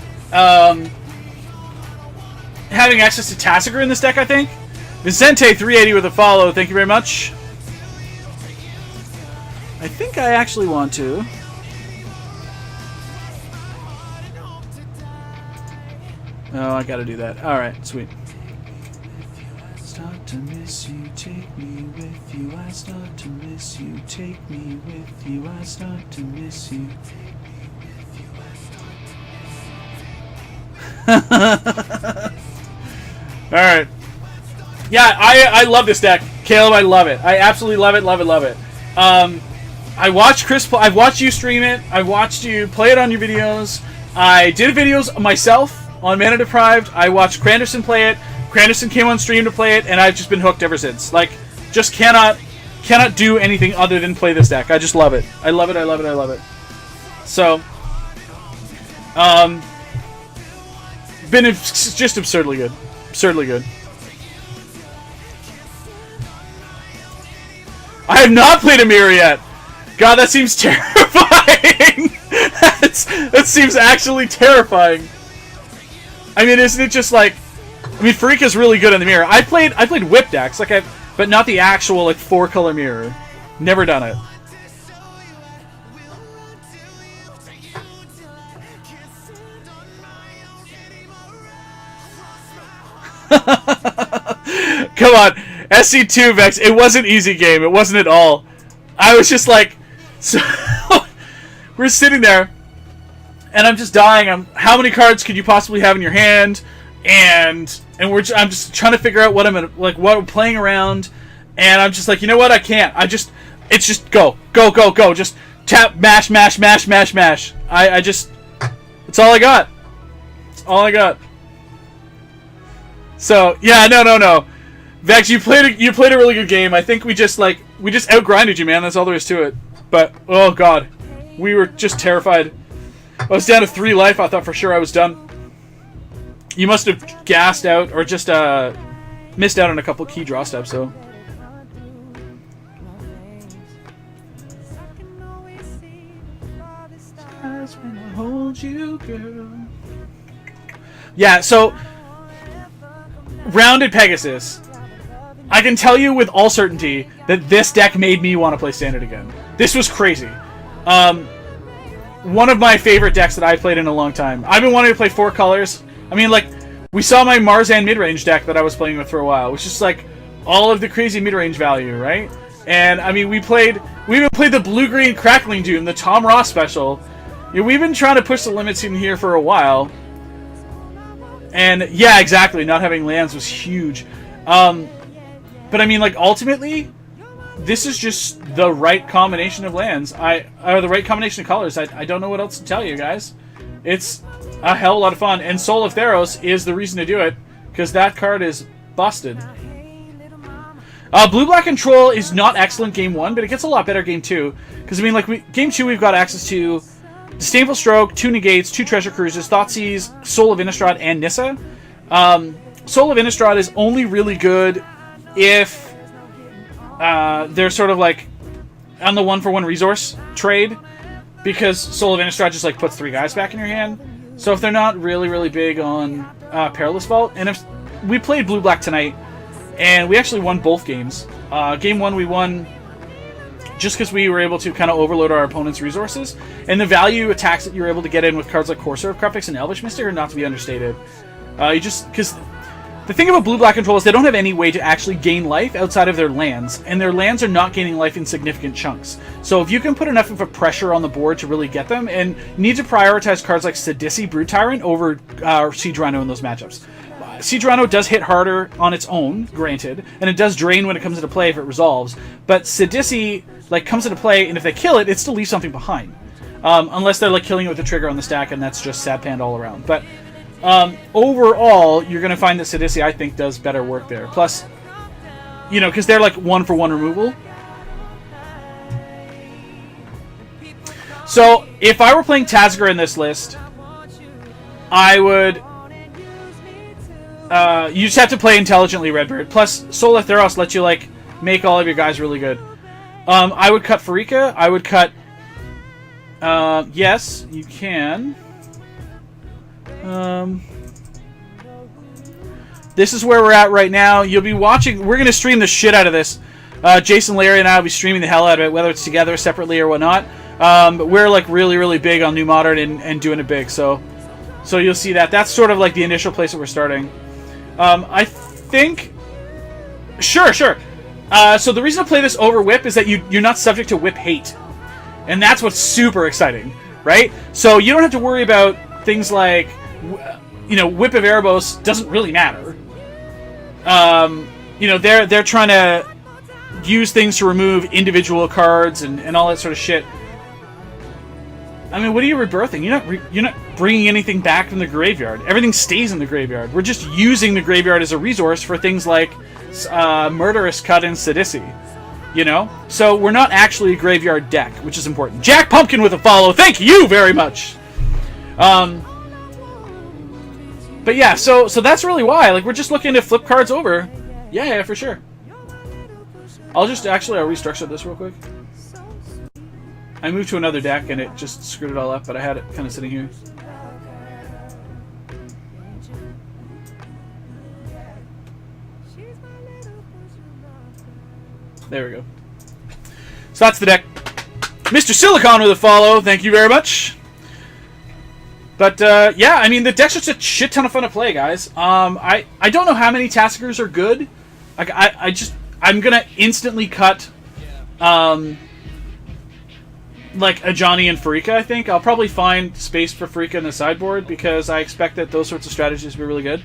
having access to Tassiger in this deck, I think. Vicente 380 with a follow, thank you very much. I think I actually want to. Oh, I gotta do that. Alright, sweet. Start to miss you, take me with you. I start to miss you, take me with you. I start to miss you. Alright. Yeah, I love this deck. Caleb, I love it. I absolutely love it, love it, love it. I watched Chris I've watched you stream it. I've watched you play it on your videos. I did videos myself on Mana Deprived. I watched Cranderson play it. Cranderson came on stream to play it, and I've just been hooked ever since. Like, just cannot do anything other than play this deck. I just love it. I love it, I love it, I love it. So, been just absurdly good. Absurdly good. I have not played a mirror yet! God, that seems terrifying! That seems actually terrifying. I mean, isn't it just like... I mean, Farika's really good in the mirror. I played whip decks, like but not the actual, like, 4-color mirror. Never done it. Come on, SC2 Vex. It wasn't an easy game. It wasn't at all. I was just like, so we're sitting there, and I'm just dying. How many cards could you possibly have in your hand? And I'm just trying to figure out what what I'm playing around, and I'm just like, you know what? I can't. It's just go. Just tap, mash. It's all I got. It's all I got. So yeah, no. Vex, you played a really good game. I think we just outgrinded you, man. That's all there is to it. But oh god, we were just terrified. I was down to 3 life. I thought for sure I was done. You must have gassed out or just missed out on a couple key draw steps, though. Yeah, so Rounded Pegasus. I can tell you with all certainty that this deck made me want to play Standard again. This was crazy. one of my favorite decks that I've played in a long time. I've been wanting to play 4 colors. I mean, like, we saw my Marzan mid-range deck that I was playing with for a while, which is like all of the crazy mid-range value, right? And I mean, we even played the blue-green Crackling Doom, the Tom Ross special. You know, we've been trying to push the limits in here for a while. And yeah, exactly, not having lands was huge. But I mean, like, ultimately, this is just the right combination of lands. Or the right combination of colors. I don't know what else to tell you guys. It's a hell of a lot of fun. And Soul of Theros is the reason to do it, because that card is busted. Blue-Black Control is not excellent Game 1, but it gets a lot better Game 2. Because, I mean, like, Game 2 we've got access to Disdainful Stroke, 2 Negates, 2 Treasure Cruises, Thoughtseize, Soul of Innistrad, and Nissa. Soul of Innistrad is only really good if they're sort of like on the 1-for-1 resource trade, because Soul of Innistrad just like puts 3 guys back in your hand. So if they're not really big on Perilous Vault, and if we played Blue-Black tonight, and we actually won both games. Game 1 we won just because we were able to kind of overload our opponent's resources, and the value attacks that you were able to get in with cards like Corsair of Kruphix and Elvish Mystic are not to be understated. Because the thing about Blue-Black Control is they don't have any way to actually gain life outside of their lands, and their lands are not gaining life in significant chunks. So if you can put enough of a pressure on the board to really get them, and you need to prioritize cards like Sidisi, Brute Tyrant over Siege Rhino in those matchups. Siege Rhino does hit harder on its own, granted, and it does drain when it comes into play if it resolves, but Sidisi like comes into play, and if they kill it, it still leaves something behind. Unless they're like killing it with a trigger on the stack, and that's just sad panned all around. But overall, you're going to find that Sidisi, I think, does better work there. Plus, you know, because they're like 1-for-1 removal. So, if I were playing Tazgar in this list, I would... you just have to play intelligently, Redbird. Plus, Soul of Theros lets you, like, make all of your guys really good. I would cut Farika. I would cut... yes, you can... this is where we're at right now. You'll be watching. We're going to stream the shit out of this. Jason, Larry, and I will be streaming the hell out of it, whether it's together, separately, or whatnot. But we're like really big on New Modern and doing it big. So you'll see that. That's sort of like the initial place that we're starting. I think... Sure. So the reason to play this over Whip is that you're not subject to Whip hate. And that's what's super exciting, right? So you don't have to worry about things like... You know, Whip of Erebos doesn't really matter. You know, they're trying to use things to remove individual cards and all that sort of shit. I mean, what are you rebirthing? You're not bringing anything back from the graveyard. Everything stays in the graveyard. We're just using the graveyard as a resource for things like Murderous Cut and Sidisi. You know? So we're not actually a graveyard deck, which is important. Jack Pumpkin with a follow. Thank you very much. But yeah, so that's really why. Like, we're just looking to flip cards over. Yeah, for sure. I'll restructure this real quick. I moved to another deck and it just screwed it all up, but I had it kind of sitting here. There we go. So that's the deck. Mr. Silicon with a follow. Thank you very much. But, yeah, I mean, the deck's just a shit ton of fun to play, guys. I don't know how many Taskers are good. Like, I'm gonna instantly cut, like, Ajani and Farika, I think. I'll probably find space for Farika in the sideboard, because I expect that those sorts of strategies will be really good.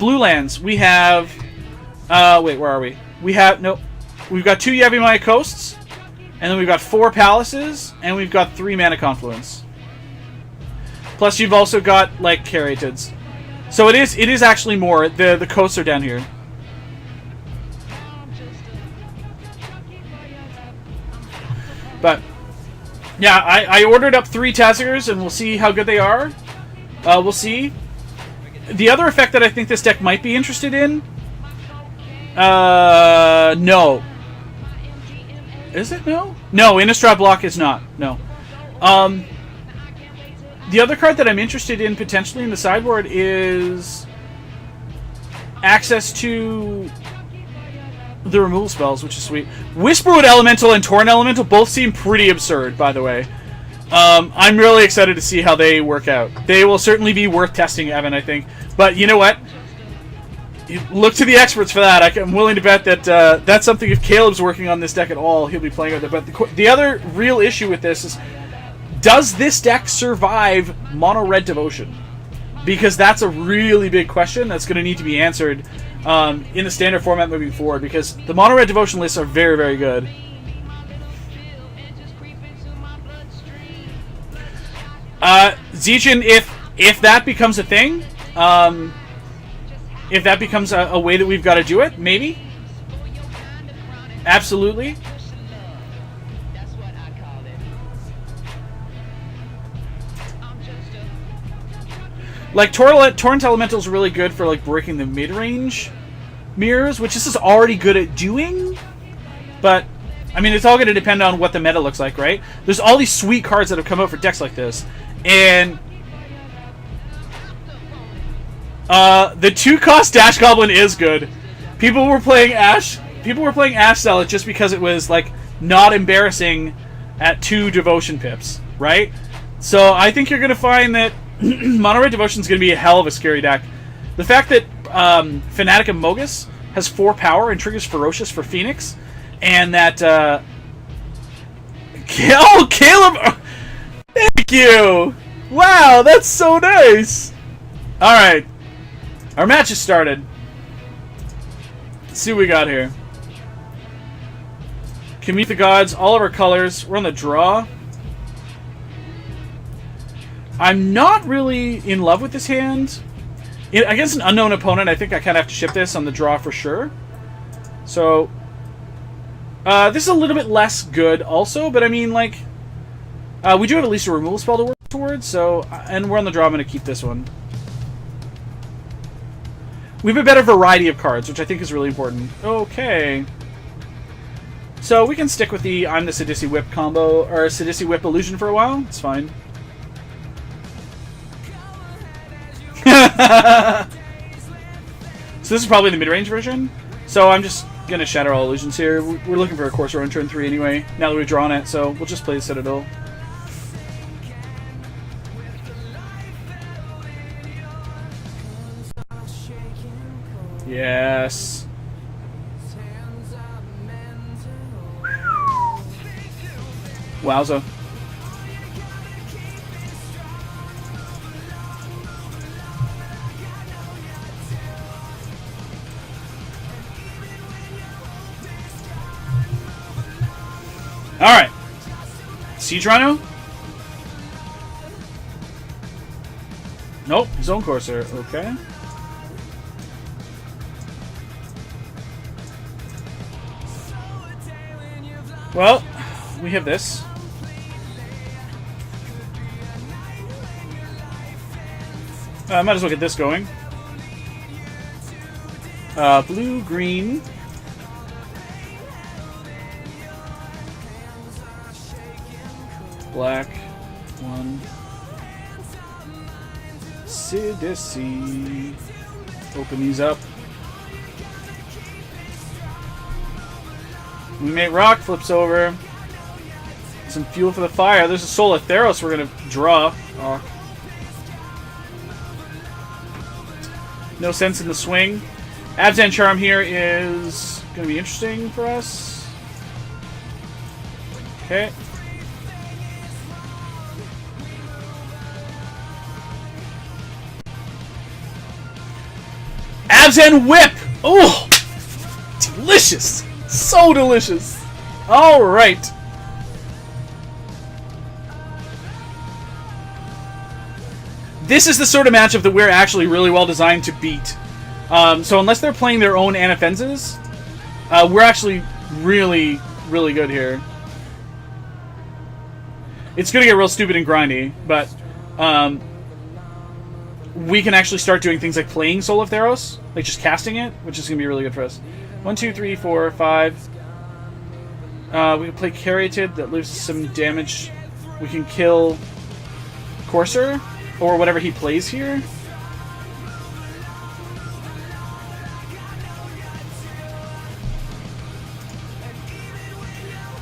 Blue lands. We have, wait, where are we? We've got 2 Yavimaya Coasts, and then we've got 4 Palaces, and we've got 3 Mana Confluence. Plus, you've also got, like, Caryatids. So it is actually more. The coasts are down here. But, yeah, I ordered up 3 Tazigers, and we'll see how good they are. We'll see. The other effect that I think this deck might be interested in... no. Is it no? No, Innistrad Block is not. No. The other card that I'm interested in potentially in the sideboard is access to the removal spells, which is sweet. Whisperwood Elemental and Torrent Elemental both seem pretty absurd, by the way. I'm really excited to see how they work out. They will certainly be worth testing, Evan, I think. But you know what? Look to the experts for that. I'm willing to bet that that's something, if Caleb's working on this deck at all, he'll be playing with it. But the other real issue with this is, does this deck survive Mono Red Devotion? Because that's a really big question that's going to need to be answered in the standard format moving forward. Because the Mono Red Devotion lists are very, very good. Zeichin, if that becomes a thing, if that becomes a way that we've got to do it, maybe. Absolutely. Like, Torrent Elemental is really good for, like, breaking the mid-range mirrors, which this is already good at doing. But, I mean, it's all going to depend on what the meta looks like, right? There's all these sweet cards that have come out for decks like this. And the 2-cost Dash Goblin is good. People were playing Ash Zealot just because it was, like, not embarrassing at 2 Devotion pips, right? So I think you're going to find that Mono Red Devotion is going to be a hell of a scary deck. The fact that Fanatic of Mogus has 4 power and triggers Ferocious for Phoenix, and that Caleb, thank you. Wow, that's so nice. All right, our match has started. Let's see what we got here. Can meet the gods, all of our colors. We're on the draw. I'm not really in love with this hand. Against an unknown opponent, I think I kind of have to ship this on the draw for sure. So, this is a little bit less good also, but I mean, like, we do have at least a removal spell to work towards, so, and we're on the draw, I'm going to keep this one. We have a better variety of cards, which I think is really important. Okay. So, we can stick with the I'm the Sidisi Whip combo, or Sidisi Whip illusion for a while. It's fine. So this is probably the mid-range version. So I'm just going to shatter all illusions here. We're looking for a Corsair on turn 3 anyway, now that we've drawn it, so we'll just play the Citadel. Yes. Wowza. Alright. Siege Rhino? Nope, Zone Corsair. Okay. Well, we have this. Might as well get this going. Blue, green. Black. 1. Sidisi. Open these up. We mate rock, flips over. Some fuel for the fire. There's a Soul of Theros we're going to draw. Oh. No sense in the swing. Abzan Charm here is going to be interesting for us. Okay. Abzan Whip! Oh! Delicious! So delicious! Alright. This is the sort of matchup that we're actually really well designed to beat. So unless they're playing their own Anafenzas, we're actually really, really good here. It's going to get real stupid and grindy, but we can actually start doing things like playing Soul of Theros, like just casting it, which is going to be really good for us. 1, 2, 3, 4, 5. We can play Caryatid, that leaves some damage. We can kill Corsair, or whatever he plays here.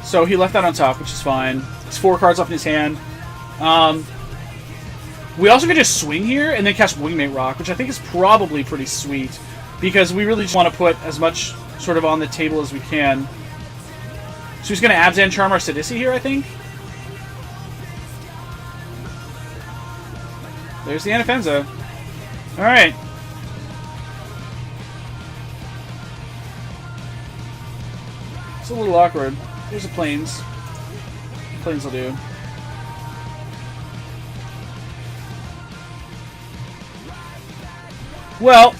So he left that on top, which is fine. It's 4 cards off in his hand. We also could just swing here and then cast Wingmate Rock, which I think is probably pretty sweet, because we really just want to put as much sort of on the table as we can. So he's going to Abzan Charm our Sidisi here, I think. There's the Anafenza. Alright. It's a little awkward. Here's the Plains. Plains will do. Well,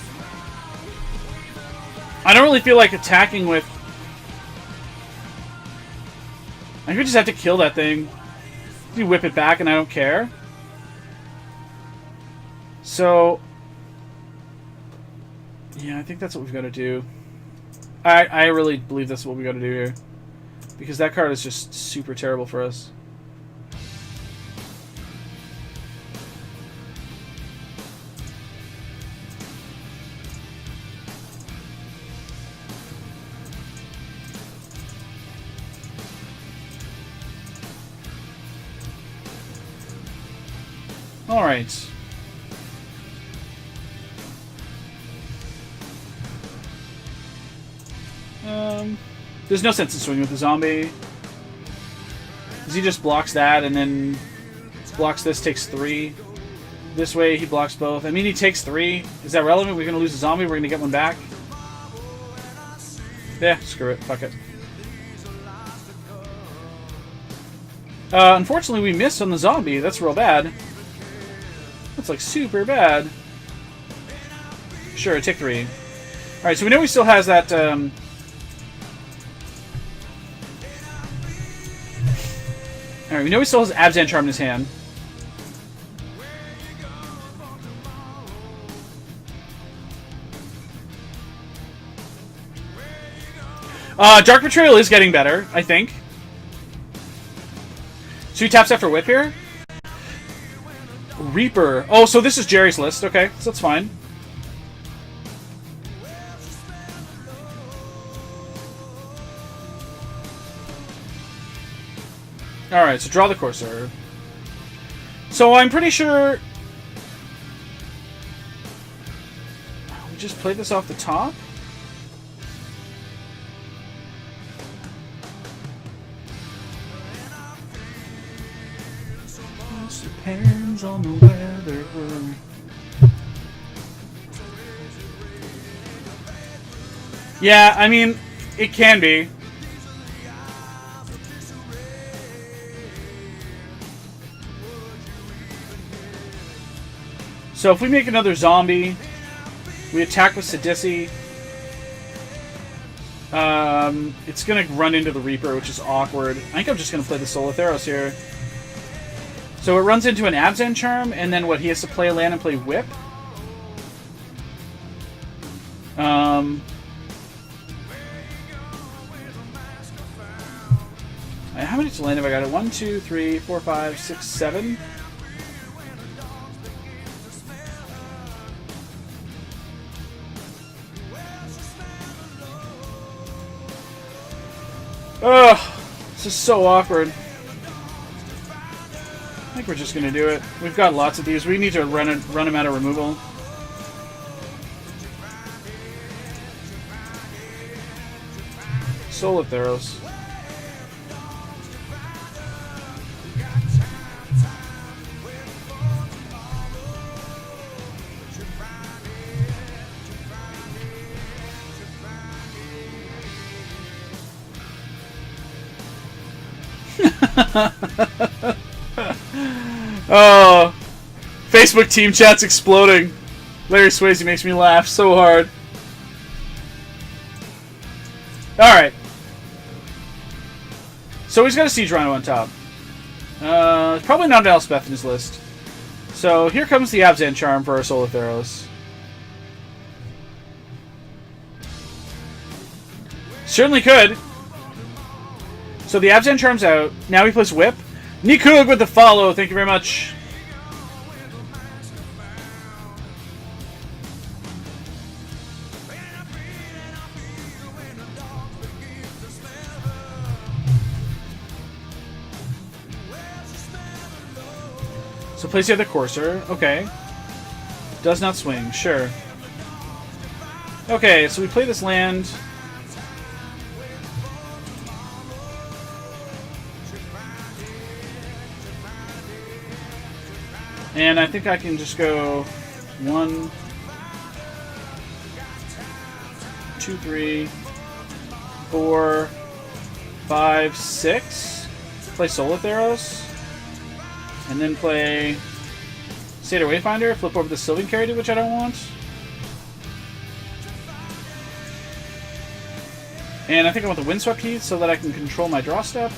I don't really feel like attacking with... I could just have to kill that thing. You whip it back and I don't care. So... yeah, I think that's what we've got to do. I really believe that's what we got to do here. Because that card is just super terrible for us. Alright. There's no sense in swinging with the zombie. Because he just blocks that and then blocks this, takes 3. This way he blocks both. I mean, he takes 3. Is that relevant? We're going to lose the zombie, we're going to get one back. Yeah, screw it. Fuck it. Unfortunately, we missed on the zombie. That's real bad. That's like super bad. Sure, take 3. Alright, so we know he still has that... Alright, we know he still has Abzan Charm in his hand. Dark Betrayal is getting better, I think. So he taps after Whip here? Reaper. Oh, so this is Jerry's list. Okay, so that's fine. Alright, so draw the Corsair. So I'm pretty sure... we just played this off the top? It depends on the weather. Yeah, I mean, it can be. So if we make another zombie, we attack with Sidisi. It's going to run into the Reaper, which is awkward. I think I'm just going to play the Solitheros here. So it runs into an Abzan Charm, and then what, he has to play a land and play Whip? How many land have I got? 1, 2, 3, 4, 5, 6, 7? Ugh, this is so awkward. I think we're just gonna do it. We've got lots of these. We need to run them out of removal. Solitheros. Oh, Facebook team chat's exploding. Larry Swayze makes me laugh so hard. Alright. So he's got a Siege Rhino on top. Probably not an Elspeth in his list. So here comes the Abzan Charm for our Solitheros. Certainly could. So the Abzan Charm's out. Now he plays Whip. Nikug with the follow. Thank you very much. place the other courser. Okay. Does not swing. Sure. Okay, so we play this land. And I think I can just go 1, 2, 3, 4, 5, 6. Play Solar Theros. And then play Seder Wayfinder. Flip over the Sylvan Carrier, which I don't want. And I think I want the Windswept Heath so that I can control my draw step.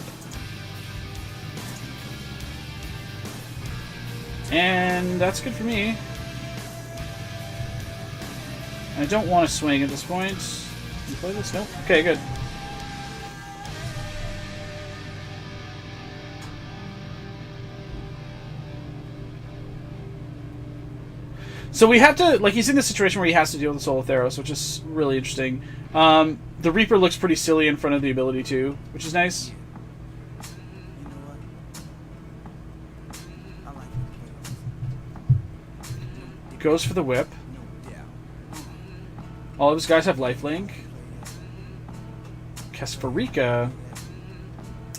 And that's good for me. I don't want to swing at this point. Can you play this? Nope. Okay, good. So we have to, like, he's in this situation where he has to deal with the Soul of Theros, which is really interesting. The Reaper looks pretty silly in front of the ability too, which is nice. Goes for the whip. All of his guys have lifelink. Kesparika.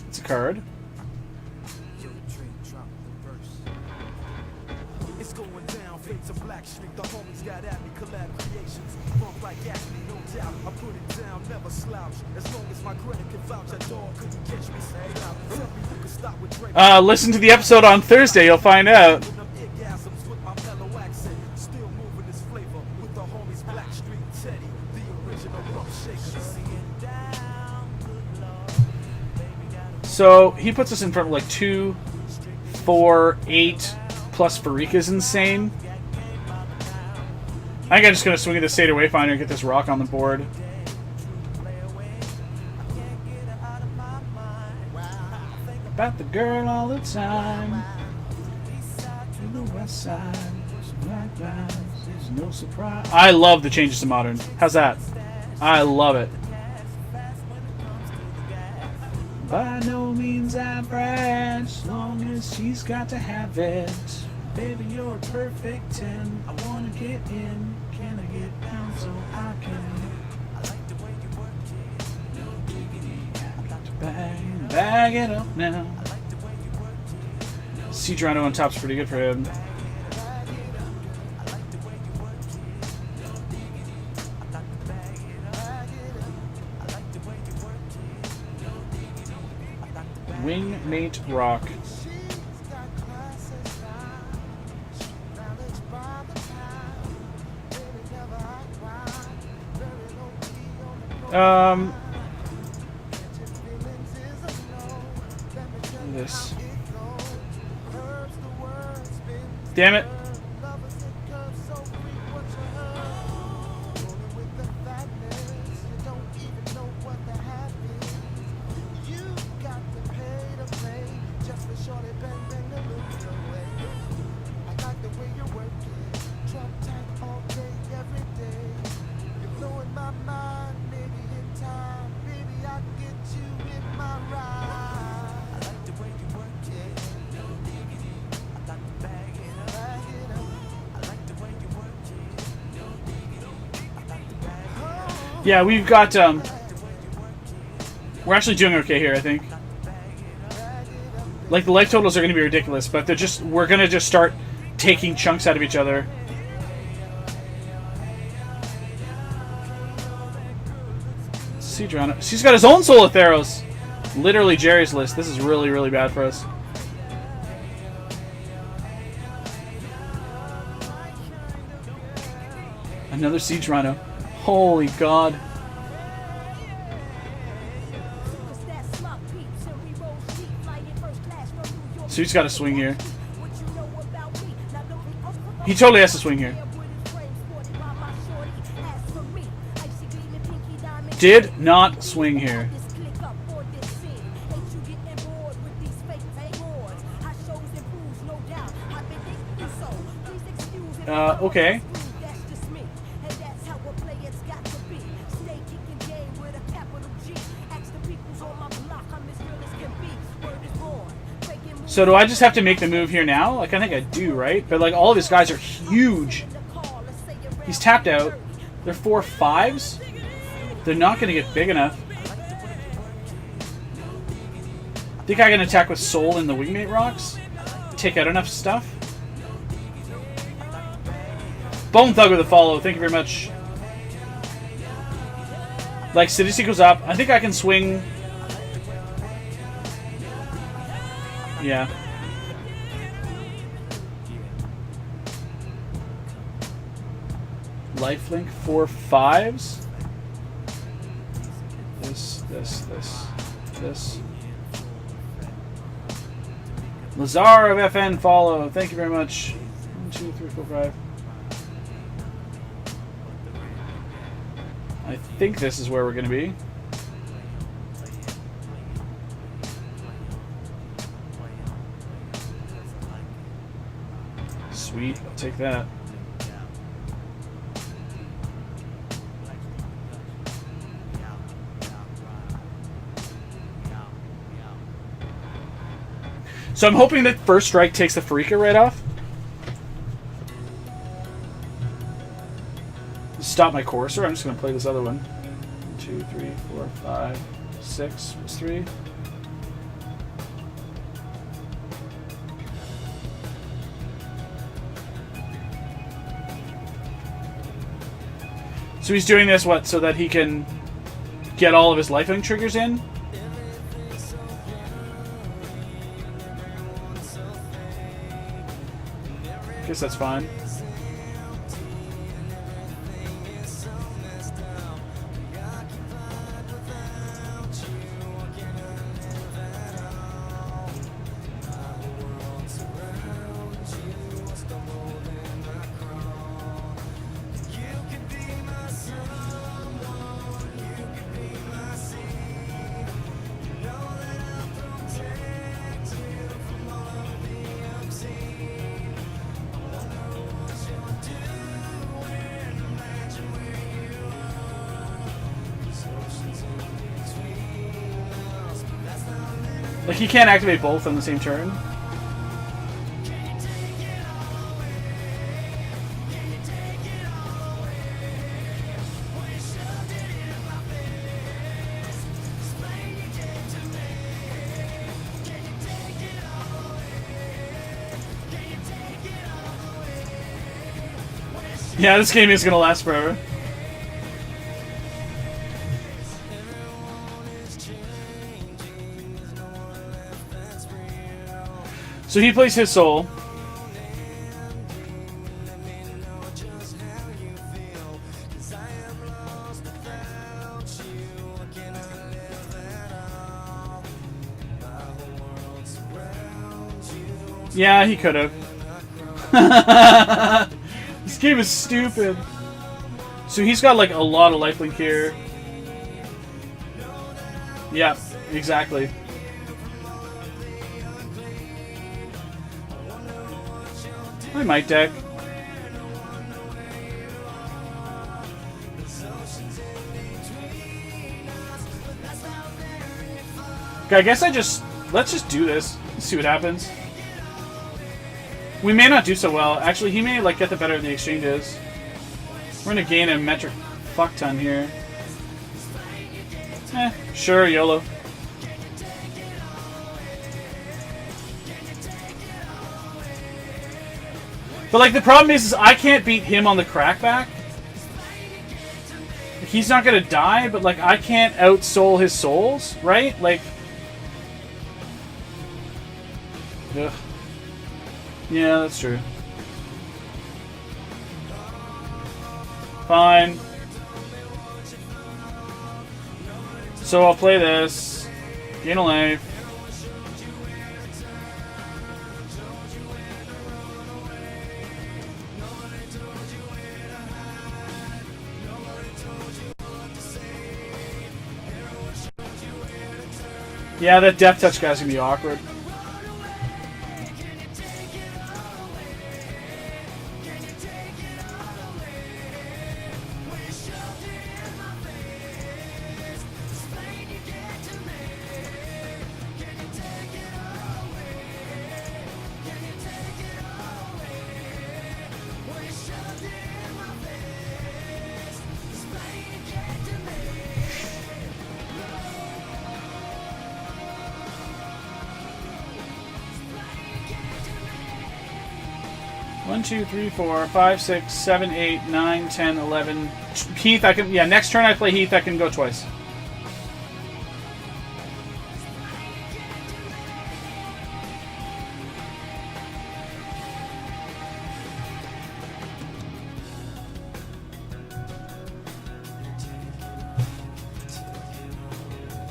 It's a card. It's going down, Fate's a black streak. The homies got at me, collab creations. Bump like acne, no doubt. I put it down, never slouch. As long as my credit can vouch, that dog couldn't catch me. Tell me you can stop with Drake. Listen to the episode on Thursday, you'll find out. So he puts us in front of like 2, 4, 8 plus Farika is insane. I think I'm just gonna swing at the Seder Wayfinder and get this rock on the board. About the girl all the time. To the west side. There's no surprise. I love the changes to Modern. How's that? I love it. By no means I brag, as long as she's got to have it. Baby, you're a perfect 10. I wanna get in. Can I get down so I can? I like the way you work it. No diggity. I got to bag it up now. I like the way you work it. Seedrino on top's pretty good for him. Wingmate Rock. This. Damn it. Yeah, we've got, we're actually doing okay here, I think. Like, the life totals are going to be ridiculous, but they're just, we're going to just start taking chunks out of each other. Seedrino. She's got his own Soul of Theros. Literally Jerry's list. This is really, really bad for us. Another Seedrino. Holy God. So he's got to swing here. He totally has to swing here. Did not swing here. Okay. So do I just have to make the move here now? Like, I think I do, right? But, like, all of his guys are huge. He's tapped out. They're 4/5s. They're not going to get big enough. Think I can attack with Soul and the Wingmate Rocks? Take out enough stuff? Bone Thug with a follow. Thank you very much. Like, City Sequel's up. I think I can swing... Yeah. Lifelink 4/5s. This. Lazar of FN follow. Thank you very much. 1, 2, 3, 4, 5. I think this is where we're going to be. Sweet, I'll take that. So I'm hoping that First Strike takes the Farika right off. Stop my courser. I'm just going to play this other one. 2, 3, 4, 5, 6 plus 3. So he's doing this, what, so that he can get all of his lifelink triggers in? Guess that's fine. Like, he can't activate both on the same turn. Yeah, this game is gonna last forever. So he plays his soul. Yeah, he could have. This game is stupid. So he's got like a lot of lifelink here. Yeah, exactly. I might deck. Okay, I guess let's just do this. See what happens. We may not do so well. Actually, he may like get the better of the exchanges. We're gonna gain a metric fuck ton here. Sure, YOLO. But like the problem is I can't beat him on the crackback. He's not gonna die, but like I can't out-soul his souls, right? Like, ugh. Yeah, that's true. Fine. So I'll play this. Gain a life. Yeah, that Death Touch guy's gonna be awkward. 1, 2, 3, 4, 5, 6, 7, 8, 9, 10, 11. Heath, I can. Yeah, next turn I play Heath, I can go twice.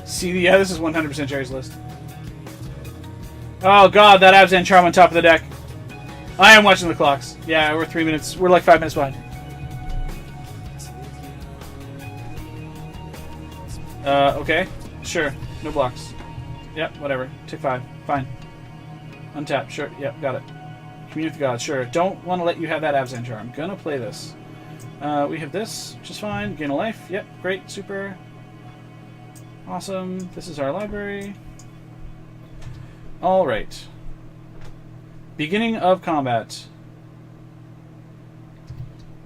See, yeah, this is 100% Jerry's list. Oh god, that Abzan Charm on top of the deck. I am watching the clocks. Yeah, we're 3 minutes. We're like 5 minutes behind. Okay. Sure. No blocks. Yep, whatever. Tick 5. Fine. Untap. Sure. Yep, got it. Commune with the gods. Sure. Don't want to let you have that Abzan Charm. Gonna play this. We have this, which is fine. Gain a life. Yep, great. Super. Awesome. This is our library. Alright. Beginning of combat.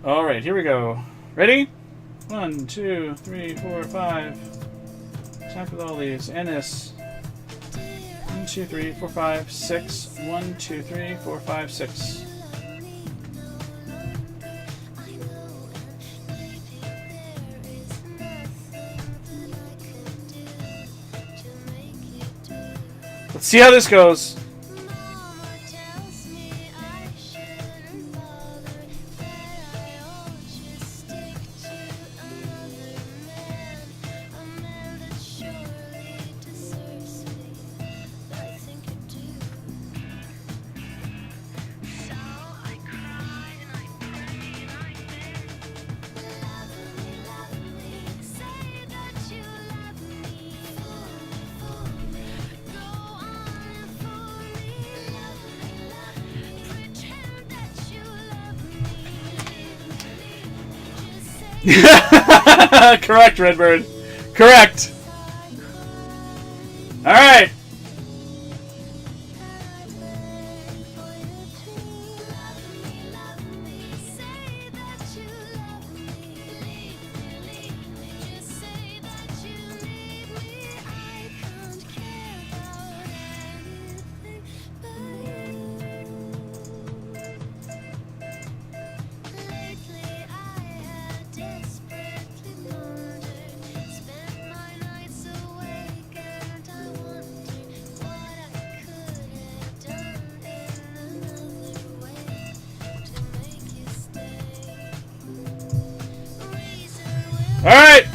Alright, here we go. Ready? 1, 2, 3, 4, 5. Attack with all these. And this. 1, 2, 3, 4, 5, 6. 1, 2, 3, 4, 5, 6. Let's see how this goes. Correct, Redbird. Correct. Alright. Alright!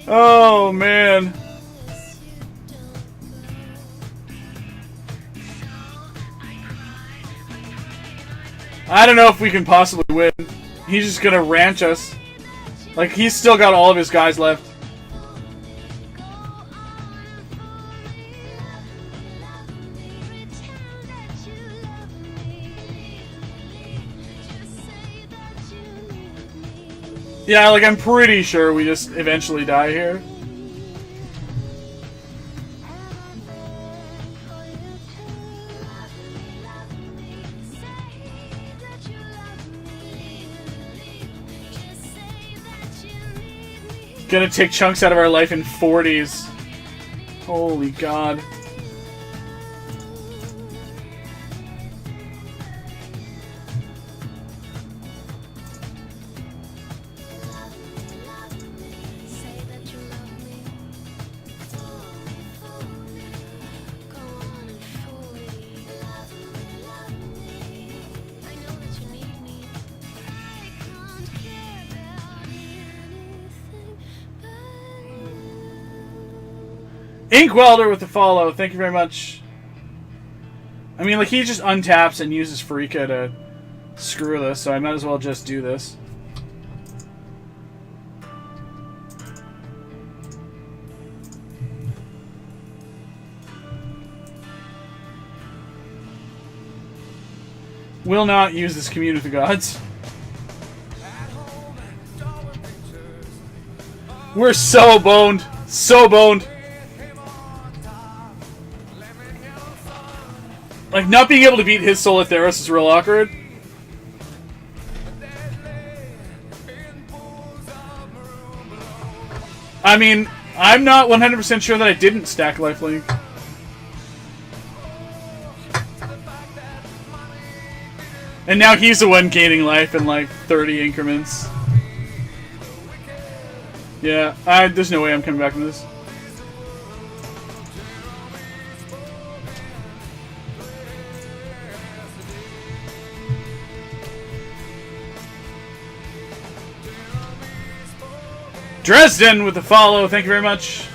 Oh, man. I don't know if we can possibly win. He's just gonna ranch us. Like, he's still got all of his guys left. Yeah, like, I'm pretty sure we just eventually die here. Gonna take chunks out of our life in 40s. Holy God. Ink Welder with the follow. Thank you very much. I mean, like, he just untaps and uses Farika to screw this, so I might as well just do this. Will not use this Commune with the Gods. We're so boned. So boned. Like, not being able to beat his Solatheros is real awkward. I mean, I'm not 100% sure that I didn't stack lifelink. And now he's the one gaining life in like 30 increments. Yeah, there's no way I'm coming back from this. Dresden with the follow, thank you very much.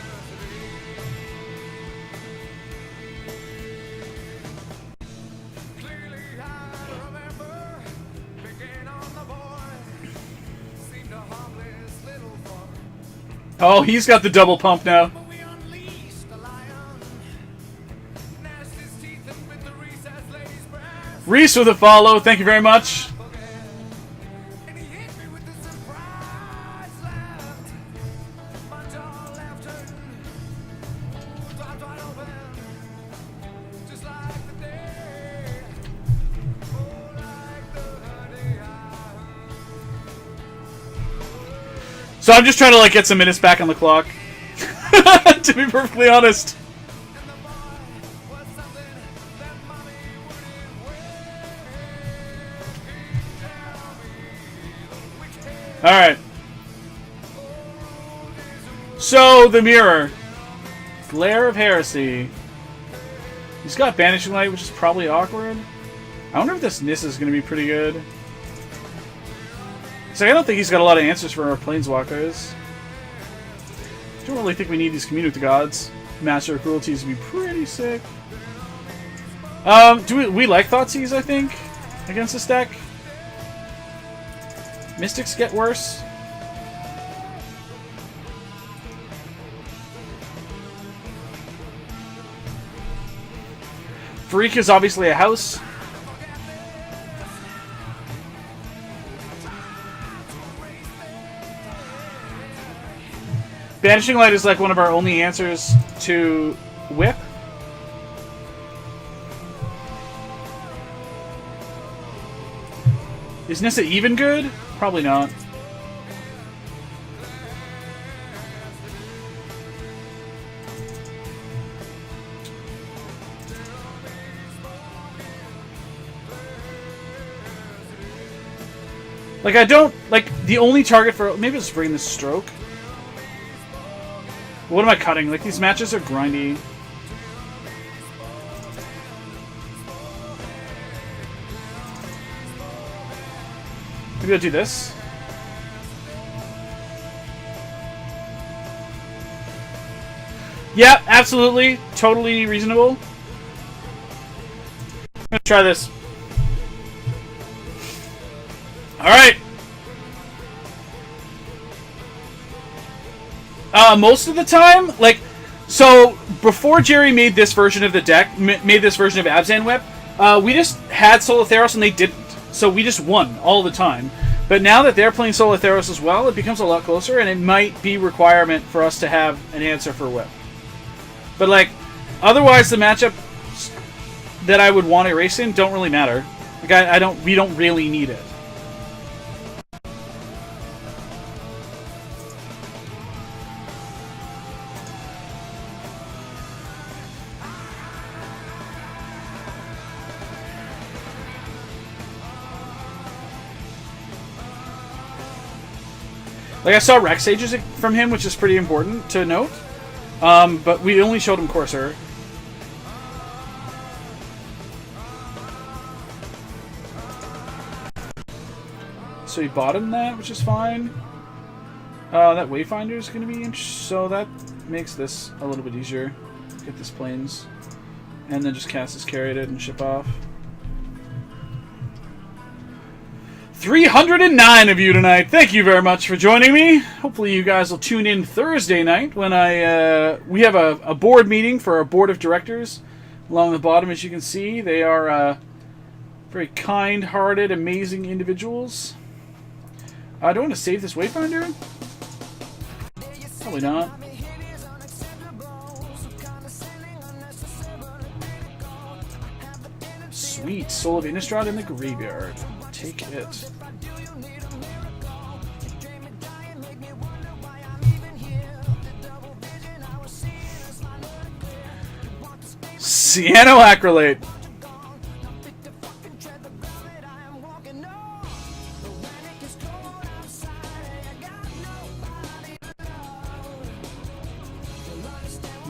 Oh, he's got the double pump now. Reese with a follow, thank you very much. So I'm just trying to like get some minutes back on the clock. To be perfectly honest. Alright. So, the mirror. Glare of Heresy. He's got Banishing Light, which is probably awkward. I wonder if this Nis is going to be pretty good. So I don't think he's got a lot of answers for our Planeswalkers. Don't really think we need these Commune with the Gods. Master of Cruelties would be pretty sick. Do we like Thoughtseize, I think, against this deck? Mystics get worse. Freak is obviously a house. Banishing Light is like one of our only answers to Whip. Is Nissa even good? Probably not. Like, I don't... Like, the only target for... Maybe I'll just bring this Stroke. What am I cutting? Like, these matches are grindy. Maybe I'll do this. Yeah, absolutely. Totally reasonable. I'm gonna try this. Alright. Most of the time, like, so before Jerry made this version of the deck, made this version of Abzan Whip, we just had Solatheros and they didn't. So we just won all the time. But now that they're playing Solatheros as well, it becomes a lot closer, and it might be a requirement for us to have an answer for Whip. But, like, otherwise the matchup that I would want Erase in don't really matter. Like, we don't really need it. Like, I saw Rex Sages from him, which is pretty important to note. But we only showed him Corsair. So he bottomed that, which is fine. That Wayfinder is going to be interesting. So that makes this a little bit easier. Get this Plains. And then just cast this Caryatid and ship off. 309 of you tonight. Thank you very much for joining me. Hopefully you guys will tune in Thursday night when we have a board meeting for our board of directors. Along the bottom, as you can see, they are very kind-hearted, amazing individuals. Do I want to save this Wayfinder? Probably not. Sweet. Soul of Innistrad in the graveyard. Take it. Cyanoacrylate.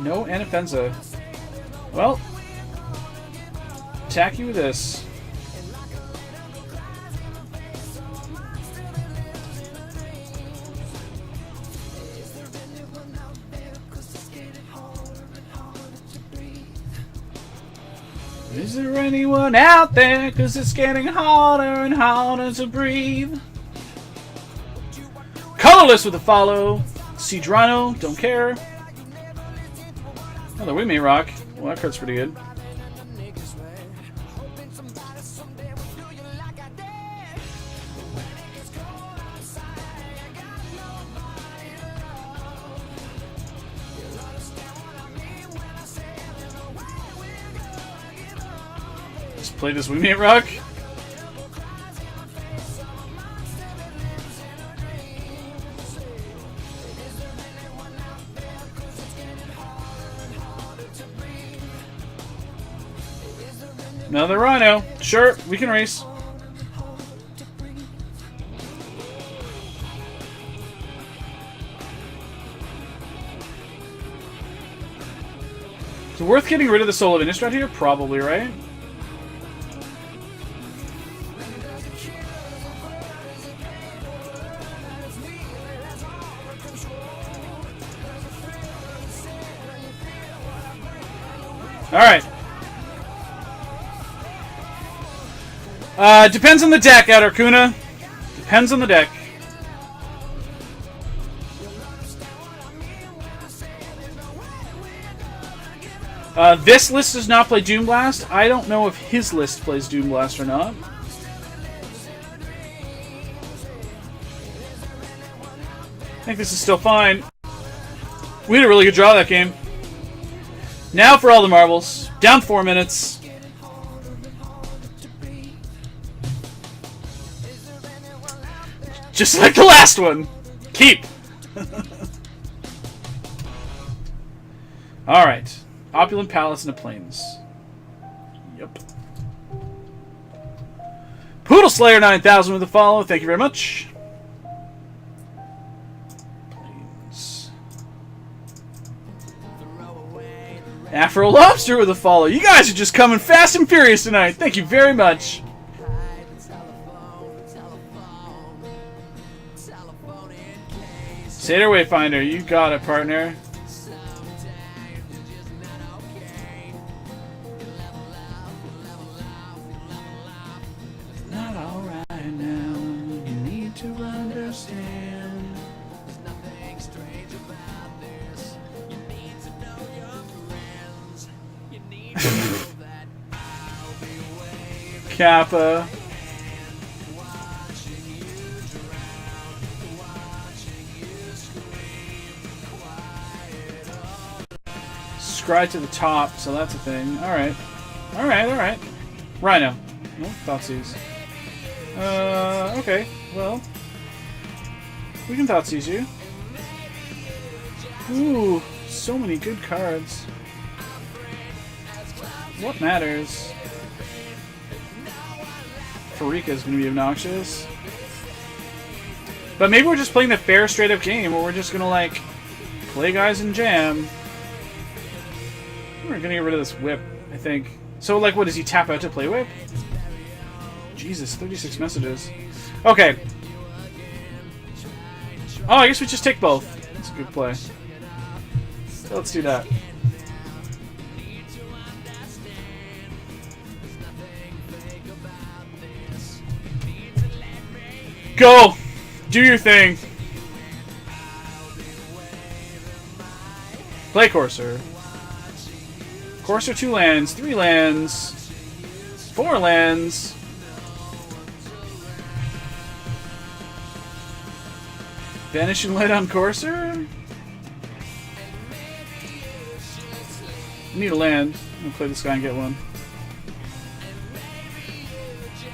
No anafenza. Well, attack you with this. Is there anyone out there? 'Cause it's getting harder and harder to breathe. Colorless with a follow. Cedrano, don't care. Another Wingmate Rock. Well, that card's pretty good. Let's play this Wingmate Rock. Another Rhino. Sure, we can race. Is it worth getting rid of the Soul of Innistrad here? Probably, right? Alright. Depends on the deck, Adarkuna. Depends on the deck. This list does not play Doom Blast. I don't know if his list plays Doom Blast or not. I think this is still fine. We had a really good draw that game. Now for all the marbles. Down 4 minutes. Just like the last one. Keep. Alright. Opulent Palace in the Plains. Yep. Poodle Slayer 9000 with a follow. Thank you very much. Plains. Afro Lobster with a follow. You guys are just coming fast and furious tonight. Thank you very much. Satyr Wayfinder, you got it, partner. Not alright now. You need to understand. There's nothing strange about this. You need to know your friends. You need to know that I'll be waiting. Kappa. Scry to the top, so that's a thing. Alright. Alright, alright. Rhino. No, Thoughtseize. Okay. Well. We can Thoughtseize you. Ooh, so many good cards. What matters? Farika is going to be obnoxious. But maybe we're just playing the fair, straight-up game, where we're just going to, like, play guys and jam. We're gonna get rid of this whip, I think. So, like, what, does he tap out to play whip? Jesus, 36 messages. Okay. Oh, I guess we just take both. That's a good play. So let's do that. Go! Do your thing. Play Courser. Courser 2 lands, 3 lands, 4 lands. Vanishing Light on Courser? I need a land. I'm gonna play this guy and get one.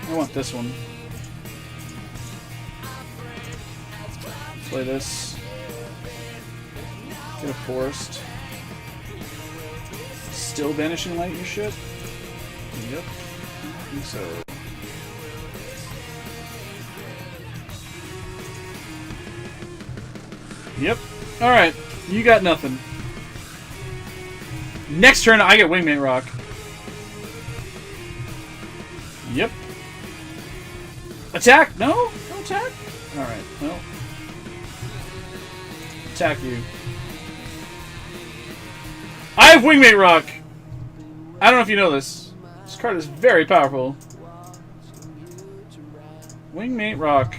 I want this one. Play this. Get a forest. Still Vanishing Light your shit? Yep. I think so. Yep. Alright. You got nothing. Next turn, I get Wingmate Rock. Yep. Attack? No? No attack? Alright, well. Attack you. I have Wingmate Rock! I don't know if you know this. This card is very powerful. Wingmate Rock.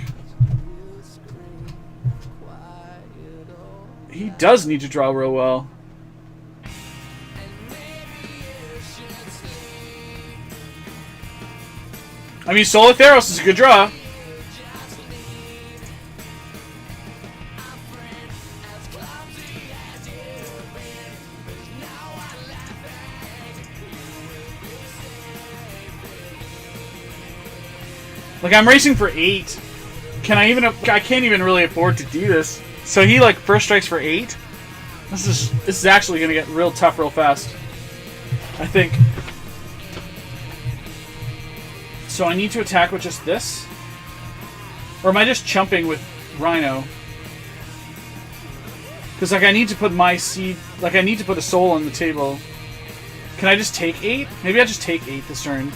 He does need to draw real well. I mean, Solar Theros is a good draw. Like, I'm racing for 8. Can I even... I can't even really afford to do this. So he, like, first strikes for 8? This is actually going to get real tough real fast. I think. So I need to attack with just this? Or am I just chumping with Rhino? Because, like, I need to put my seed... Like, I need to put a soul on the table. Can I just take 8? Maybe I just take 8 this turn.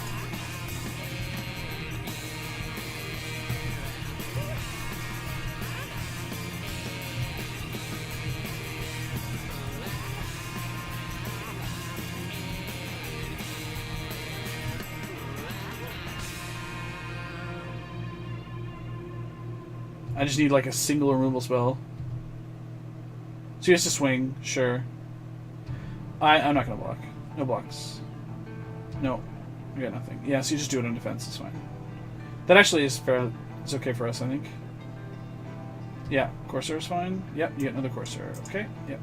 I just need like a single removal spell. So he has to swing, sure. I'm not gonna block. No blocks. No. I got nothing. Yeah, so you just do it on defense, it's fine. That actually is fair. It's okay for us, I think. Yeah, Corsair is fine. Yep, you get another Corsair. Okay, yep.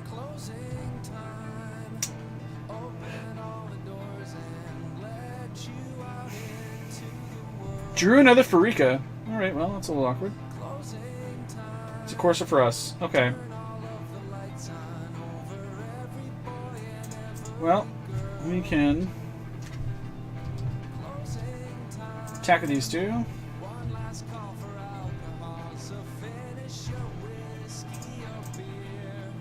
Closing time. Open all the doors and let you out into the world. Drew another Farika. Alright, well, that's a little awkward. Closing time. It's a Corsair for us. Okay. Turn all of the lights on over every boy and every Well, we can closing time. attack with these two. One last call for alcohol, so finish your whiskey or beer.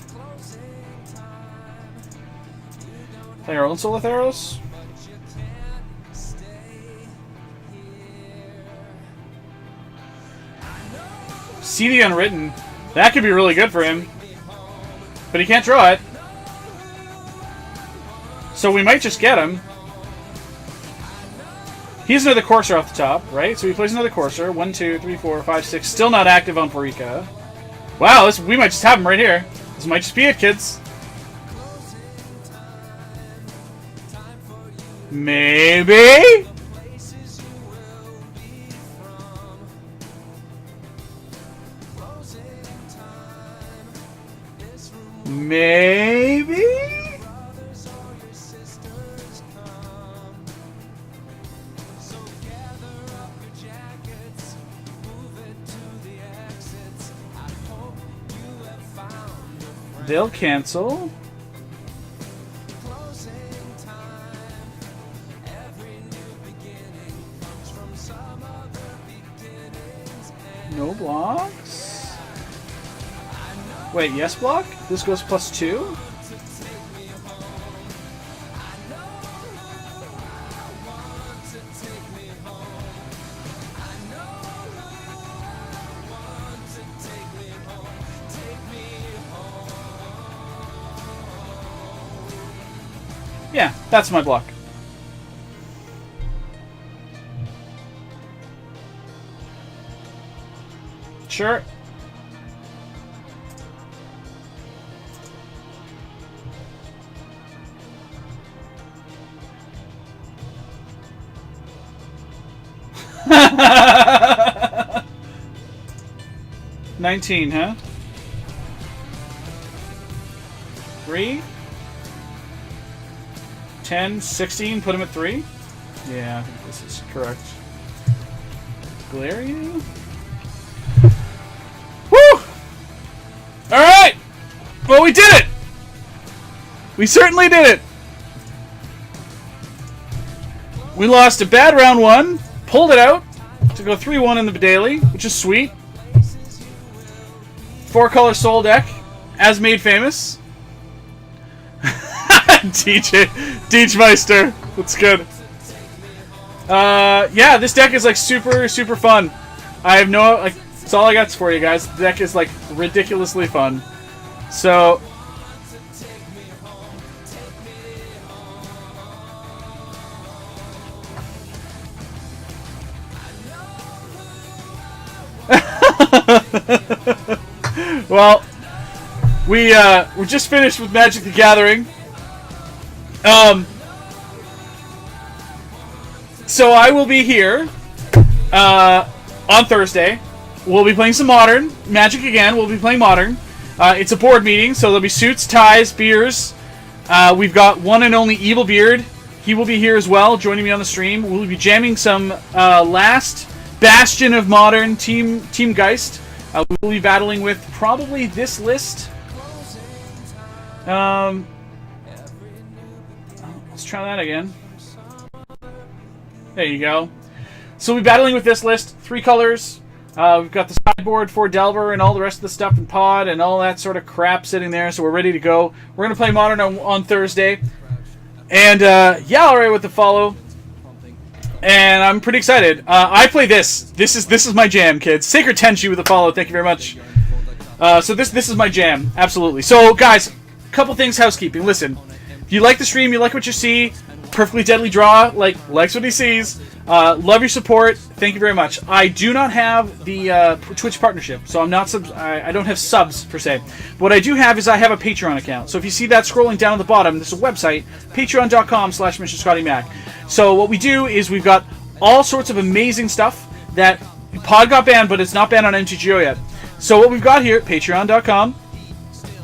Closing time. You don't Play our own Solar Theros. but you can't stay here. See the Unwritten. That could be really good for him. But he can't draw it. So we might just get him. He has another Corsair off the top, right? So he plays another Corsair. 1, 2, 3, 4, 5, 6. Still not active on Parika. Wow, we might just have him right here. This might just be it, kids. Maybe? Places you will be from. Closing time. This room Maybe? brothers or your sisters come. So gather up your jackets, move it to the exits. I hope you have found a friend. They'll cancel. Closing time. Every new beginning comes from some other beginnings. And No blocks. Wait, yes block? This goes +2? to take me home. I know I want to take me home. I know I want to take me home. Take me home. Yeah, that's my block. Sure. $19, huh? 3? 10, 16, put him at 3? Yeah, I think this is correct. Glare you? Woo! Alright! Oh, we did it! We certainly did it! We lost a bad round 1, pulled it out to go 3-1 in the daily, which is sweet. 4-color soul deck, as made famous. DJ Meister, that's good. Yeah, this deck is like super fun. I have no, like, that's all I got for you guys. The deck is like ridiculously fun. So well, we're just finished with Magic the Gathering. So I will be here on Thursday. We'll be playing some Modern. Magic again. We'll be playing Modern. It's a board meeting, so there'll be suits, ties, beers. We've got one and only Evil Beard. He will be here as well, joining me on the stream. We'll be jamming some last bastion of Modern, Team Geist. We will be battling with probably this list. Let's try that again. There you go. So we'll be battling with this list. 3 colors. We've got the sideboard for Delver and all the rest of the stuff in Pod and all that sort of crap sitting there. So we're ready to go. We're going to play Modern on Thursday. And yeah, alright with the follow. And I'm pretty excited. I play this. This is my jam, kids. Sacred Tenchi with the follow. Thank you very much. So this is my jam. Absolutely. So guys, couple things housekeeping. Listen, if you like the stream, you like what you see, Perfectly Deadly Draw likes what he sees. Love your support. Thank you very much. I do not have the Twitch partnership, so I'm not I don't have subs per se. What I do have is I have a Patreon account. So if you see that scrolling down at the bottom, this is a website, patreon.com/MrScottyMac. So what we do is we've got all sorts of amazing stuff that Pod got banned, but it's not banned on MTGO yet. So what we've got here at patreon.com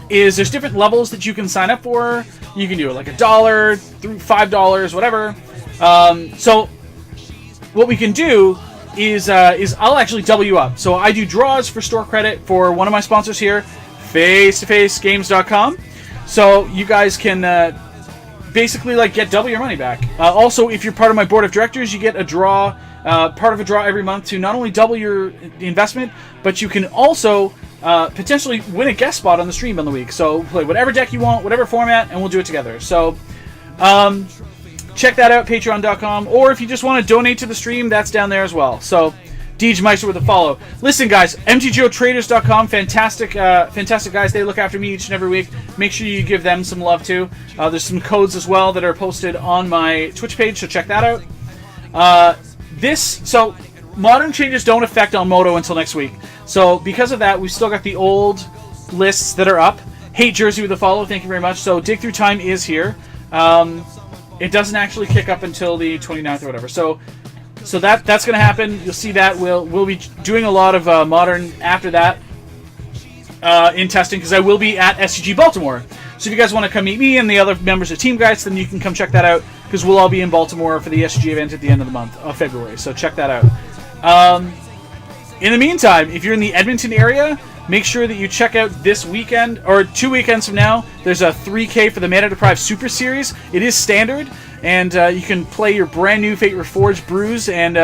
is there's different levels that you can sign up for. You can do it like $1 through $5, whatever. So what we can do is I'll actually double you up. So I do draws for store credit for one of my sponsors here, face-to-facegames.com. So you guys can basically get double your money back. Also, if you're part of my board of directors, you get a draw, part of a draw every month to not only double your investment, but you can also potentially win a guest spot on the stream on the week. So play whatever deck you want, whatever format, and we'll do it together. So check that out, patreon.com. Or if you just want to donate to the stream, that's down there as well. So DJ Meister with a follow. Listen, guys, mtgotraders.com, fantastic guys. They look after me each and every week. Make sure you give them some love too. There's some codes as well that are posted on my Twitch page, so check that out. So Modern changes don't affect on Moto until next week. So because of that, we've still got the old lists that are up. Hate Jersey with a follow, thank you very much. So Dig Through Time is here. It doesn't actually kick up until the 29th or whatever. So that's going to happen. You'll see that. We'll be doing a lot of Modern after that in testing, because I will be at SCG Baltimore. So if you guys want to come meet me and the other members of Team Guides, then you can come check that out, because we'll all be in Baltimore for the SCG event at the end of the month of February. So check that out. In the meantime, if you're in the Edmonton area, make sure that you check out this weekend, or 2 weekends from now. There's a 3K for the Mana Deprived Super Series. It is standard, and you can play your brand new Fate Reforged brews and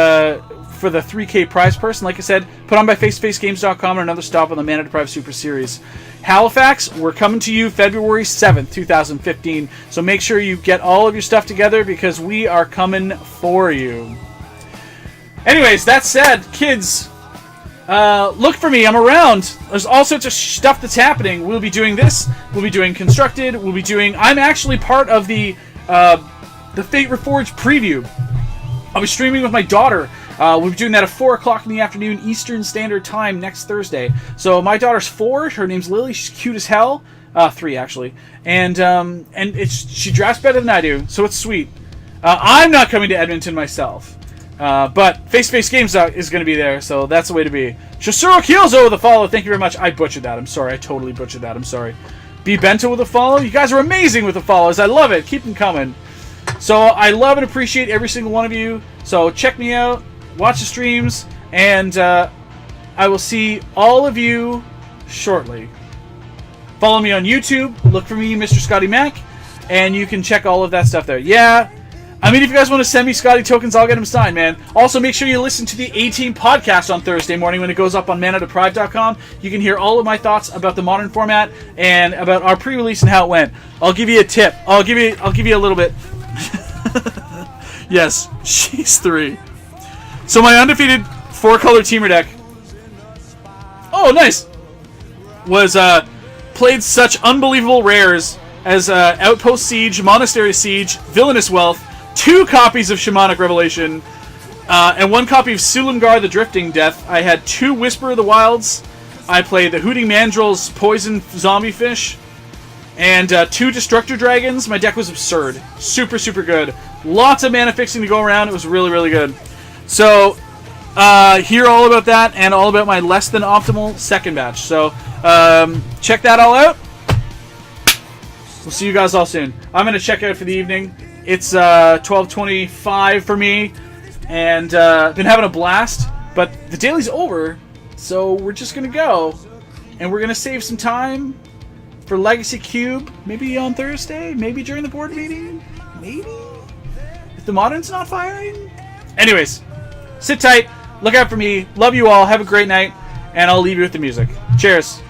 for the 3K prize purse. And like I said, put on by face-to-facegames.com, and another stop on the Mana Deprived Super Series. Halifax, we're coming to you February 7th, 2015. So make sure you get all of your stuff together, because we are coming for you. Anyways, that said, kids, look for me. I'm around. There's all sorts of stuff that's happening. We'll be doing this. We'll be doing Constructed. We'll be doing... I'm actually part of the Fate Reforged preview. I'll be streaming with my daughter. We'll be doing that at 4 o'clock in the afternoon Eastern Standard Time next Thursday. So my daughter's 4. Her name's Lily. She's cute as hell. 3, actually. And she drafts better than I do, so it's sweet. I'm not coming to Edmonton myself. But Face Games is going to be there, so that's the way to be. Shasuro Kyozo with a follow. Thank you very much. I butchered that. I'm sorry. I totally butchered that. I'm sorry. B Bento with a follow. You guys are amazing with the follows. I love it. Keep them coming. So I love and appreciate every single one of you. So check me out. Watch the streams. And I will see all of you shortly. Follow me on YouTube. Look for me, Mr. Scotty Mac, and you can check all of that stuff there. Yeah. I mean, if you guys want to send me Scotty tokens, I'll get them signed, man. Also, make sure you listen to the A-Team podcast on Thursday morning when it goes up on manadeprived.com. You can hear all of my thoughts about the modern format and about our pre-release and how it went. I'll give you a tip. I'll give you a little bit. Yes, she's 3. So my undefeated 4-color teamer deck. Oh, nice. Was played such unbelievable rares as Outpost Siege, Monastery Siege, Villainous Wealth, 2 copies of Shamanic Revelation, and 1 copy of Sulimgar the Drifting Death. I had 2 Whisper of the Wilds. I played the Hooting Mandrill's Poison Zombie Fish, and 2 Destructor Dragons. My deck was absurd. Super, super good. Lots of mana fixing to go around. It was really, really good. So, hear all about that and all about my less than optimal second batch. So, check that all out. We'll see you guys all soon. I'm going to check out for the evening. It's 12:25 for me, and been having a blast, but the daily's over, so we're just going to go, and we're going to save some time for Legacy Cube, maybe on Thursday, maybe during the board meeting, maybe? If the Modern's not firing? Anyways, sit tight, look out for me, love you all, have a great night, and I'll leave you with the music. Cheers.